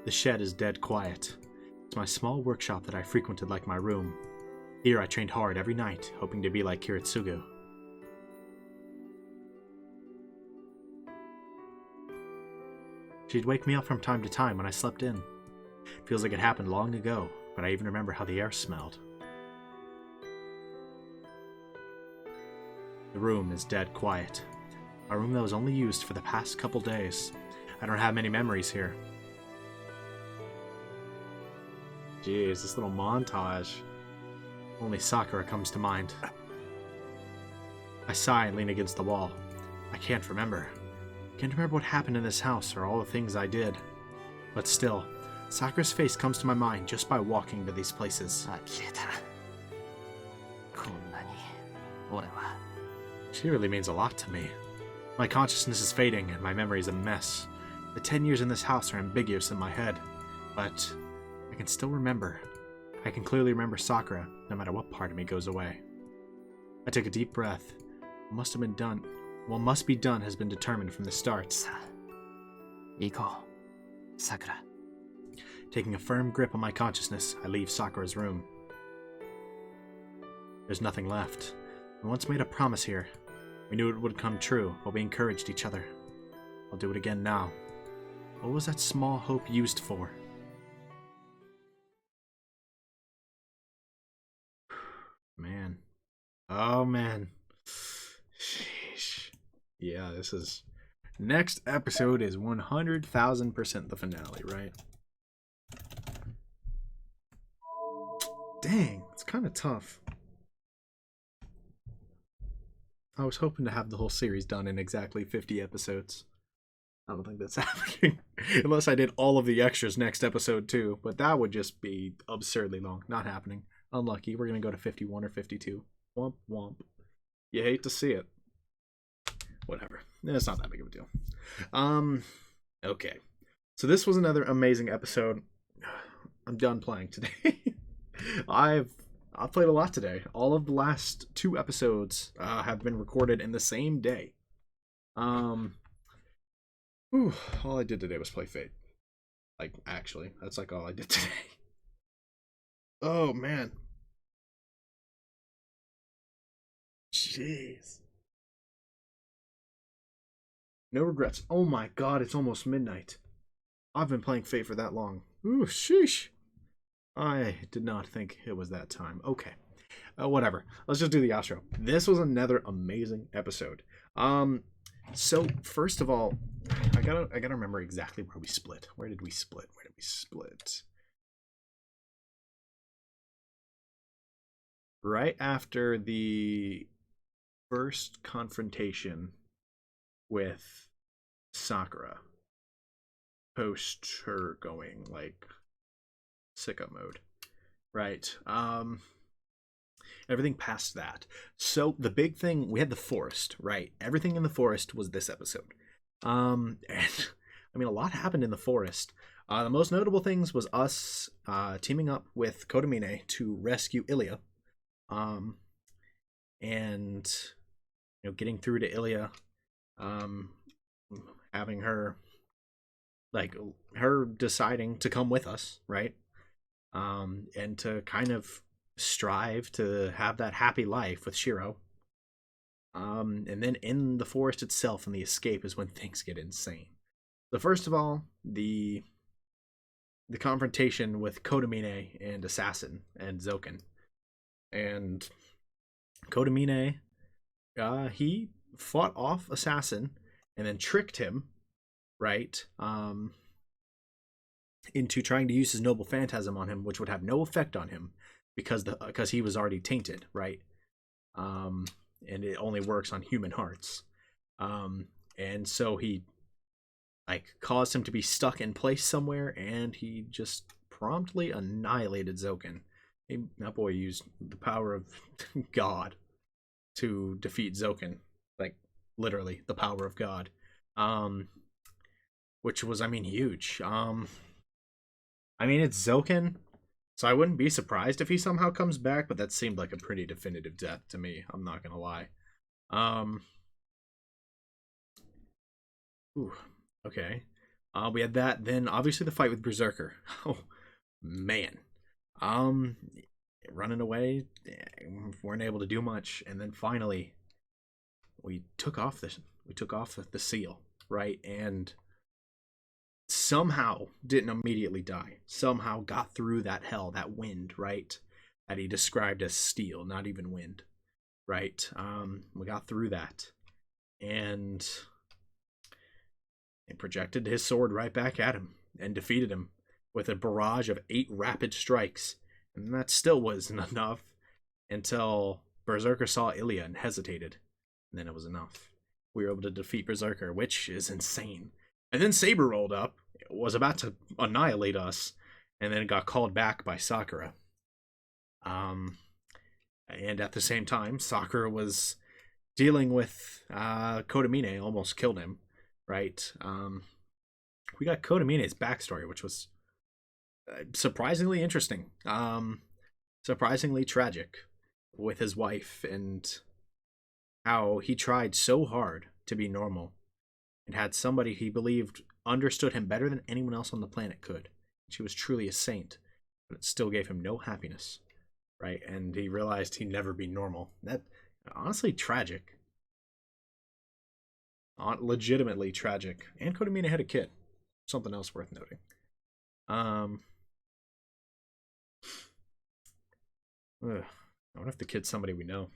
The shed is dead quiet. It's my small workshop that I frequented like my room. Here I trained hard every night, hoping to be like Kiritsugu. She'd wake me up from time to time when I slept in. Feels like it happened long ago, but I even remember how the air smelled. The room is dead quiet. A room that was only used for the past couple days. I don't have many memories here. Jeez, this little montage. Only Sakura comes to mind. I sigh and lean against the wall. I can't remember. Can't remember what happened in this house or all the things I did. But still, Sakura's face comes to my mind just by walking to these places. 呆れた。こんなに俺は。She really means a lot to me. My consciousness is fading and my memory is a mess. The 10 years in this house are ambiguous in my head, but I can still remember. I can clearly remember Sakura, no matter what part of me goes away. I took a deep breath. What must have been done. What must be done has been determined from the start. さあ、行こう、さくら。Taking a firm grip on my consciousness, I leave Sakura's room. There's nothing left. We once made a promise here. We knew it would come true, but we encouraged each other. I'll do it again now. What was that small hope used for? Man. Oh, man. Sheesh. Yeah, this is... Next episode is 100,000% the finale, right? Dang, it's kind of tough. I was hoping to have the whole series done in exactly 50 episodes. I don't think that's happening. Unless I did all of the extras next episode too, but that would just be absurdly long. Not happening. Unlucky. We're going to go to 51 or 52. Womp womp. You hate to see it. Whatever. It's not that big of a deal. Okay. So this was another amazing episode. I'm done playing today. I've played a lot today. All of the last 2 episodes have been recorded in the same day. All I did today was play Fate. Like, actually, that's like all I did today. Oh, man. Jeez. No regrets. Oh my god, it's almost midnight. I've been playing Fate for that long. Ooh, sheesh. I did not think it was that time. Okay. Whatever. Let's just do the outro. This was another amazing episode. So first of all, I gotta remember exactly where we split. Where did we split? Right after the first confrontation with Sakura. Post her going like sicko mode. Right. Everything past that. So the big thing, we had the forest, right? Everything in the forest was this episode. And I mean, a lot happened in the forest. The most notable things was us teaming up with Kotomine to rescue Illya. And getting through to Illya, having her deciding to come with us, right? And to kind of strive to have that happy life with Shirou. And then in the forest itself and the escape is when things get insane. So first of all, the confrontation with Kotomine and Assassin and Zouken. And Kotomine, he fought off Assassin and then tricked him, right, into trying to use his noble phantasm on him, which would have no effect on him because he was already tainted, right? And it only works on human hearts. And so he caused him to be stuck in place somewhere, and he just promptly annihilated Zouken. That boy used the power of God to defeat Zouken, literally the power of God, which was, huge. It's Zouken, so I wouldn't be surprised if he somehow comes back, but that seemed like a pretty definitive death to me. I'm not gonna lie. Okay. We had that. Then obviously the fight with Berserker. Oh man. Running away, weren't able to do much, and then finally we took off the seal, right? And somehow didn't immediately die. Somehow got through that hell, that wind, right? That he described as steel, not even wind, right? We got through that, and projected his sword right back at him and defeated him with a barrage of 8 rapid strikes. And that still wasn't enough until Berserker saw Illya and hesitated. And then it was enough. We were able to defeat Berserker, which is insane. And then Saber rolled up, was about to annihilate us, and then got called back by Sakura. And at the same time, Sakura was dealing with Kotomine, almost killed him, right? We got Kotomine's backstory, which was surprisingly interesting, surprisingly tragic, with his wife and how he tried so hard to be normal and had somebody he believed understood him better than anyone else on the planet could. She was truly a saint, but it still gave him no happiness, right? And he realized he'd never be normal. That honestly tragic, legitimately tragic. And Kotomine had a kid, something else worth noting. I wonder if the kid's somebody we know.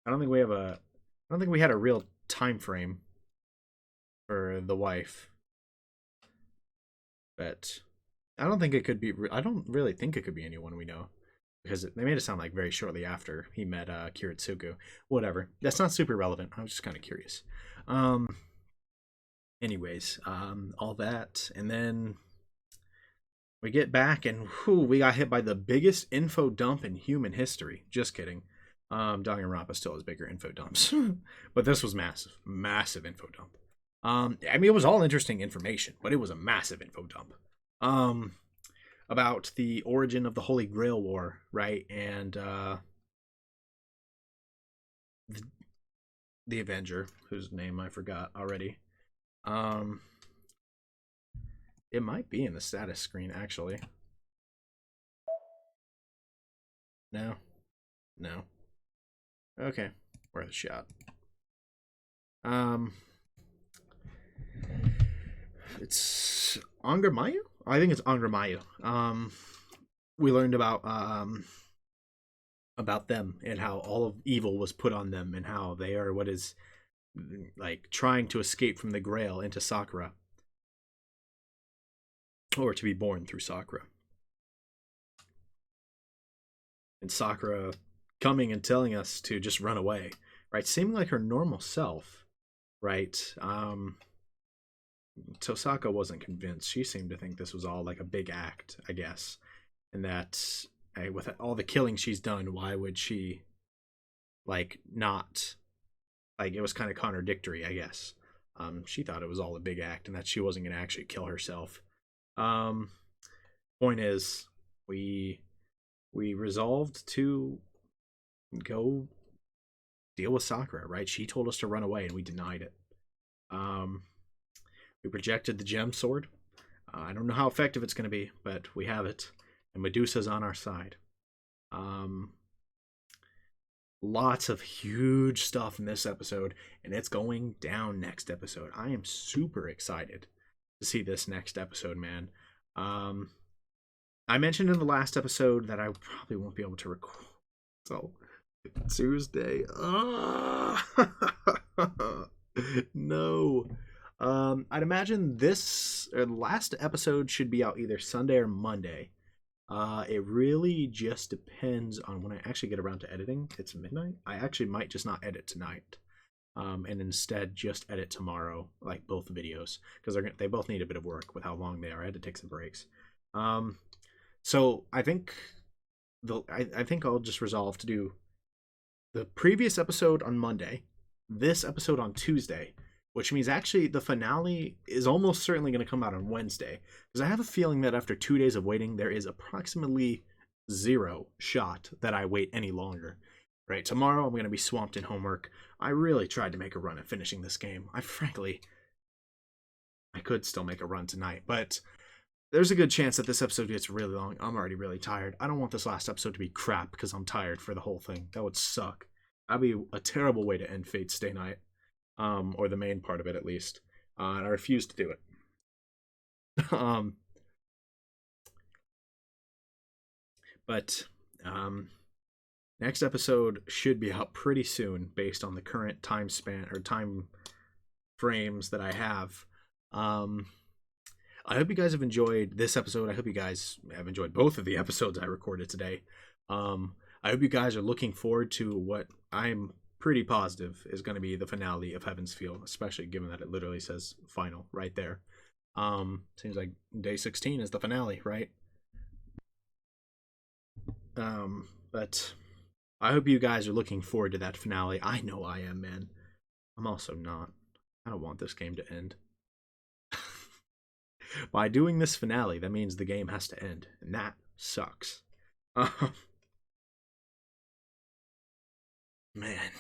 I don't think we had a real time frame for the wife, but I don't think it could be. I don't really think it could be anyone we know, because they made it sound like very shortly after he met Kiritsugu. Whatever. That's not super relevant. I was just kind of curious. Anyways, all that, and then we get back, and we got hit by the biggest info dump in human history. Just kidding. Danganronpa still has bigger info dumps, but this was massive info dump. It was all interesting information, but it was a massive info dump. About the origin of the Holy Grail War, right? And the Avenger, whose name I forgot already. It might be in the status screen, actually. No. Okay, worth a shot. It's Angra Mainyu? I think it's Angra Mainyu. We learned about them and how all of evil was put on them and how they are what is trying to escape from the Grail into Sakura, or to be born through Sakura. And Sakura coming and telling us to just run away, right? Seeming like her normal self, right? Tosaka wasn't convinced. She seemed to think this was all like a big act, I guess. And that with all the killing she's done, why would she not, it was kind of contradictory, I guess. She thought it was all a big act and that she wasn't going to actually kill herself. Point is, we resolved to go deal with Sakura, right? She told us to run away and we denied it. We projected the gem sword. I don't know how effective it's going to be, but we have it, and Medusa's on our side. Lots of huge stuff in this episode, and it's going down next episode. I am super excited to see this next episode, man. I mentioned in the last episode that I probably won't be able to record until Tuesday. No. I'd imagine this last episode should be out either Sunday or Monday. It really just depends on when I actually get around to editing. It's midnight. I actually might just not edit tonight, and instead just edit tomorrow, like both videos, because they both need a bit of work with how long they are. I had to take some breaks. So I think I think I'll just resolve to do the previous episode on Monday, this episode on Tuesday, which means actually the finale is almost certainly going to come out on Wednesday, because I have a feeling that after 2 days of waiting, there is approximately 0 shot that I wait any longer. Right, tomorrow I'm going to be swamped in homework. I really tried to make a run at finishing this game. I could still make a run tonight, but there's a good chance that this episode gets really long. I'm already really tired. I don't want this last episode to be crap because I'm tired for the whole thing. That would suck. That'd be a terrible way to end Fate Stay Night. Or the main part of it at least. And I refuse to do it. But next episode should be out pretty soon based on the current time span or time frames that I have. I hope you guys have enjoyed this episode. I hope you guys have enjoyed both of the episodes I recorded today. I hope you guys are looking forward to what I'm pretty positive is going to be the finale of Heaven's Feel, especially given that it literally says final right there. Seems like day 16 is the finale, right? But I hope you guys are looking forward to that finale. I know I am, man. I'm also not. I don't want this game to end. By doing this finale, that means the game has to end, and that sucks. Man.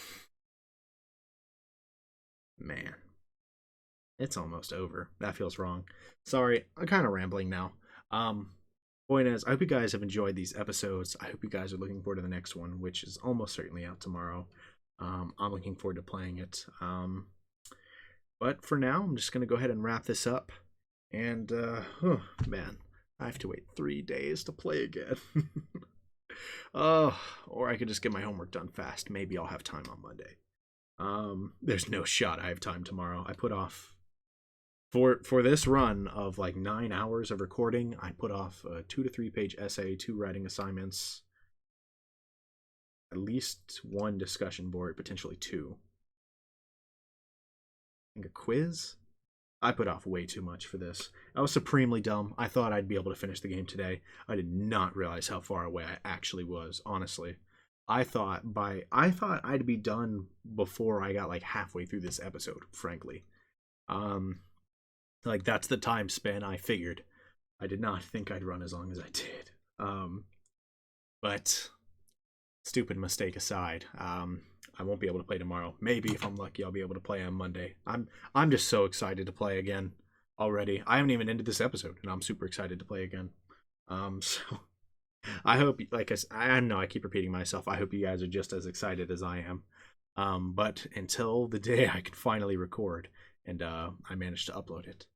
It's almost over. That feels wrong. Sorry, I'm kind of rambling now. Point is, I hope you guys have enjoyed these episodes. I hope you guys are looking forward to the next one, which is almost certainly out tomorrow. I'm looking forward to playing it. But for now, I'm just going to go ahead and wrap this up. And, man, I have to wait 3 days to play again. Or I could just get my homework done fast. Maybe I'll have time on Monday. There's no shot I have time tomorrow. I put off for this run of like 9 hours of recording. I put off a 2 to 3 page essay, 2 writing assignments, at least 1 discussion board, potentially 2. I think a quiz. I put off way too much for this. I was supremely dumb. I thought I'd be able to finish the game today. I did not realize how far away I actually was, honestly. I thought I'd be done before I got like halfway through this episode, frankly. Like that's the time span I figured. I did not think I'd run as long as I did. But stupid mistake aside, I won't be able to play tomorrow. Maybe if I'm lucky, I'll be able to play on Monday. I'm just so excited to play again already. I haven't even ended this episode, and I'm super excited to play again. So I hope, like I know I keep repeating myself. I hope you guys are just as excited as I am. But until the day I can finally record and I manage to upload it.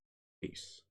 Peace.